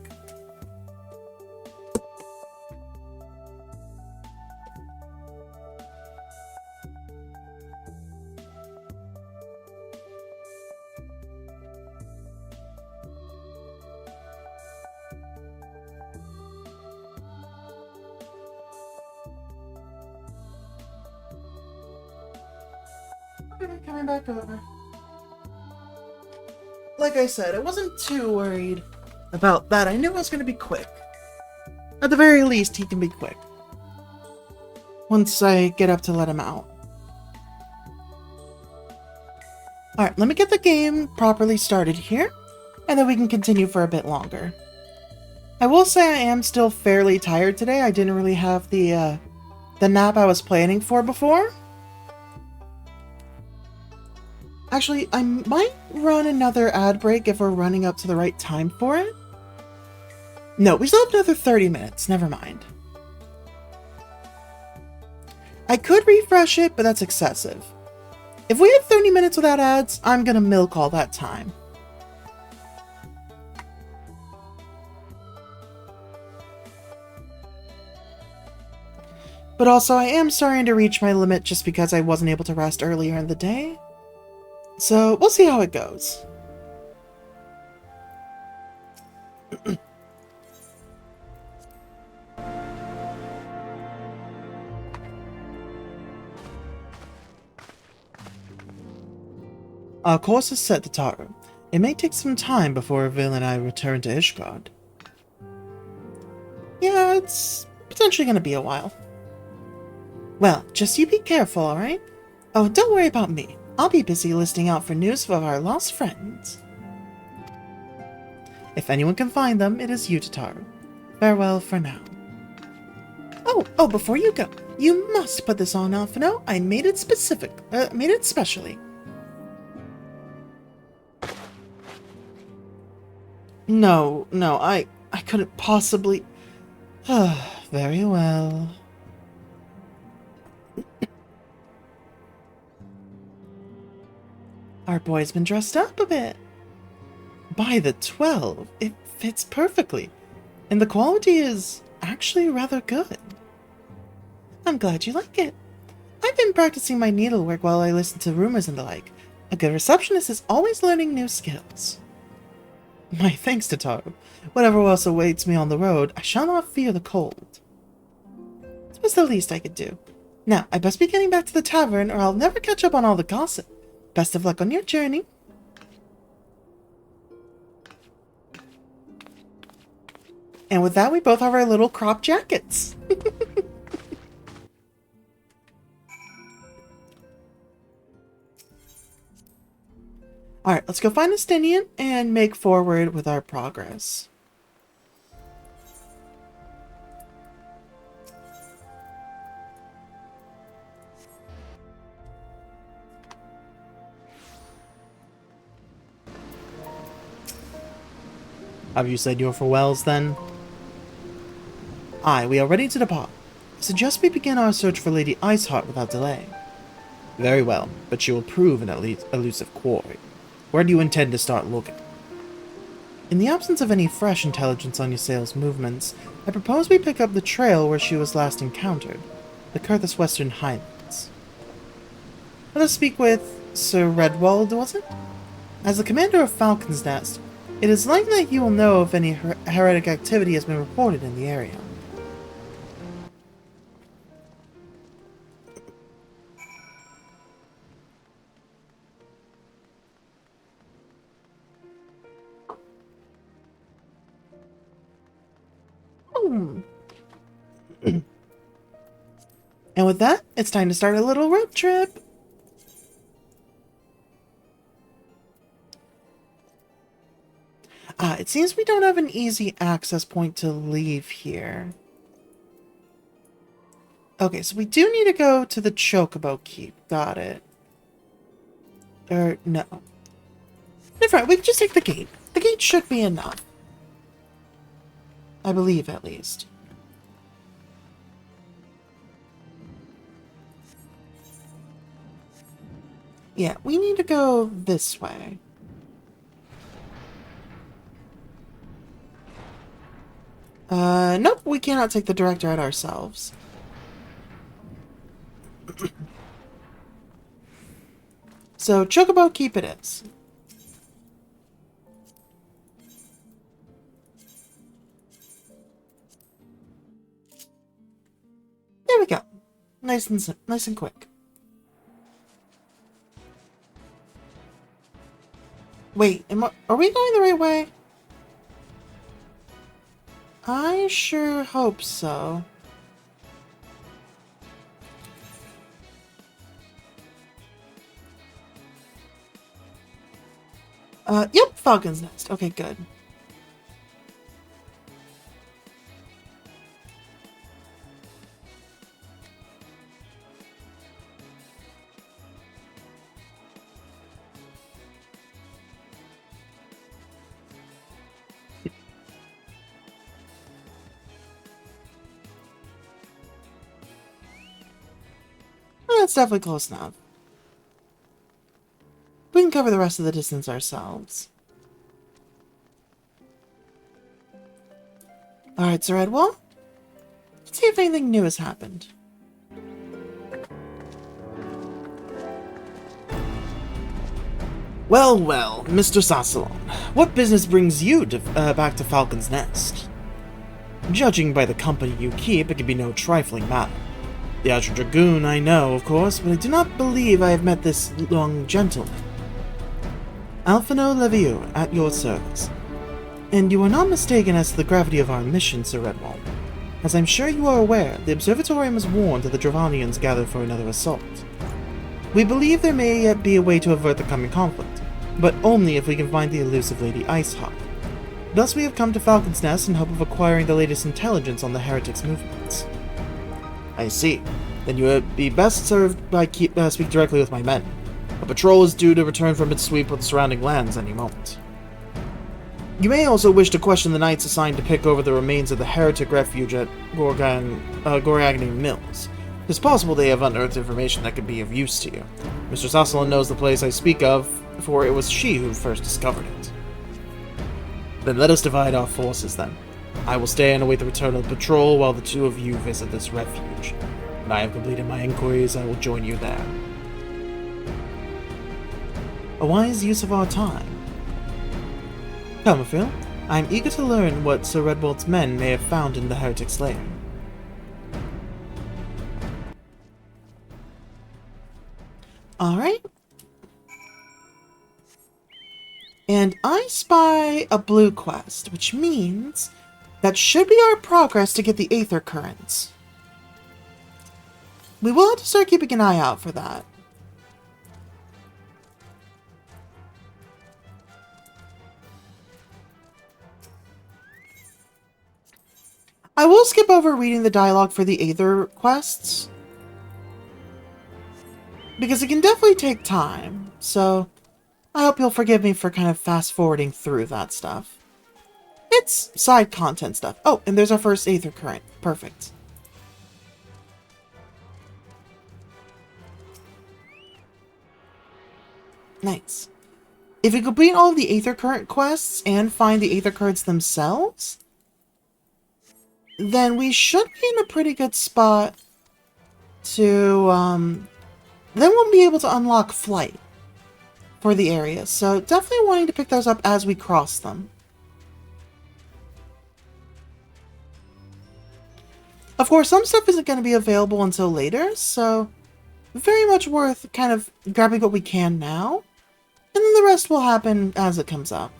Coming back over. Like I said, I wasn't too worried about that. I knew it was going to be quick. At the very least, he can be quick. Once I get up to let him out. Alright, let me get the game properly started here, and then we can continue for a bit longer. I will say I am still fairly tired today. I didn't really have the nap I was planning for before. Actually, I might run another ad break if we're running up to the right time for it. No, we still have another 30 minutes. Never mind. I could refresh it, but that's excessive. If we have 30 minutes without ads, I'm gonna milk all that time. But also, I am starting to reach my limit just because I wasn't able to rest earlier in the day. So, we'll see how it goes. Our course is set, Tataru. It may take some time before Vil and I return to Ishgard. Yeah, it's potentially going to be a while. Well, just you be careful, alright? Oh, don't worry about me. I'll be busy listening out for news of our lost friends. If anyone can find them, it is you, Tataru. Farewell for now. Oh, before you go, you must put this on, Alphino. I made it specially. No, I couldn't possibly... Very well. Our boy's been dressed up a bit. By the 12, it fits perfectly, and the quality is actually rather good. I'm glad you like it. I've been practicing my needlework while I listen to rumors and the like. A good receptionist is always learning new skills. My thanks, Tataru. Whatever else awaits me on the road, I shall not fear the cold. It was the least I could do. Now, I best be getting back to the tavern, or I'll never catch up on all the gossip. Best of luck on your journey. And with that, we both have our little crop jackets. Alright, let's go find Estinian and make forward with our progress. Have you said your farewells then? Aye, we are ready to depart. I suggest we begin our search for Lady Iceheart without delay. Very well, but she will prove an elusive quarry. Where do you intend to start looking? In the absence of any fresh intelligence on Ysaele's movements, I propose we pick up the trail where she was last encountered, the Kurthus Western Highlands. Let us speak with Sir Redwald, was it? As the commander of Falcon's Nest, it is likely that he will know if any heretic activity has been reported in the area. And with that, it's time to start a little road trip. It seems we don't have an easy access point to leave here. Okay, so we do need to go to the Chocobo Keep. Got it. No. Different. We can just take the gate. The gate should be enough. I believe, at least. Yeah, we need to go this way. Nope, we cannot take the direct route ourselves. So, Chocobo Keep it is. There we go. Nice and quick. Wait, are we going the right way? I sure hope so. Yep, Falcon's Nest. Okay, good. That's definitely close enough. We can cover the rest of the distance ourselves. Alright, Sir Edwall. Let's see if anything new has happened. Well, Mr. Sassalon, what business brings you back to Falcon's Nest? Judging by the company you keep, it can be no trifling matter. The Outer Dragoon I know, of course, but I do not believe I have met this young gentleman. Alphino Levieux, at your service. And you are not mistaken as to the gravity of our mission, Sir Redwald. As I'm sure you are aware, the Observatorium is warned that the Dravanians gather for another assault. We believe there may yet be a way to avert the coming conflict, but only if we can find the elusive Lady Icehawk. Thus we have come to Falcon's Nest in hope of acquiring the latest intelligence on the heretics' movements. I see. Then you would be best served by speak directly with my men. A patrol is due to return from its sweep of the surrounding lands any moment. You may also wish to question the knights assigned to pick over the remains of the heretic refuge at Goragni Mills. It's possible they have unearthed information that could be of use to you. Mistress Aslan knows the place I speak of, for it was she who first discovered it. Then let us divide our forces then. I will stay and await the return of the patrol while the two of you visit this refuge. When I have completed my inquiries, I will join you there. A wise use of our time. Come, Phil. I am eager to learn what Sir Redbolt's men may have found in the heretic's lair. Alright. And I spy a blue quest, which means that should be our progress to get the Aether Currents. We will have to start keeping an eye out for that. I will skip over reading the dialogue for the Aether quests, because it can definitely take time, so I hope you'll forgive me for kind of fast-forwarding through that stuff. It's side content stuff. Oh, and there's our first Aether Current. Perfect. Nice. If we complete all of the Aether Current quests and find the Aether Currents themselves, then we should be in a pretty good spot to, then we'll be able to unlock flight for the area. So definitely wanting to pick those up as we cross them. Of course, some stuff isn't going to be available until later, so very much worth kind of grabbing what we can now, and then the rest will happen as it comes up.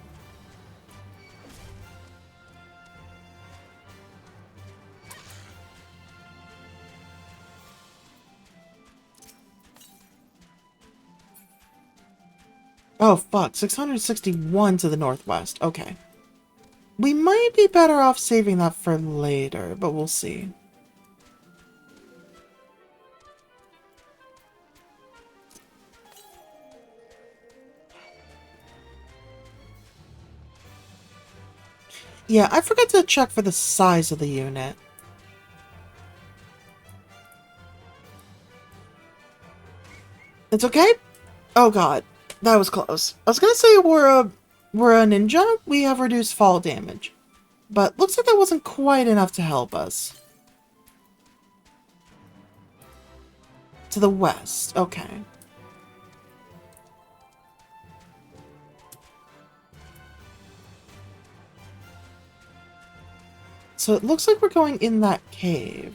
Oh, fuck. 661 to the northwest. Okay. We might be better off saving that for later, but we'll see. Yeah, I forgot to check for the size of the unit. It's okay? Oh god. That was close. I was gonna say we're a ninja. We have reduced fall damage. But looks like that wasn't quite enough to help us. To the west. Okay. So it looks like we're going in that cave.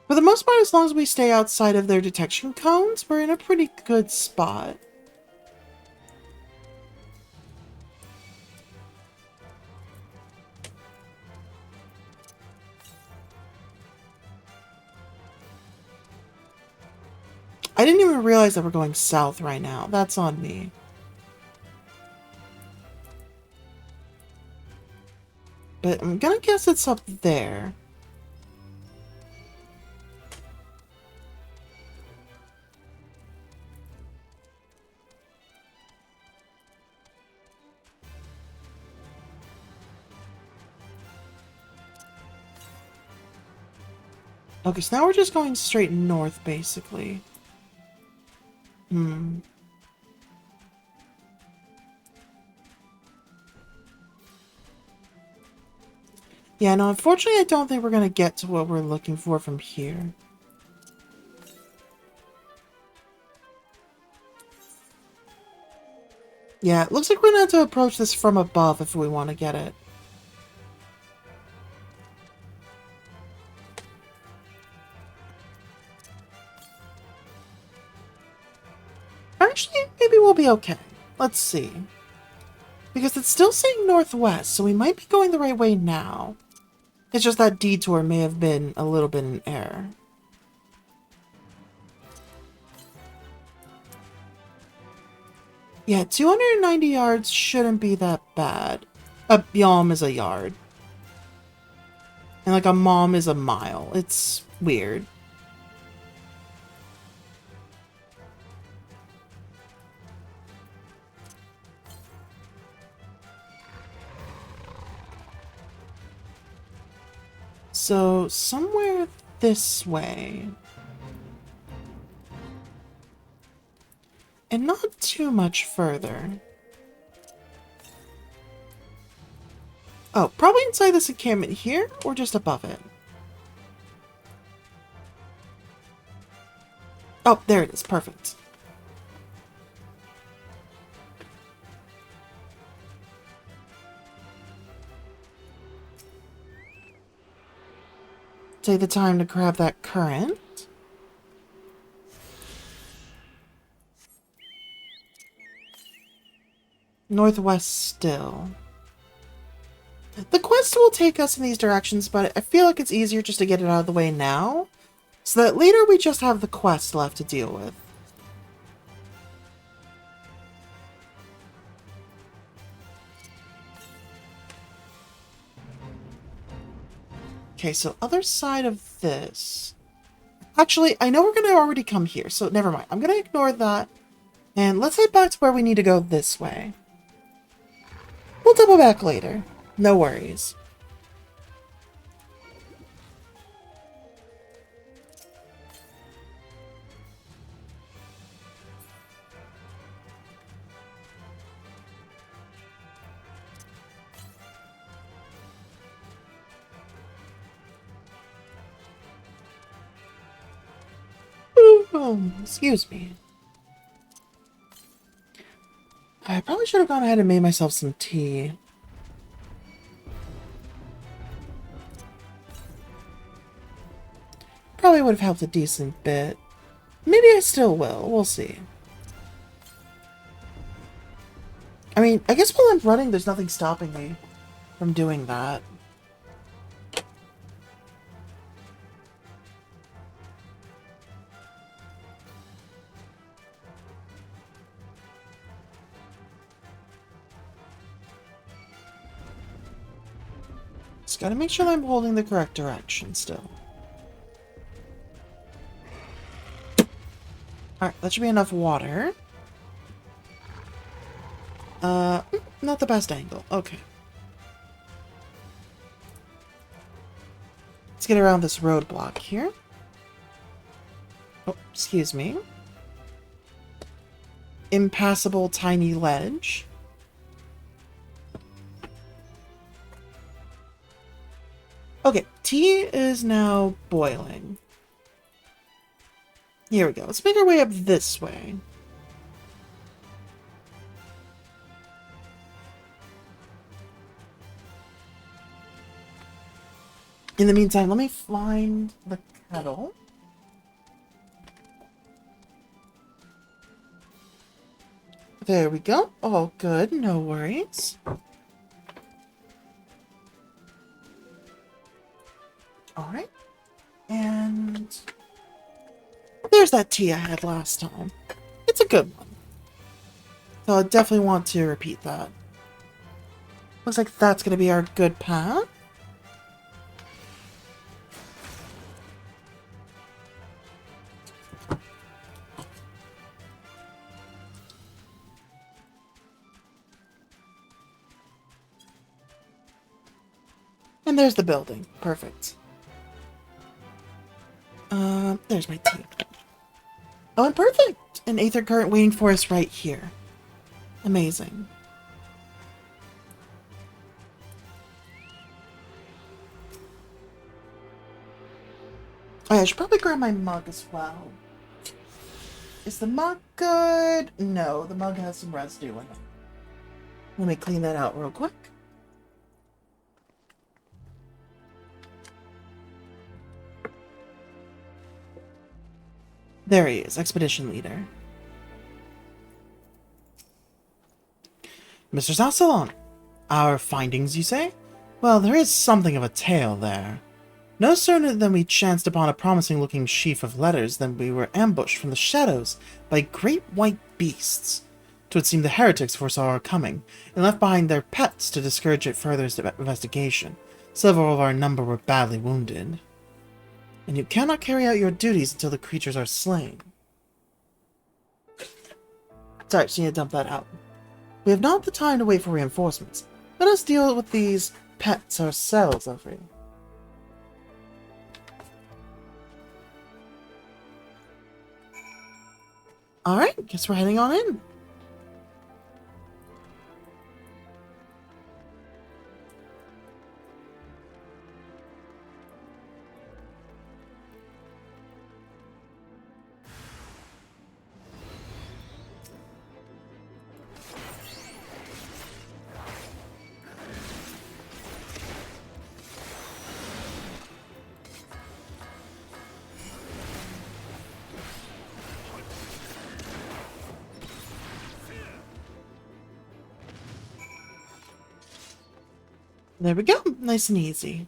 For the most part, as long as we stay outside of their detection cones, we're in a pretty good spot. I didn't even realize that we're going south right now. That's on me. But I'm gonna guess it's up there. Okay, so now we're just going straight north, basically. Yeah, no, unfortunately I don't think we're gonna get to what we're looking for from here. Yeah, it looks like we're gonna have to approach this from above if we want to get it. Actually, maybe we'll be okay. Let's see. Because it's still saying northwest, so we might be going the right way now. It's just that detour may have been a little bit in error. Yeah, 290 yards shouldn't be that bad. A yalm is a yard. And like a mom is a mile. It's weird. So, somewhere this way. And not too much further. Oh, probably inside this encampment here, or just above it. Oh, there it is. Perfect. Take the time to grab that current. Northwest still. The quest will take us in these directions, but I feel like it's easier just to get it out of the way now, so that later we just have the quest left to deal with. Okay, so other side of this. Actually, I know we're going to already come here, so never mind. I'm going to ignore that, and let's head back to where we need to go this way. We'll double back later. No worries. Excuse me. I probably should have gone ahead and made myself some tea. Probably would have helped a decent bit. Maybe I still will. We'll see. I mean, I guess while I'm running, there's nothing stopping me from doing that. Just gotta make sure that I'm holding the correct direction still. Alright, that should be enough water. Not the best angle. Okay. Let's get around this roadblock here. Oh, excuse me. Impassable tiny ledge. Okay, tea is now boiling. Here we go. Let's make our way up this way. In the meantime, let me find the kettle. There we go. All good. No worries. Alright. And there's that tea I had last time. It's a good one. So I definitely want to repeat that. Looks like that's going to be our good path. And there's the building. Perfect. There's my tea. Oh, and perfect! An aether current waiting for us right here. Amazing. Oh, yeah, I should probably grab my mug as well. Is the mug good? No, the mug has some residue in it. Let me clean that out real quick. There he is, expedition leader. Mr. Sassalon, our findings, you say? Well, there is something of a tale there. No sooner than we chanced upon a promising-looking sheaf of letters than we were ambushed from the shadows by great white beasts. 'Twould seem the heretics foresaw our coming, and left behind their pets to discourage it further investigation. Several of our number were badly wounded. And you cannot carry out your duties until the creatures are slain. Sorry, just need to dump that out. We have not the time to wait for reinforcements. Let us deal with these pets ourselves, over here. Alright, guess we're heading on in. There we go, nice and easy.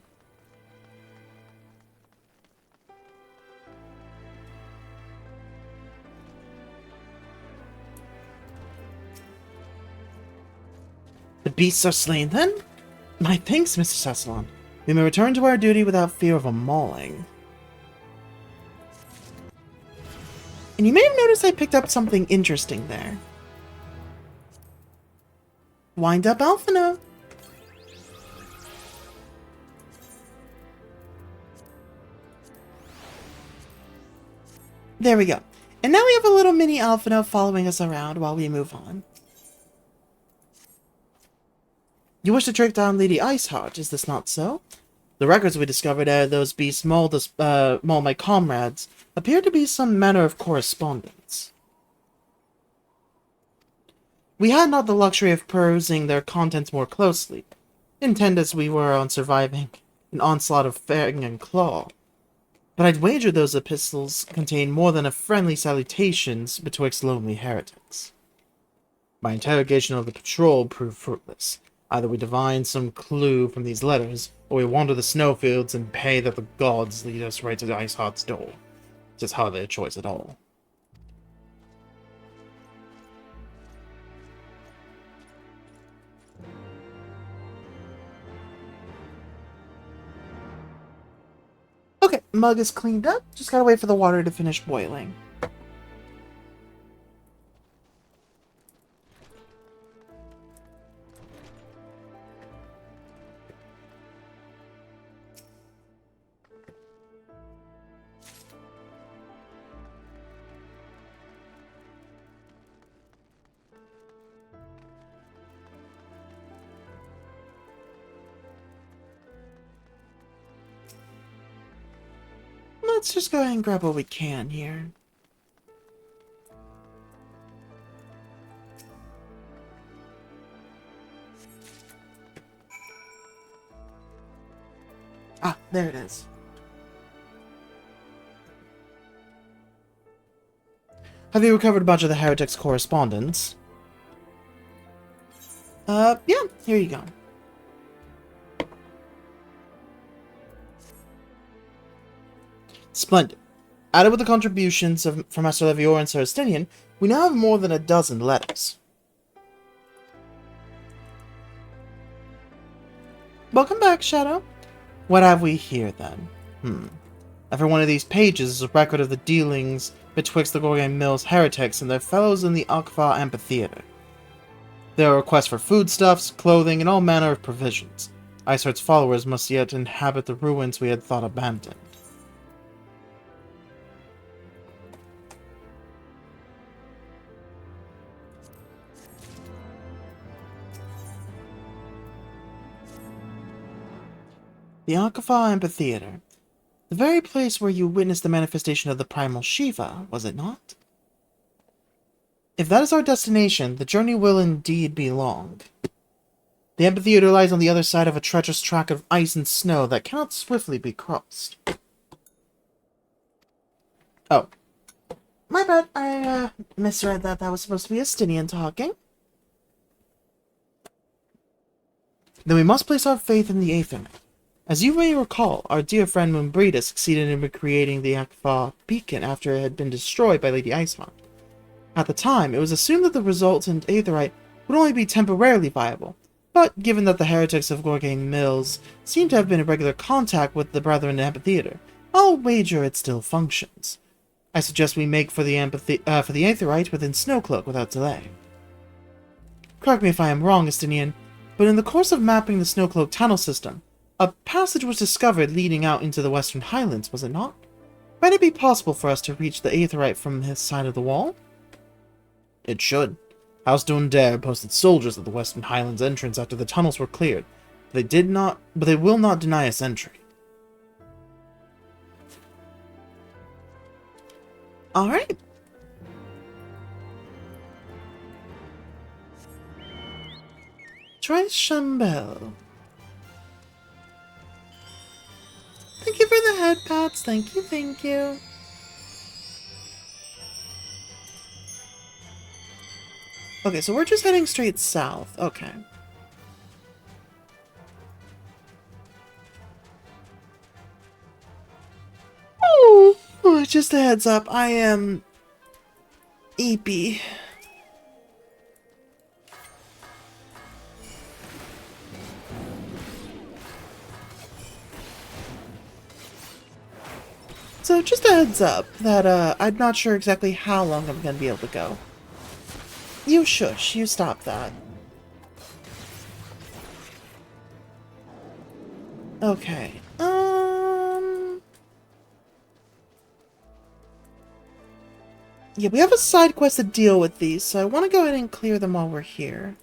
The beasts are slain then? My thanks, Mr. Sassalon. We may return to our duty without fear of a mauling. And you may have noticed I picked up something interesting there. Wind up Alphina. There we go. And now we have a little mini Alphino following us around while we move on. You wish to track down Lady Iceheart, is this not so? The records we discovered out of those beasts mauled my comrades appear to be some manner of correspondence. We had not the luxury of perusing their contents more closely, intent as we were on surviving an onslaught of fang and claw. But I'd wager those epistles contain more than a friendly salutations betwixt lonely heretics. My interrogation of the patrol proved fruitless. Either we divine some clue from these letters, or we wander the snowfields and pray that the gods lead us right to Iceheart's door. Just hardly a choice at all. Okay, mug is cleaned up. Just gotta wait for the water to finish boiling. Let's just go ahead and grab what we can here. Ah, there it is. Have you recovered a bunch of the heretics' correspondence? Yeah, here you go. Splendid. Added with the contributions from Master Levior and Sir Estinian, we now have more than a dozen letters. Welcome back, Shadow. What have we here, then? Every one of these pages is a record of the dealings betwixt the Gorgon Mills heretics and their fellows in the Akva Amphitheater. There are requests for foodstuffs, clothing, and all manner of provisions. Iceheart's followers must yet inhabit the ruins we had thought abandoned. The Akva Amphitheater. The very place where you witnessed the manifestation of the primal Shiva, was it not? If that is our destination, the journey will indeed be long. The amphitheater lies on the other side of a treacherous track of ice and snow that cannot swiftly be crossed. Oh. My bad, I misread that was supposed to be Estinian talking. then we must place our faith in the Aethernet. As you may recall, our dear friend Mumbrita succeeded in recreating the Akfa beacon after it had been destroyed by Lady Iceheart. At the time, it was assumed that the resultant aetherite would only be temporarily viable, but given that the heretics of Gorgane Mills seem to have been in regular contact with the Brethren in Amphitheater, I'll wager it still functions. I suggest we make for the aetherite within Snowcloak without delay. Correct me if I am wrong, Estinian, but in the course of mapping the Snowcloak tunnel system, a passage was discovered leading out into the Western Highlands, was it not? Might it be possible for us to reach the aetherite from this side of the wall? It should. House Dundare posted soldiers at the Western Highlands entrance after the tunnels were cleared. But they will not deny us entry. Alright. Try Shambel. Thank you for the head pats. Thank you, thank you. Okay, so we're just heading straight south. Okay. Oh, just a heads up. I am eepy. So just a heads up that I'm not sure exactly how long I'm going to be able to go. You shush, you stop that. Okay, yeah, we have a side quest to deal with these, so I want to go ahead and clear them while we're here.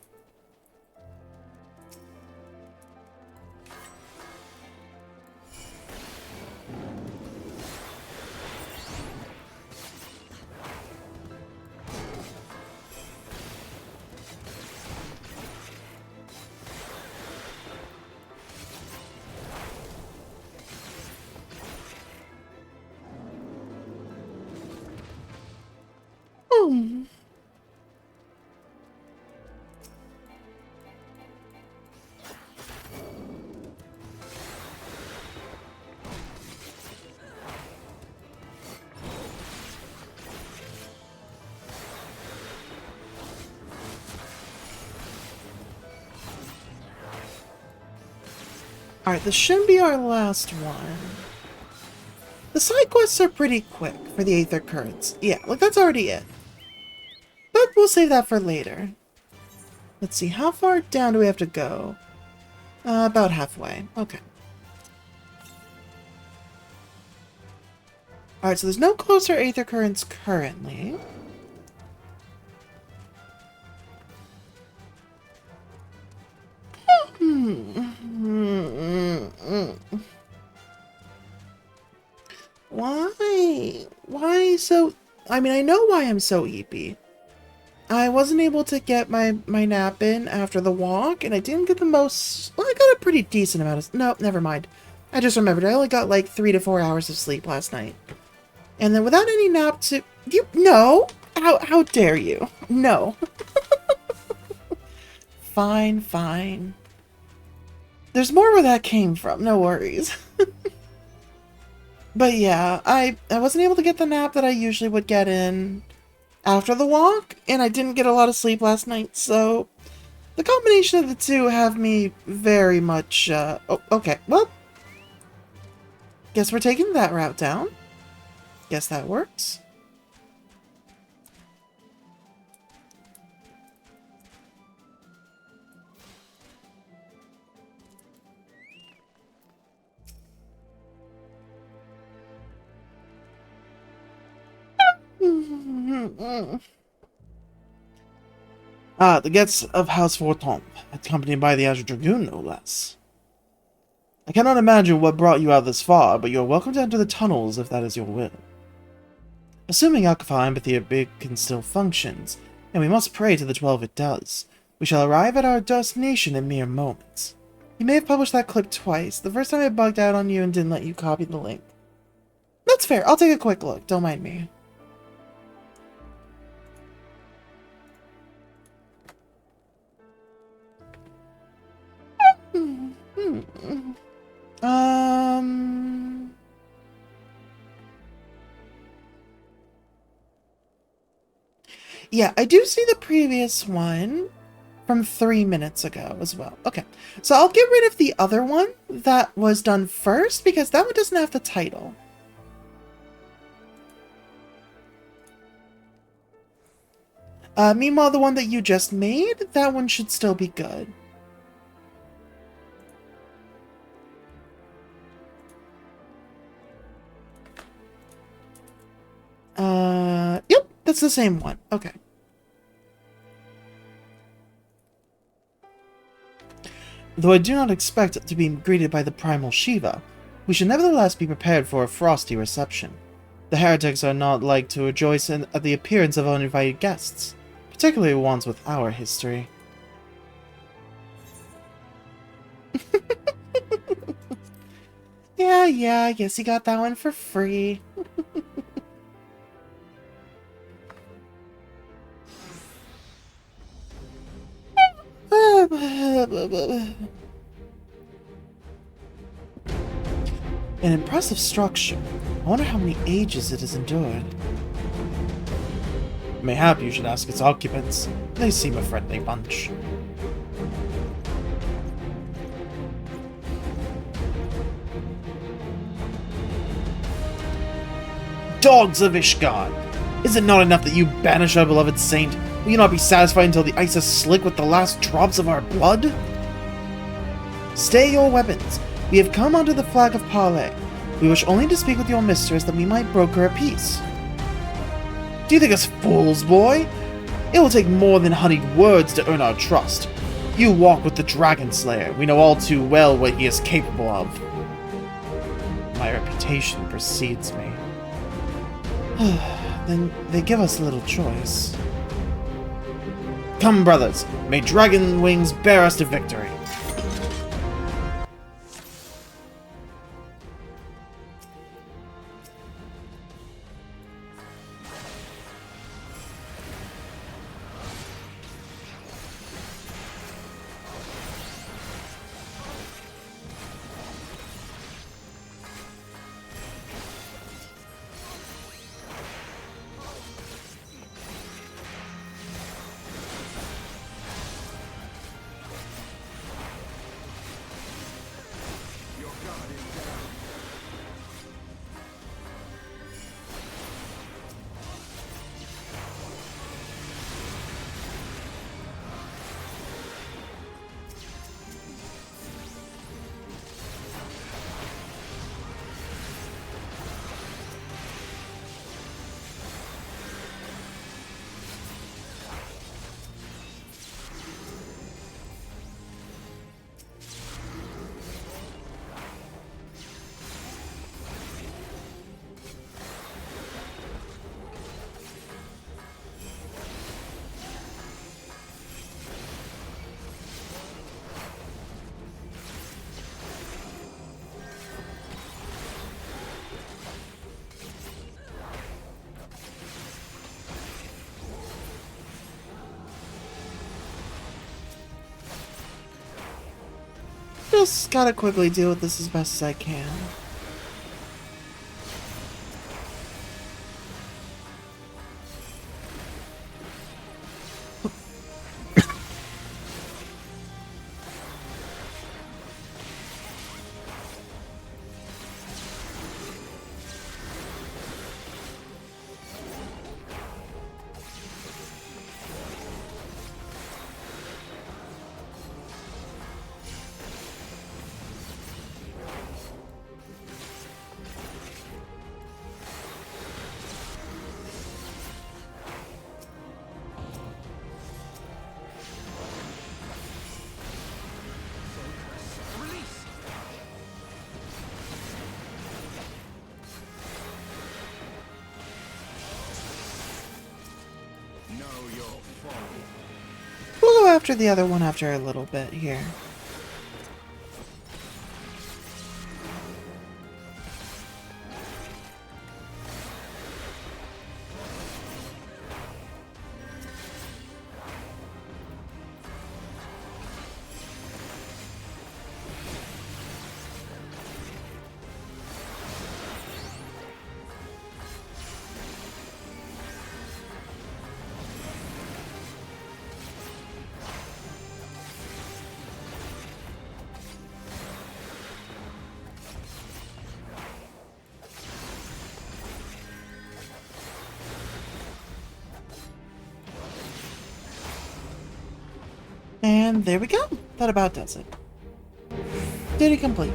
Alright, this shouldn't be our last one. The side quests are pretty quick for the Aether Currents. Yeah, like that's already it. But we'll save that for later. Let's see, how far down do we have to go? About halfway. Okay. Alright, so there's no closer Aether Currents currently. Why? Why so... I mean, I know why I'm so eepy. I wasn't able to get my nap in after the walk, and I didn't get the most... Well, I got a pretty decent amount of... No, never mind. I just remembered. I only got like 3 to 4 hours of sleep last night. And then without any nap to... You... No! How dare you? No. Fine, fine. There's more where that came from. No worries. But yeah, I wasn't able to get the nap that I usually would get in after the walk, and I didn't get a lot of sleep last night, so the combination of the two have me very much, oh, okay, well, guess we're taking that route down. Guess that works. The guests of House Fortomp, accompanied by the Azure Dragoon, no less. I cannot imagine what brought you out this far, but you are welcome to enter the tunnels if that is your will. Assuming Alpha Empathy Beacon still functions, and we must pray to the 12 it does, we shall arrive at our destination in mere moments. You may have published that clip twice. The first time I bugged out on you and didn't let you copy the link. That's fair, I'll take a quick look, don't mind me. Yeah, I do see the previous one from 3 minutes ago as well. Okay, so I'll get rid of the other one that was done first because that one doesn't have the title. Meanwhile, the one that you just made, that one should still be good. Yep, that's the same one. Okay. Though I do not expect to be greeted by the primal Shiva, we should nevertheless be prepared for a frosty reception. The heretics are not like to rejoice at the appearance of uninvited guests, particularly ones with our history. Yeah, I guess you got that one for free. An impressive structure. I wonder how many ages it has endured. Mayhap you should ask its occupants. They seem a friendly bunch. Dogs of Ishgard! Is it not enough that you banish our beloved saint? Will you not be satisfied until the ice is slick with the last drops of our blood? Stay your weapons. We have come under the flag of parley. We wish only to speak with your mistress that we might broker a peace. Do you think us fools, boy? It will take more than honeyed words to earn our trust. You walk with the Dragon Slayer. We know all too well what he is capable of. My reputation precedes me. Then they give us little choice. Come, brothers. May dragon wings bear us to victory. Just gotta quickly deal with this as best as I can. We'll go after the other one after a little bit here. And there we go. That about does it. Duty complete.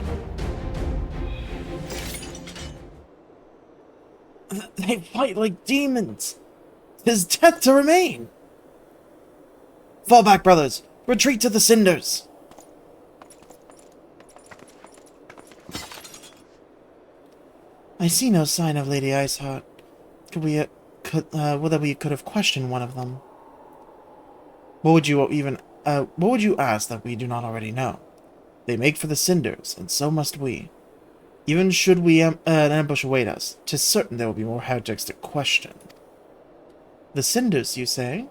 They fight like demons. 'Tis death to remain. Fall back, brothers. Retreat to the cinders. I see no sign of Lady Iceheart. Whether we could have questioned one of them. What would you ask that we do not already know? They make for the cinders, and so must we. Even should an ambush await us, 'tis certain there will be more heretics to question. The cinders, you say?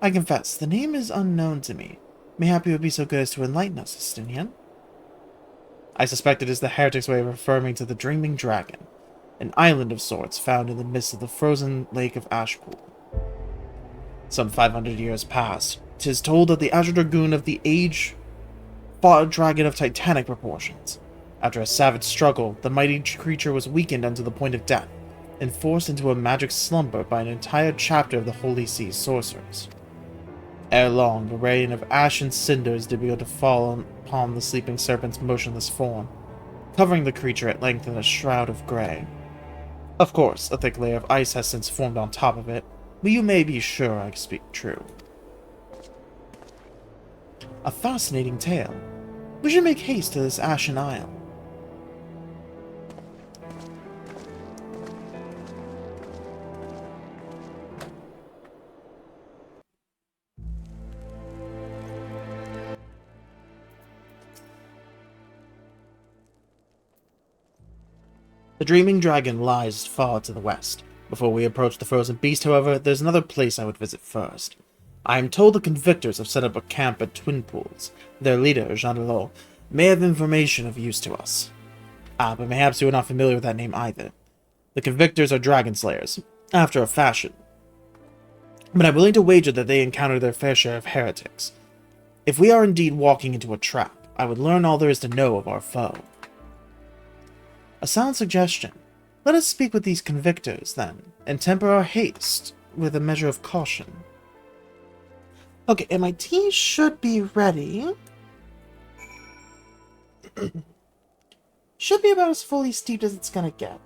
I confess, the name is unknown to me. Mayhap you would be so good as to enlighten us, Estinian. I suspect it is the heretic's way of referring to the Dreaming Dragon, an island of sorts found in the midst of the frozen lake of Ashpool. Some 500 years past, 'tis told that the Azure Dragoon of the age fought a dragon of titanic proportions. After a savage struggle, the mighty creature was weakened unto the point of death, and forced into a magic slumber by an entire chapter of the Holy See sorcerers. Ere long, a rain of ash and cinders did begin to fall upon the sleeping serpent's motionless form, covering the creature at length in a shroud of grey. Of course, a thick layer of ice has since formed on top of it, but you may be sure I speak true. A fascinating tale. We should make haste to this Ashen Isle. The Dreaming Dragon lies far to the west. Before we approach the frozen beast, however, there's another place I would visit first. I am told the convictors have set up a camp at Twin Pools. Their leader, Jean may have information of use to us. But perhaps you are not familiar with that name either. The convictors are dragon slayers, after a fashion. But I'm willing to wager that they encounter their fair share of heretics. If we are indeed walking into a trap, I would learn all there is to know of our foe. A sound suggestion. Let us speak with these convictors, then, and temper our haste with a measure of caution. Okay, and my tea should be ready. Should be about as fully steeped as it's gonna get.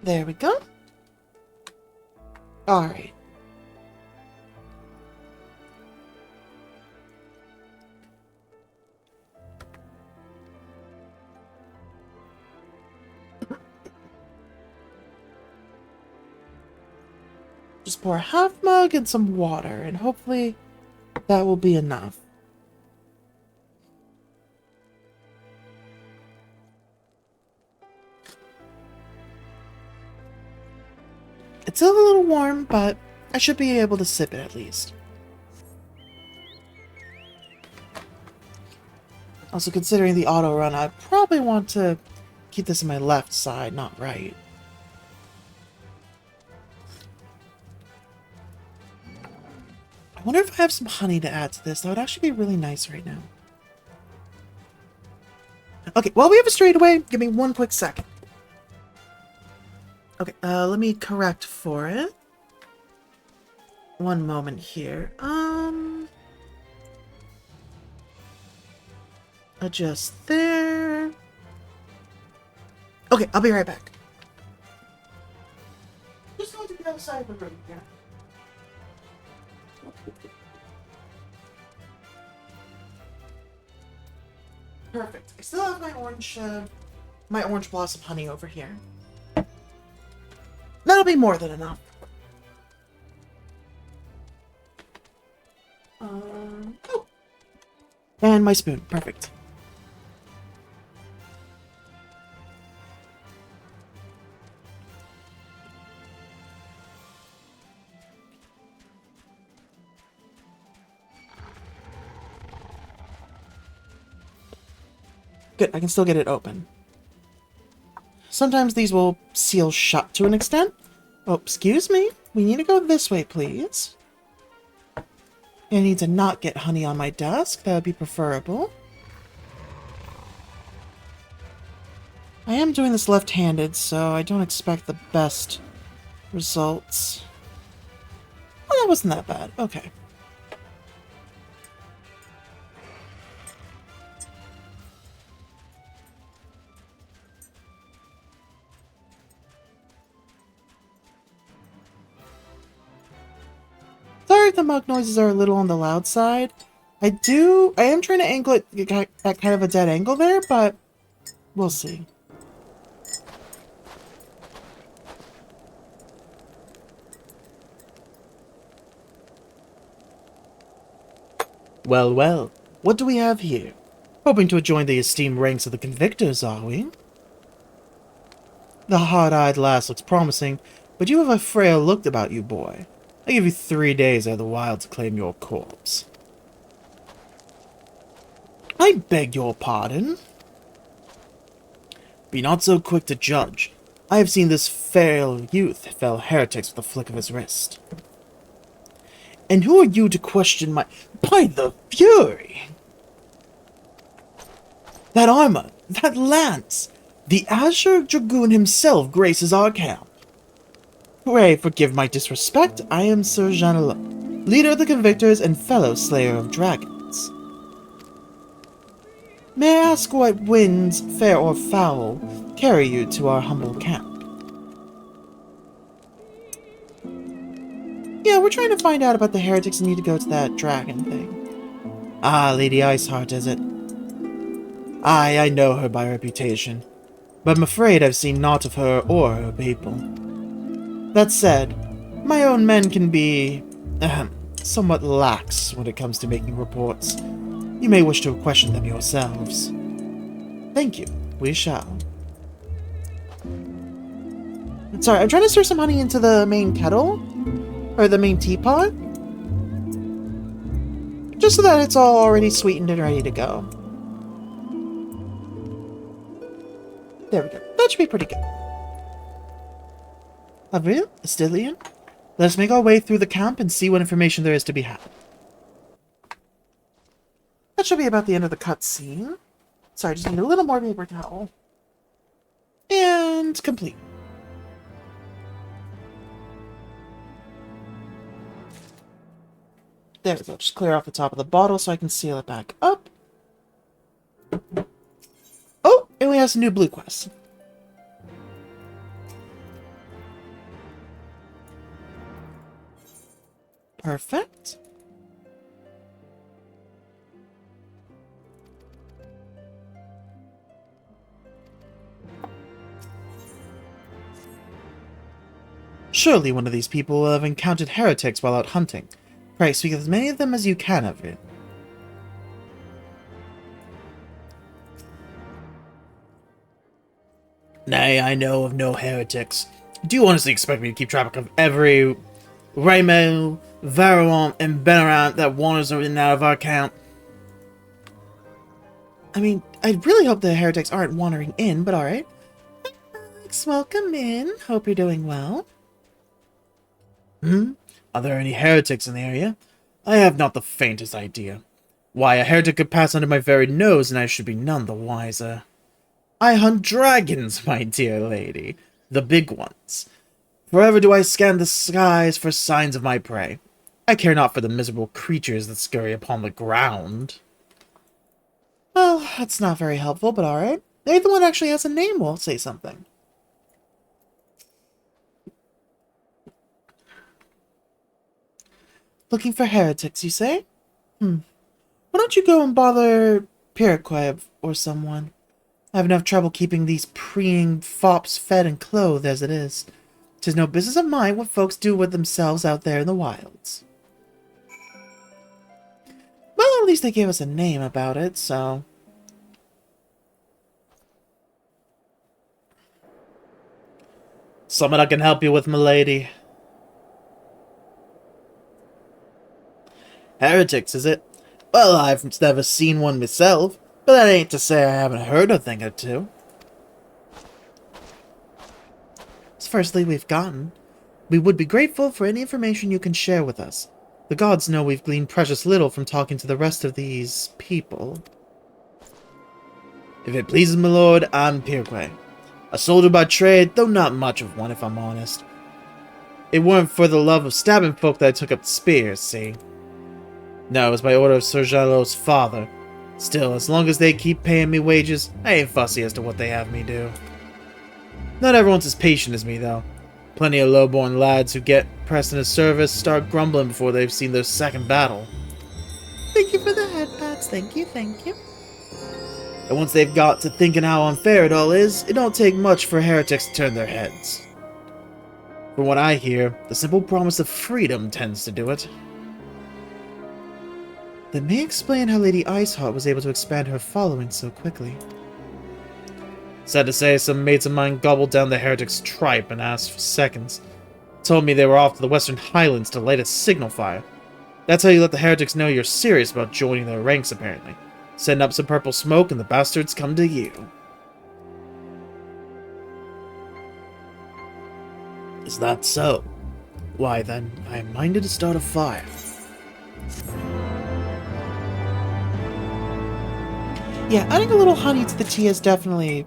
There we go. Alright. Just pour a half mug and some water, and hopefully that will be enough. It's a little warm, but I should be able to sip it at least. Also, considering the auto run, I probably want to keep this in my left side, not right. I wonder if I have some honey to add to this. That would actually be really nice right now. Okay, while we have a straightaway, give me one quick second. Okay, let me correct for it. One moment here. Adjust there. Okay, I'll be right back. Just going to the other side of the room here. Perfect. I still have my orange blossom honey over here. That'll be more than enough. Oh. And my spoon. Perfect. Good, I can still get it open. Sometimes these will seal shut to an extent. Oh, excuse me. We need to go this way, please. I need to not get honey on my desk. That would be preferable. I am doing this left-handed, so I don't expect the best results. Oh, that wasn't that bad. Okay. Sorry if the mug noises are a little on the loud side. I am trying to angle it at kind of a dead angle there, but we'll see. Well, well, what do we have here? Hoping to join the esteemed ranks of the convictors, are we? The hard-eyed lass looks promising, but you have a frail look about you, boy. I give you 3 days out of the wild to claim your corpse. I beg your pardon? Be not so quick to judge. I have seen this frail youth fell heretics with a flick of his wrist. And who are you to question my... By the Fury! That armor, that lance, the Azure Dragoon himself graces our camp. Pray forgive my disrespect, I am Sir Jeanelot, leader of the Convictors and fellow slayer of dragons. May I ask what winds, fair or foul, carry you to our humble camp? Yeah, we're trying to find out about the heretics and need to go to that dragon thing. Ah, Lady Iceheart, is it? Aye, I know her by reputation, but I'm afraid I've seen naught of her or her people. That said, my own men can be, somewhat lax when it comes to making reports. You may wish to question them yourselves. Thank you, we shall. Sorry, I'm trying to stir some honey into the main kettle, or the main teapot, just so that it's all already sweetened and ready to go. There we go. That should be pretty good. Avril? Astilian? Let us make our way through the camp and see what information there is to be had. That should be about the end of the cutscene. Sorry, just need a little more paper towel. And complete. There we go. Just clear off the top of the bottle so I can seal it back up. Oh, and we have some new blue quests. Perfect. Surely one of these people will have encountered heretics while out hunting. Pray, speak with as many of them as you can of it. Nay, I know of no heretics. Do you honestly expect me to keep track of every Raymond, Varon, and Benarant that wanders in and out of our camp? I mean, I really hope the heretics aren't wandering in, but alright. Alex, welcome in. Hope you're doing well. Are there any heretics in the area? I have not the faintest idea. Why, a heretic could pass under my very nose and I should be none the wiser. I hunt dragons, my dear lady. The big ones. Forever do I scan the skies for signs of my prey. I care not for the miserable creatures that scurry upon the ground. Well, that's not very helpful, but alright. Maybe the one that actually has a name will say something. Looking for heretics, you say? Why don't you go and bother Pyrrhic or someone? I have enough trouble keeping these preening fops fed and clothed as it is. 'Tis no business of mine what folks do with themselves out there in the wilds. Well, at least they gave us a name about it, so... Something I can help you with, milady. Heretics, is it? Well, I've never seen one myself, but that ain't to say I haven't heard a thing or two. It's the first lead we've gotten. We would be grateful for any information you can share with us. The gods know we've gleaned precious little from talking to the rest of these people. If it pleases my lord, I'm Pyrrhic. A soldier by trade, though not much of one if I'm honest. It weren't for the love of stabbing folk that I took up the spear, see? No, it was by order of Sir Jalo's father. Still, as long as they keep paying me wages, I ain't fussy as to what they have me do. Not everyone's as patient as me, though. Plenty of low-born lads who get pressed into service start grumbling before they've seen their second battle. Thank you for the head pats. Thank you, thank you. And once they've got to thinking how unfair it all is, it don't take much for heretics to turn their heads. From what I hear, the simple promise of freedom tends to do it. That may explain how Lady Iceheart was able to expand her following so quickly. Sad to say, some mates of mine gobbled down the heretics' tripe and asked for seconds. Told me they were off to the Western Highlands to light a signal fire. That's how you let the heretics know you're serious about joining their ranks, apparently. Send up some purple smoke and the bastards come to you. Is that so? Why then, I am minded to start a fire. Yeah, adding a little honey to the tea has definitely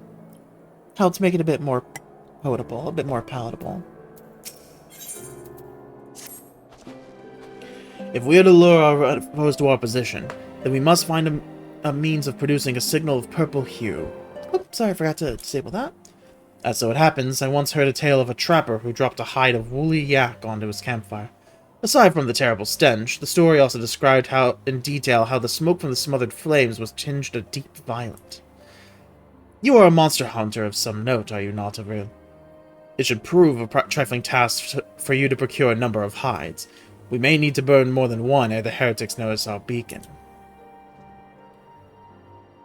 helped make it a bit more potable, a bit more palatable. If we are to lure our foes to our position, then we must find a means of producing a signal of purple hue. Oh, sorry, I forgot to disable that. As so it happens, I once heard a tale of a trapper who dropped a hide of woolly yak onto his campfire. Aside from the terrible stench, the story also described in detail how the smoke from the smothered flames was tinged a deep violet. You are a monster hunter of some note, are you not, Avril? It should prove a trifling task for you to procure a number of hides. We may need to burn more than one ere the heretics notice our beacon.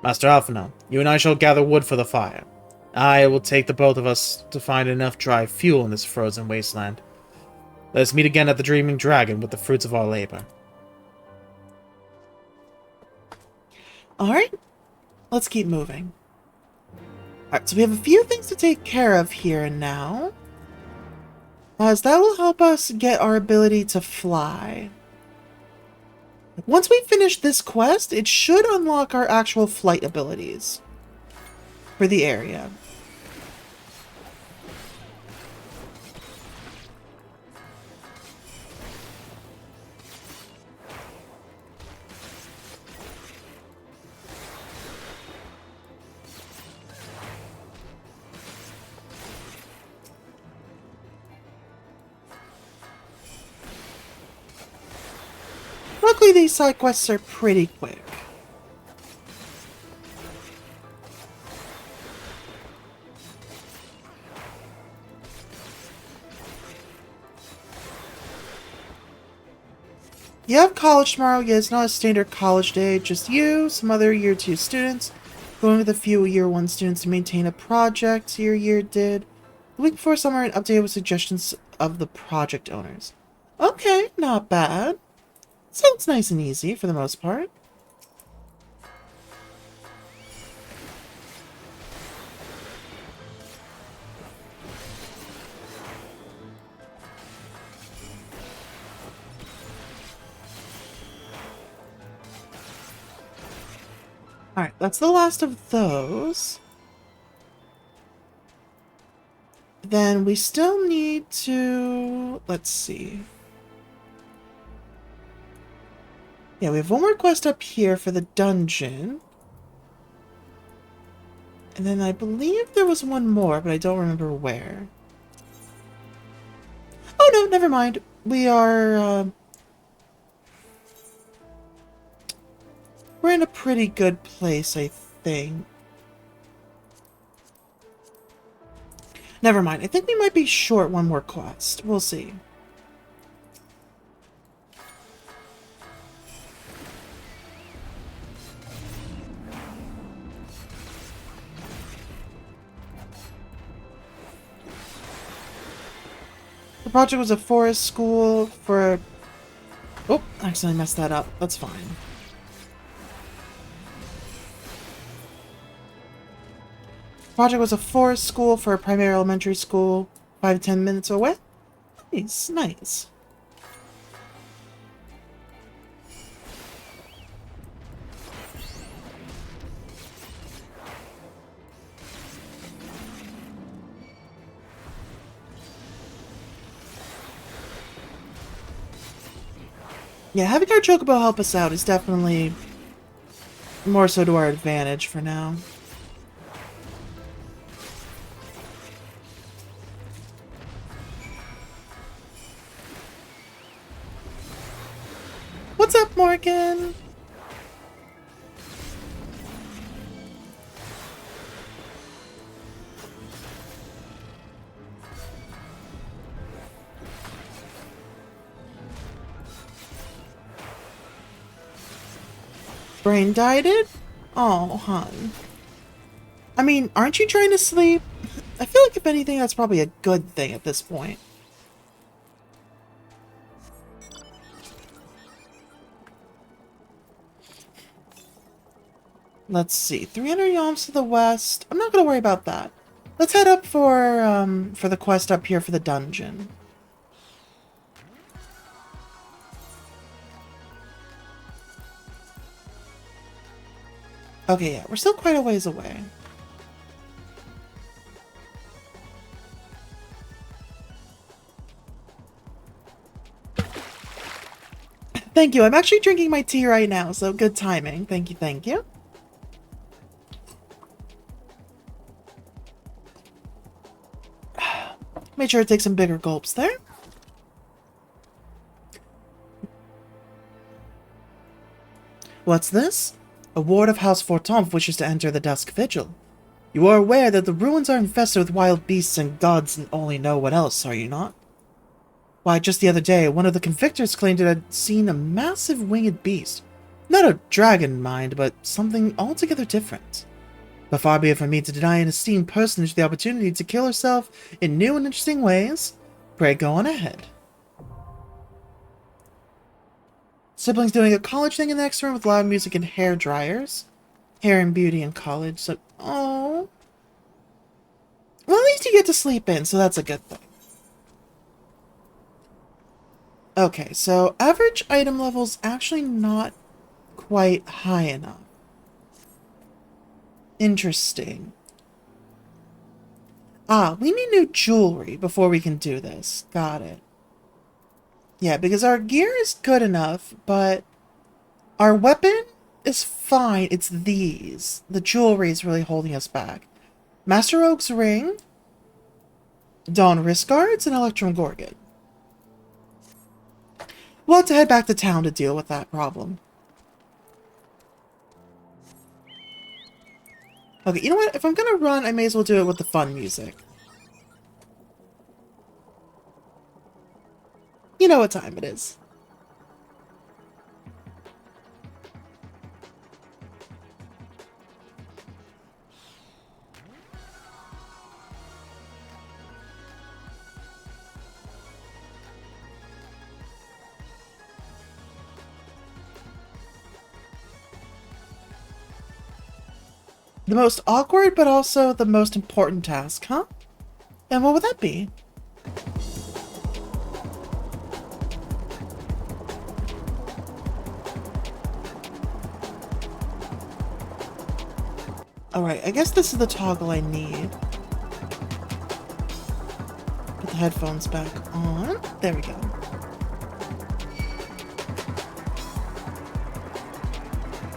Master Alphinaud, you and I shall gather wood for the fire. It will take the both of us to find enough dry fuel in this frozen wasteland. Let us meet again at the Dreaming Dragon with the fruits of our labor. Alright, let's keep moving. Alright, so we have a few things to take care of here and now, as that will help us get our ability to fly. Once we finish this quest, it should unlock our actual flight abilities for the area. Luckily, these side quests are pretty quick. You have college tomorrow. Yeah, it's not a standard college day. Just you, some other Year 2 students, going with a few Year 1 students to maintain a project your year did. The week before summer, an update with suggestions of the project owners. Okay, not bad. Sounds nice and easy for the most part. Alright, that's the last of those. Then we still need to... let's see. Yeah, we have one more quest up here for the dungeon. And then I believe there was one more, but I don't remember where. Oh no, never mind. We are... we're in a pretty good place, I think. Never mind. I think we might be short one more quest. We'll see. The project was a forest school for... oh, I accidentally messed that up. That's fine. Project was a forest school for a primary elementary school, 5 to 10 minutes away. Nice, nice. Yeah, having our Chocobo help us out is definitely more so to our advantage for now. What's up, Morgan? Brain died it? Oh, hon. I mean, aren't you trying to sleep? I feel like if anything, that's probably a good thing at this point. Let's see, 300 yalms to the west. I'm not gonna worry about that. Let's head up for the quest up here for the dungeon. Okay, yeah, we're still quite a ways away. Thank you, I'm actually drinking my tea right now, so good timing. Thank you, thank you. Made sure to take some bigger gulps there. What's this? A ward of House Fortemps wishes to enter the Dusk Vigil. You are aware that the ruins are infested with wild beasts and gods only know what else, are you not? Why, just the other day, one of the convictors claimed it had seen a massive winged beast. Not a dragon, mind, but something altogether different. But far be it from me to deny an esteemed personage the opportunity to kill herself in new and interesting ways. Pray go on ahead. Siblings doing a college thing in the next room with loud music and hair dryers. Hair and beauty in college, so... Oh. Well, at least you get to sleep in, so that's a good thing. Okay, so average item level's actually not quite high enough. Interesting. Ah, we need new jewelry before we can do this. Got it. Yeah, because our gear is good enough, but our weapon is fine. It's these. The jewelry is really holding us back. Master Rogue's ring, Dawn wrist guards, and Electrum Gorget. We'll have to head back to town to deal with that problem. Okay, you know what? If I'm gonna run, I may as well do it with the fun music. You know what time it is. The most awkward, but also the most important task, huh? And what would that be? Alright, I guess this is the toggle I need. Put the headphones back on. There we go.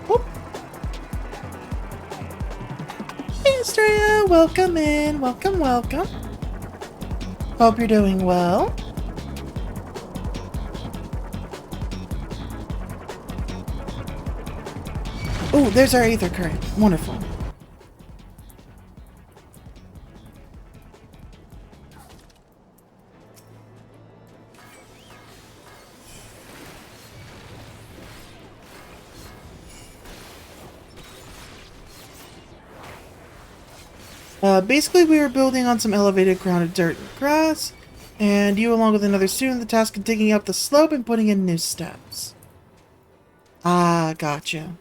Whoop. Hey, Estrella! Welcome in. Welcome, welcome. Hope you're doing well. Oh, there's our Aether Current. Wonderful. Basically, we were building on some elevated ground of dirt and grass, and you, along with another student, the task of digging up the slope and putting in new steps. Ah, gotcha.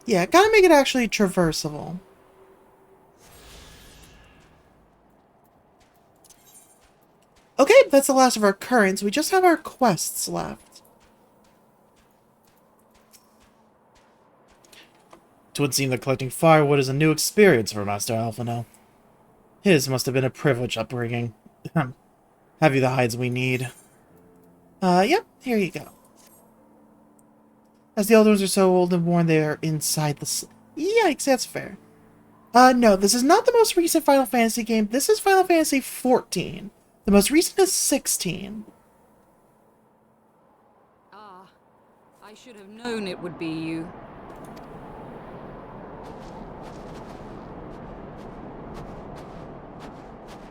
Yeah, gotta make it actually traversable. Okay, that's the last of our currents. We just have our quests left. It would seem that collecting firewood is a new experience for Master Alphino. His must have been a privileged upbringing. Have you the hides we need? Yep, here you go. As the Elders are so old and worn, they are inside the... Yikes, that's fair. No, this is not the most recent Final Fantasy game. This is Final Fantasy XIV. The most recent is 16. Ah, I should have known it would be you.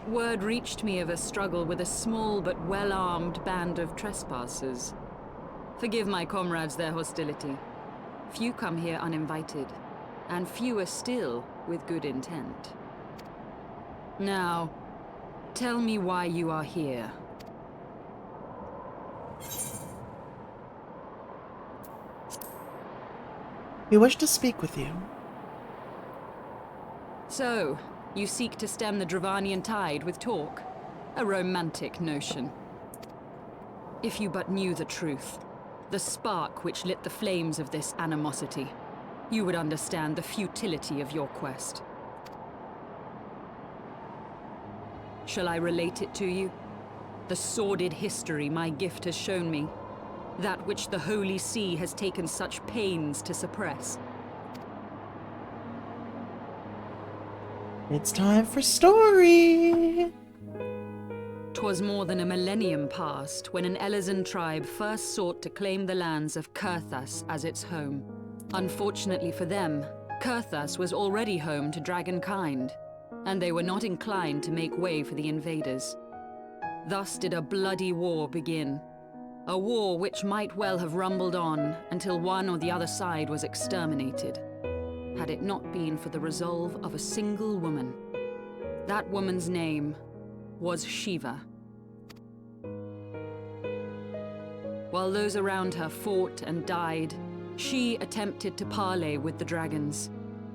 Word reached me of a struggle with a small but well-armed band of trespassers. Forgive my comrades their hostility. Few come here uninvited, and fewer still with good intent. Now, tell me why you are here. We wish to speak with you. So, you seek to stem the Dravanian tide with talk? A romantic notion. If you but knew the truth, the spark which lit the flames of this animosity, you would understand the futility of your quest. Shall I relate it to you? The sordid history my gift has shown me. That which the Holy See has taken such pains to suppress. It's time for story! 'Twas more than a millennium past when an Elezen tribe first sought to claim the lands of Kurthas as its home. Unfortunately for them, Kurthas was already home to dragonkind, and they were not inclined to make way for the invaders. Thus did a bloody war begin. A war which might well have rumbled on until one or the other side was exterminated, had it not been for the resolve of a single woman. That woman's name was Shiva. While those around her fought and died, she attempted to parley with the dragons,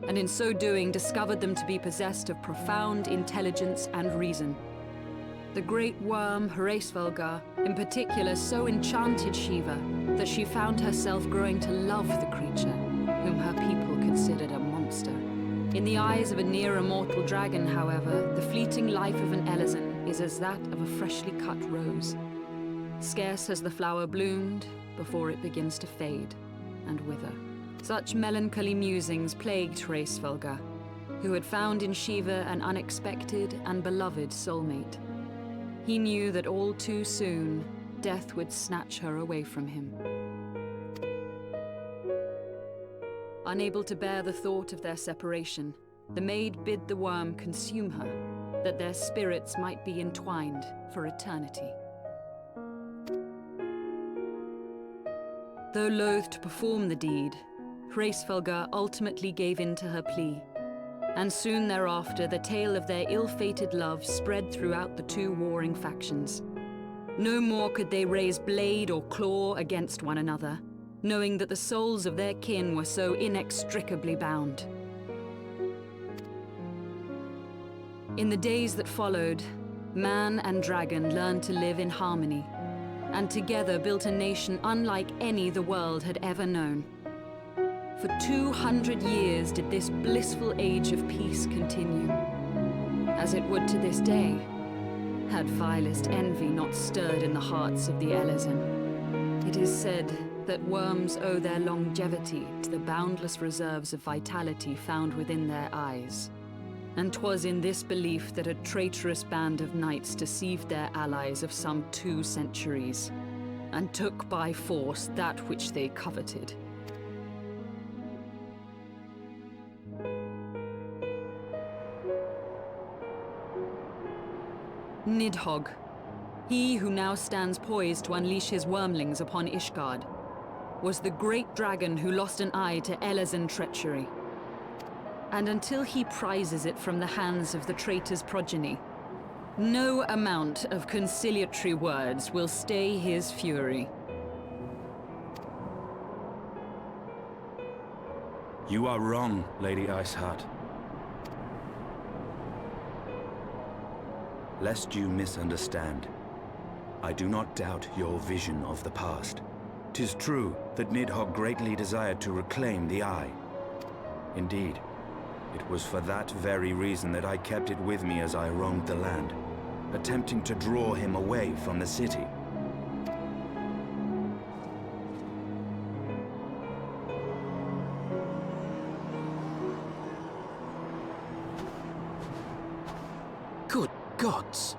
and in so doing discovered them to be possessed of profound intelligence and reason. The great worm Heavensward in particular so enchanted Shiva that she found herself growing to love the creature, whom her people considered a monster. In the eyes of a near-immortal dragon, however, the fleeting life of an Elezen is as that of a freshly cut rose. Scarce has the flower bloomed before it begins to fade and wither. Such melancholy musings plagued Heavensward, who had found in Shiva an unexpected and beloved soulmate. He knew that all too soon, death would snatch her away from him. Unable to bear the thought of their separation, the maid bid the worm consume her, that their spirits might be entwined for eternity. Though loath to perform the deed, Heavensward ultimately gave in to her plea, and soon thereafter the tale of their ill-fated love spread throughout the two warring factions. No more could they raise blade or claw against one another, knowing that the souls of their kin were so inextricably bound. In the days that followed, man and dragon learned to live in harmony, and together built a nation unlike any the world had ever known. For 200 years did this blissful age of peace continue, as it would to this day, had vilest envy not stirred in the hearts of the Elezen. It is said that worms owe their longevity to the boundless reserves of vitality found within their eyes. And 'twas in this belief that a traitorous band of knights deceived their allies of some 2 centuries, and took by force that which they coveted. Nidhogg, he who now stands poised to unleash his wormlings upon Ishgard, was the great dragon who lost an eye to Elezen treachery. And until he prizes it from the hands of the traitor's progeny, no amount of conciliatory words will stay his fury. You are wrong, Lady Iceheart. Lest you misunderstand, I do not doubt your vision of the past. 'Tis true that Nidhogg greatly desired to reclaim the Eye. Indeed, it was for that very reason that I kept it with me as I roamed the land, attempting to draw him away from the city. Good gods!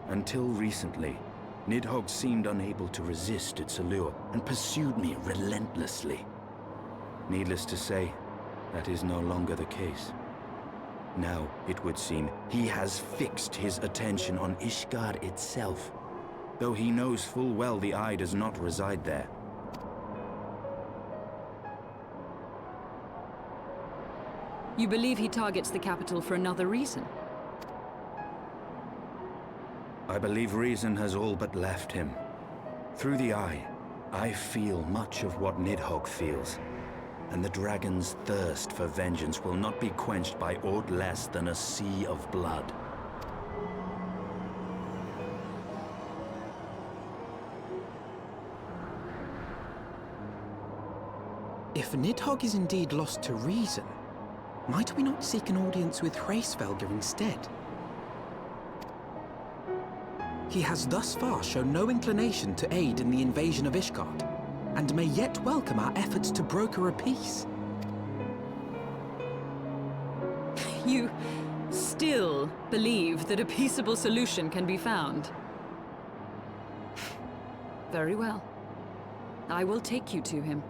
Until recently, Nidhogg seemed unable to resist its allure and pursued me relentlessly. Needless to say, that is no longer the case. Now, it would seem, he has fixed his attention on Ishgard itself, though he knows full well the Eye does not reside there. You believe he targets the capital for another reason? I believe reason has all but left him. Through the Eye, I feel much of what Nidhogg feels, and the dragon's thirst for vengeance will not be quenched by aught less than a sea of blood. If Nidhogg is indeed lost to reason, might we not seek an audience with Hraesvelgr instead? He has thus far shown no inclination to aid in the invasion of Ishgard, and may yet welcome our efforts to broker a peace. You still believe that a peaceable solution can be found? Very well. I will take you to him.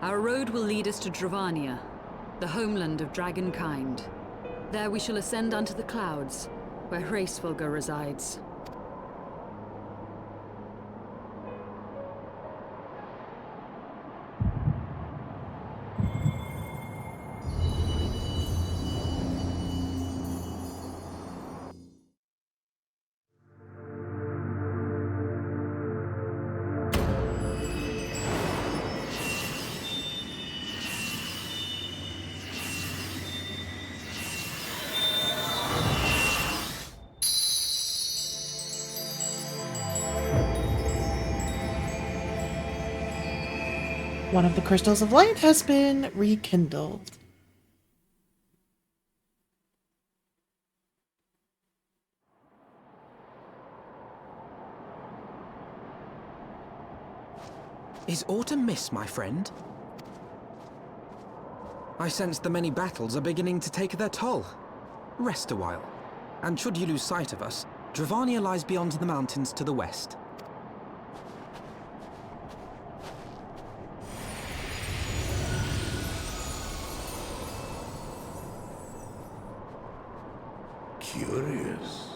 Our road will lead us to Dravania, the homeland of dragonkind. There we shall ascend unto the clouds, where Hraesvelgr resides. One of the crystals of light has been rekindled. Is aught amiss, my friend? I sense the many battles are beginning to take their toll. Rest a while, and should you lose sight of us, Dravania lies beyond the mountains to the west. Curious.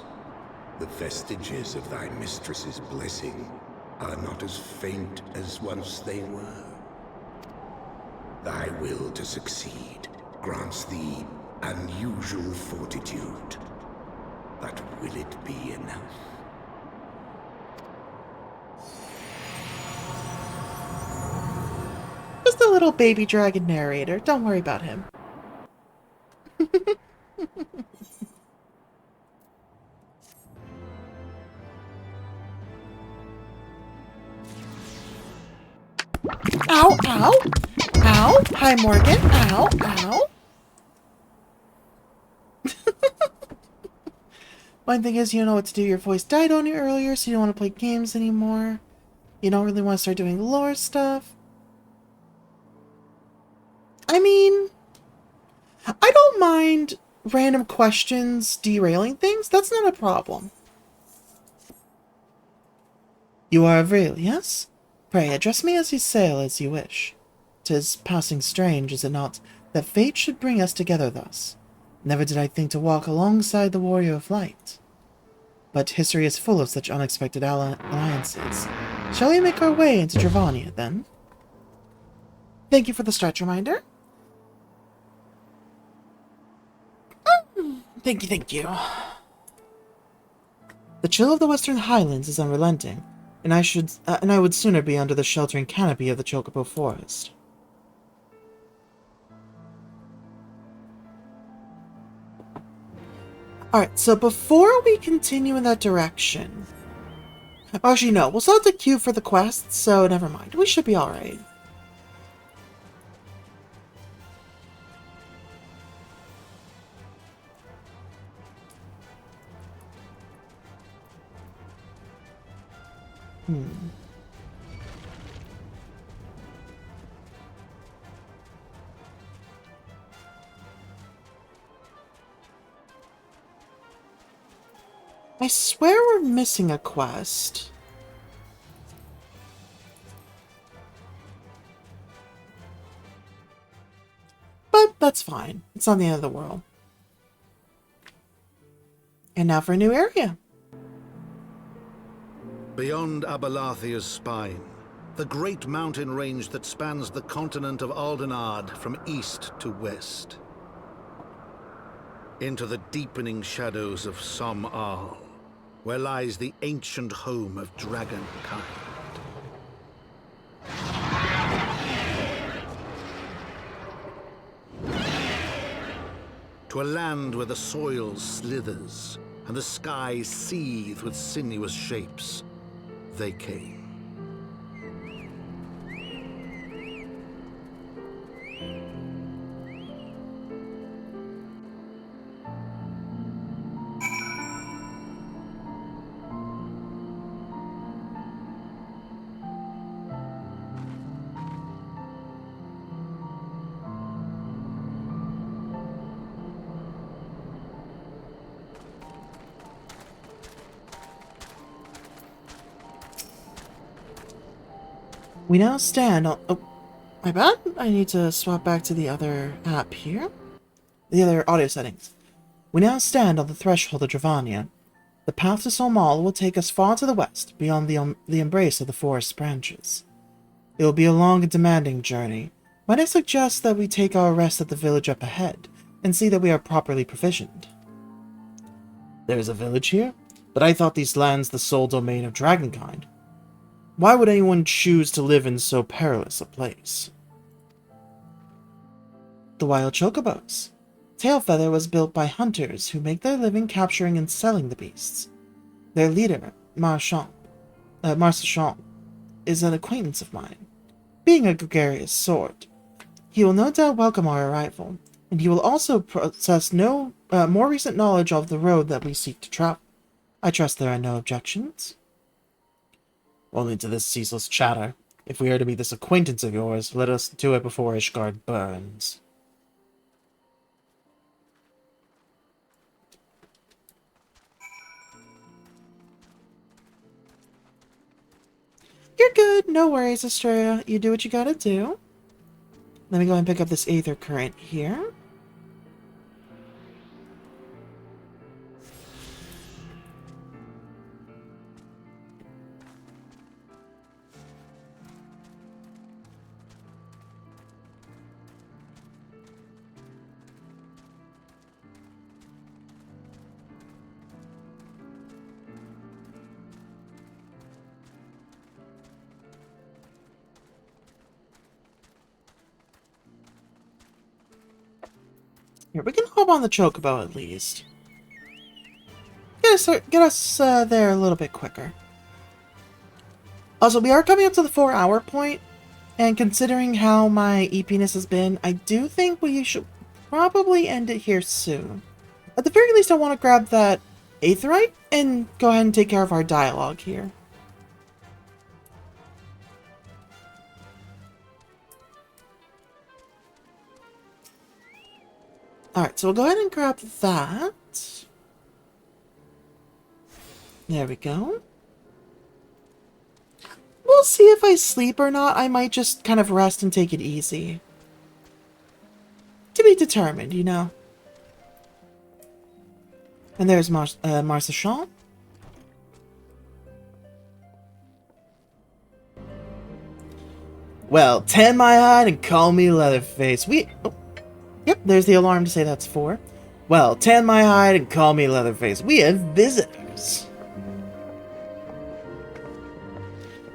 The vestiges of thy mistress's blessing are not as faint as once they were. Thy will to succeed grants thee unusual fortitude. But will it be enough? Just a little baby dragon narrator. Don't worry about him. Ow, ow, ow. Hi, Morgan. Ow, ow. One thing is, you don't know what to do. Your voice died on you earlier, so you don't want to play games anymore. You don't really want to start doing lore stuff. I mean, I don't mind random questions derailing things. That's not a problem. You are Avril, yes? Pray, address me as you sail as you wish. 'Tis passing strange, is it not, that fate should bring us together thus? Never did I think to walk alongside the warrior of light. But history is full of such unexpected alliances. Shall we make our way into Dravania, then? Thank you for the stretch reminder. Thank you, thank you. The chill of the Western Highlands is unrelenting, and I would sooner be under the sheltering canopy of the Chocobo Forest. Alright, so before we continue in that direction... Actually, no, we'll still have to queue for the quests, so never mind. We should be alright. I swear we're missing a quest. But that's fine. It's not the end of the world. And now for a new area. Beyond Abalathia's spine, the great mountain range that spans the continent of Aldenard from east to west. Into the deepening shadows of Som-Al, where lies the ancient home of dragonkind. To a land where the soil slithers and the skies seethe with sinuous shapes, they came. We now stand on... Oh, my bad. I need to swap back to the other app here. The other audio settings. We now stand on the threshold of Dravania. The path to Som-Al will take us far to the west, beyond the embrace of the forest branches. It will be a long and demanding journey. Might I suggest that we take our rest at the village up ahead, and see that we are properly provisioned? There is a village here? But I thought these lands the sole domain of dragonkind. Why would anyone choose to live in so perilous a place? The wild chocobos. Tailfeather was built by hunters who make their living capturing and selling the beasts. Their leader, Marchand, is an acquaintance of mine. Being a gregarious sort, he will no doubt welcome our arrival, and he will also possess more recent knowledge of the road that we seek to travel. I trust there are no objections. Only to this ceaseless chatter. If we are to be this acquaintance of yours, let us do it before Ishgard burns. You're good. No worries, Estrella. You do what you gotta do. Let me go and pick up this Aether Current here. Here, we can hop on the chocobo at least. Get us there a little bit quicker. Also, we are coming up to the 4-hour point, and considering how my EPness has been, I do think we should probably end it here soon. At the very least, I want to grab that Aetherite and go ahead and take care of our dialogue here. Alright, so we'll go ahead and grab that. There we go. We'll see if I sleep or not. I might just kind of rest and take it easy. To be determined, you know. And there's Marchand. Well, tan my hide and call me Leatherface. Yep, there's the alarm to say that's 4. Well, tan my hide and call me Leatherface. We have visitors.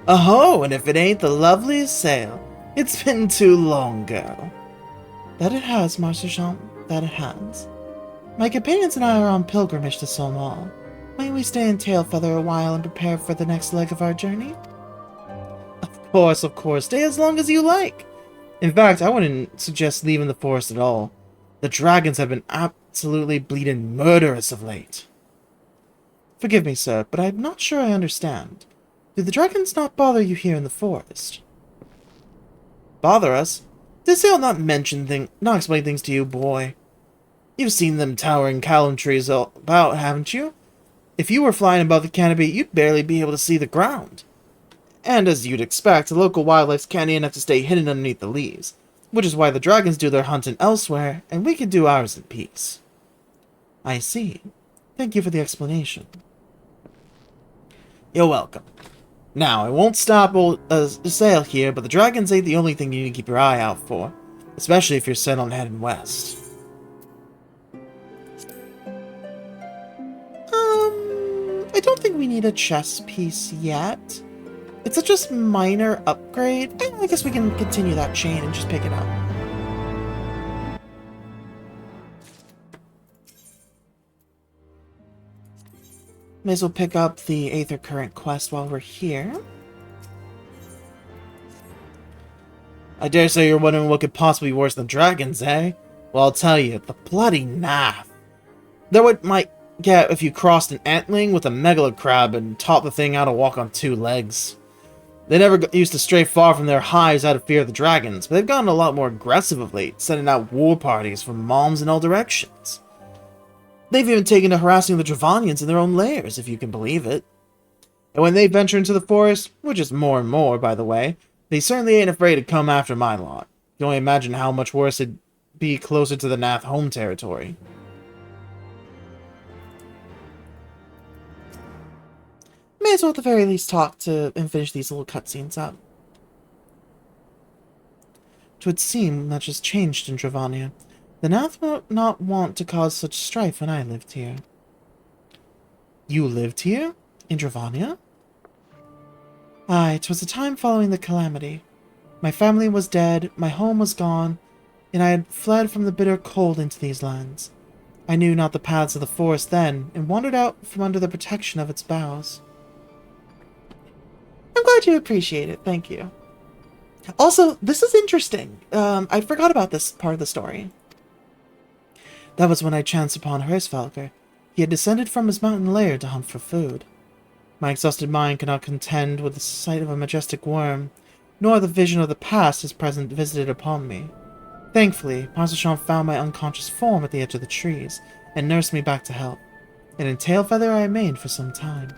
Oh, and if it ain't the loveliest sail, it's been too long ago. That it has, Marchand. That it has. My companions and I are on pilgrimage to Som-Al. Might we stay in Tailfeather a while and prepare for the next leg of our journey? Of course. Stay as long as you like. In fact, I wouldn't suggest leaving the forest at all. The dragons have been absolutely bleeding murderous of late. Forgive me, sir, but I'm not sure I understand. Do the dragons not bother you here in the forest? Bother us? Did Sale not explain things to you, boy? You've seen them towering callum trees all about, haven't you? If you were flying above the canopy, you'd barely be able to see the ground. And as you'd expect, the local wildlife's canny enough to stay hidden underneath the leaves, which is why the dragons do their hunting elsewhere, and we can do ours in peace. I see. Thank you for the explanation. You're welcome. Now, I won't stop sail here, but the dragons ain't the only thing you need to keep your eye out for, especially if you're set on heading west. I don't think we need a chess piece yet. It's a just minor upgrade. I guess we can continue that chain and just pick it up. May as well pick up the Aether Current quest while we're here. I dare say you're wondering what could possibly be worse than dragons, eh? Well, I'll tell you, the bloody Nath. They're what might get if you crossed an antling with a megalocrab and taught the thing how to walk on 2 legs. They never used to stray far from their hives out of fear of the dragons, but they've gotten a lot more aggressive of late, sending out war parties from moms in all directions. They've even taken to harassing the Dravanians in their own lairs, if you can believe it. And when they venture into the forest, which is more and more, by the way, they certainly ain't afraid to come after my lot. You can only imagine how much worse it'd be closer to the Nath home territory. May as well at the very least talk to and finish these little cutscenes up. Twould seem much has changed in Dravania. The Nath would not want to cause such strife when I lived here. You lived here? In Dravania? Aye, 'twas the time following the calamity. My family was dead, my home was gone, and I had fled from the bitter cold into these lands. I knew not the paths of the forest then, and wandered out from under the protection of its boughs. I'm glad you appreciate it, thank you. Also, this is interesting. I forgot about this part of the story. That was when I chanced upon Hersvalker. He had descended from his mountain lair to hunt for food. My exhausted mind could not contend with the sight of a majestic worm, nor the vision of the past his present visited upon me. Thankfully, Parcel found my unconscious form at the edge of the trees, and nursed me back to health, and in Tailfeather I remained for some time.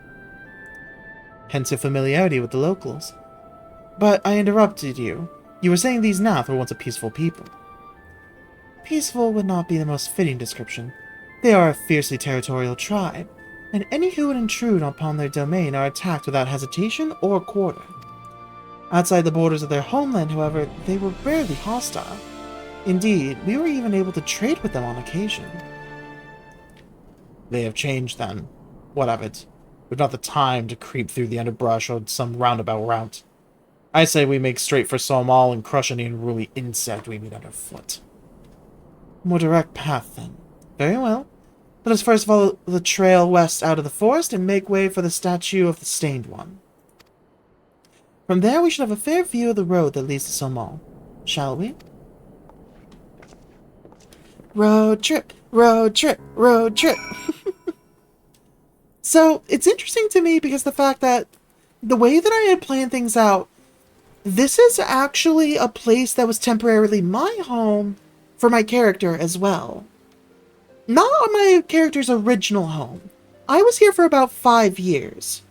Hence your familiarity with the locals. But I interrupted you. You were saying these Nath were once a peaceful people. Peaceful would not be the most fitting description. They are a fiercely territorial tribe, and any who would intrude upon their domain are attacked without hesitation or quarter. Outside the borders of their homeland, however, they were rarely hostile. Indeed, we were even able to trade with them on occasion. They have changed then. What of it? We've not the time to creep through the underbrush or some roundabout route. I say we make straight for Somal and crush any unruly insect we meet underfoot. More direct path, then. Very well. Let us first follow the trail west out of the forest and make way for the statue of the Stained One. From there we should have a fair view of the road that leads to Somal. Shall we? Road trip, road trip, road trip. So, it's interesting to me because the fact that the way that I had planned things out, this is actually a place that was temporarily my home for my character as well. Not my character's original home. I was here for about 5 years,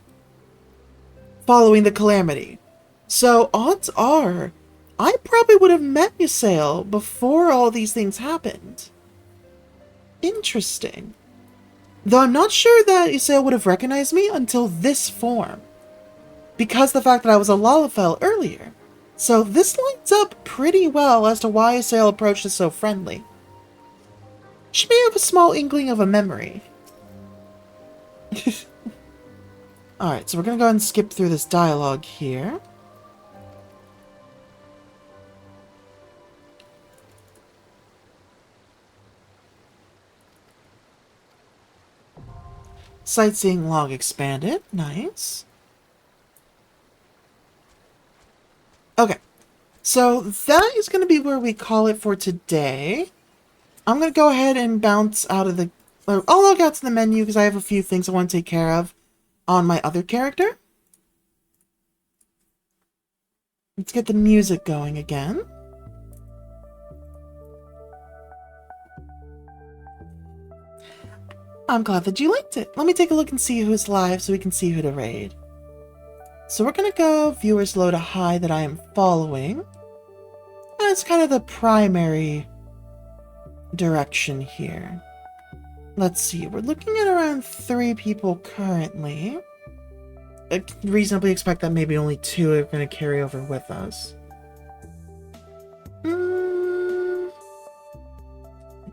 following the calamity. So, odds are, I probably would have met Ysael before all these things happened. Interesting. Though I'm not sure that Ysael would have recognized me until this form, because the fact that I was a Lalafell earlier. So this lines up pretty well as to why Ysael approached us so friendly. She may have a small inkling of a memory. Alright, so we're gonna go ahead and skip through this dialogue here. Sightseeing log expanded. Nice. Okay. So that is going to be where we call it for today. I'm going to go ahead and bounce out of the... I'll log out to the menu because I have a few things I want to take care of on my other character. Let's get the music going again. I'm glad that you liked it. Let me take a look and see who's live so we can see who to raid. So we're gonna go viewers low to high that I am following. That's kind of the primary direction here. Let's see, we're looking at around 3 people currently. I reasonably expect that maybe only 2 are going to carry over with us.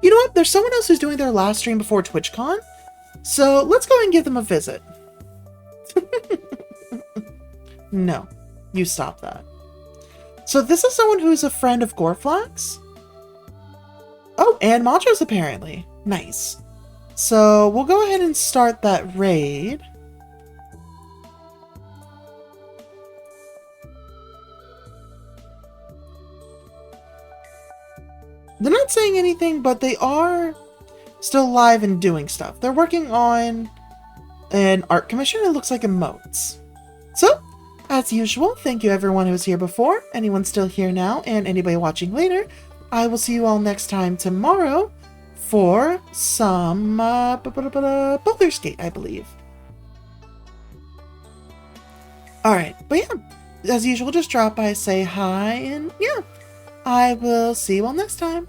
You know what? There's someone else who's doing their last stream before TwitchCon, so let's go and give them a visit. No, you stop that. So this is someone who's a friend of Goreflax. Oh, and Montrose apparently. Nice. So we'll go ahead and start that raid. They're not saying anything, but they are still live and doing stuff. They're working on an art commission. It looks like emotes. So, as usual, thank you everyone who was here before, anyone still here now, and anybody watching later. I will see you all next time tomorrow for some Baldur's Gate, I believe. Alright, but yeah, as usual, just drop by, say hi, and yeah, I will see you all next time.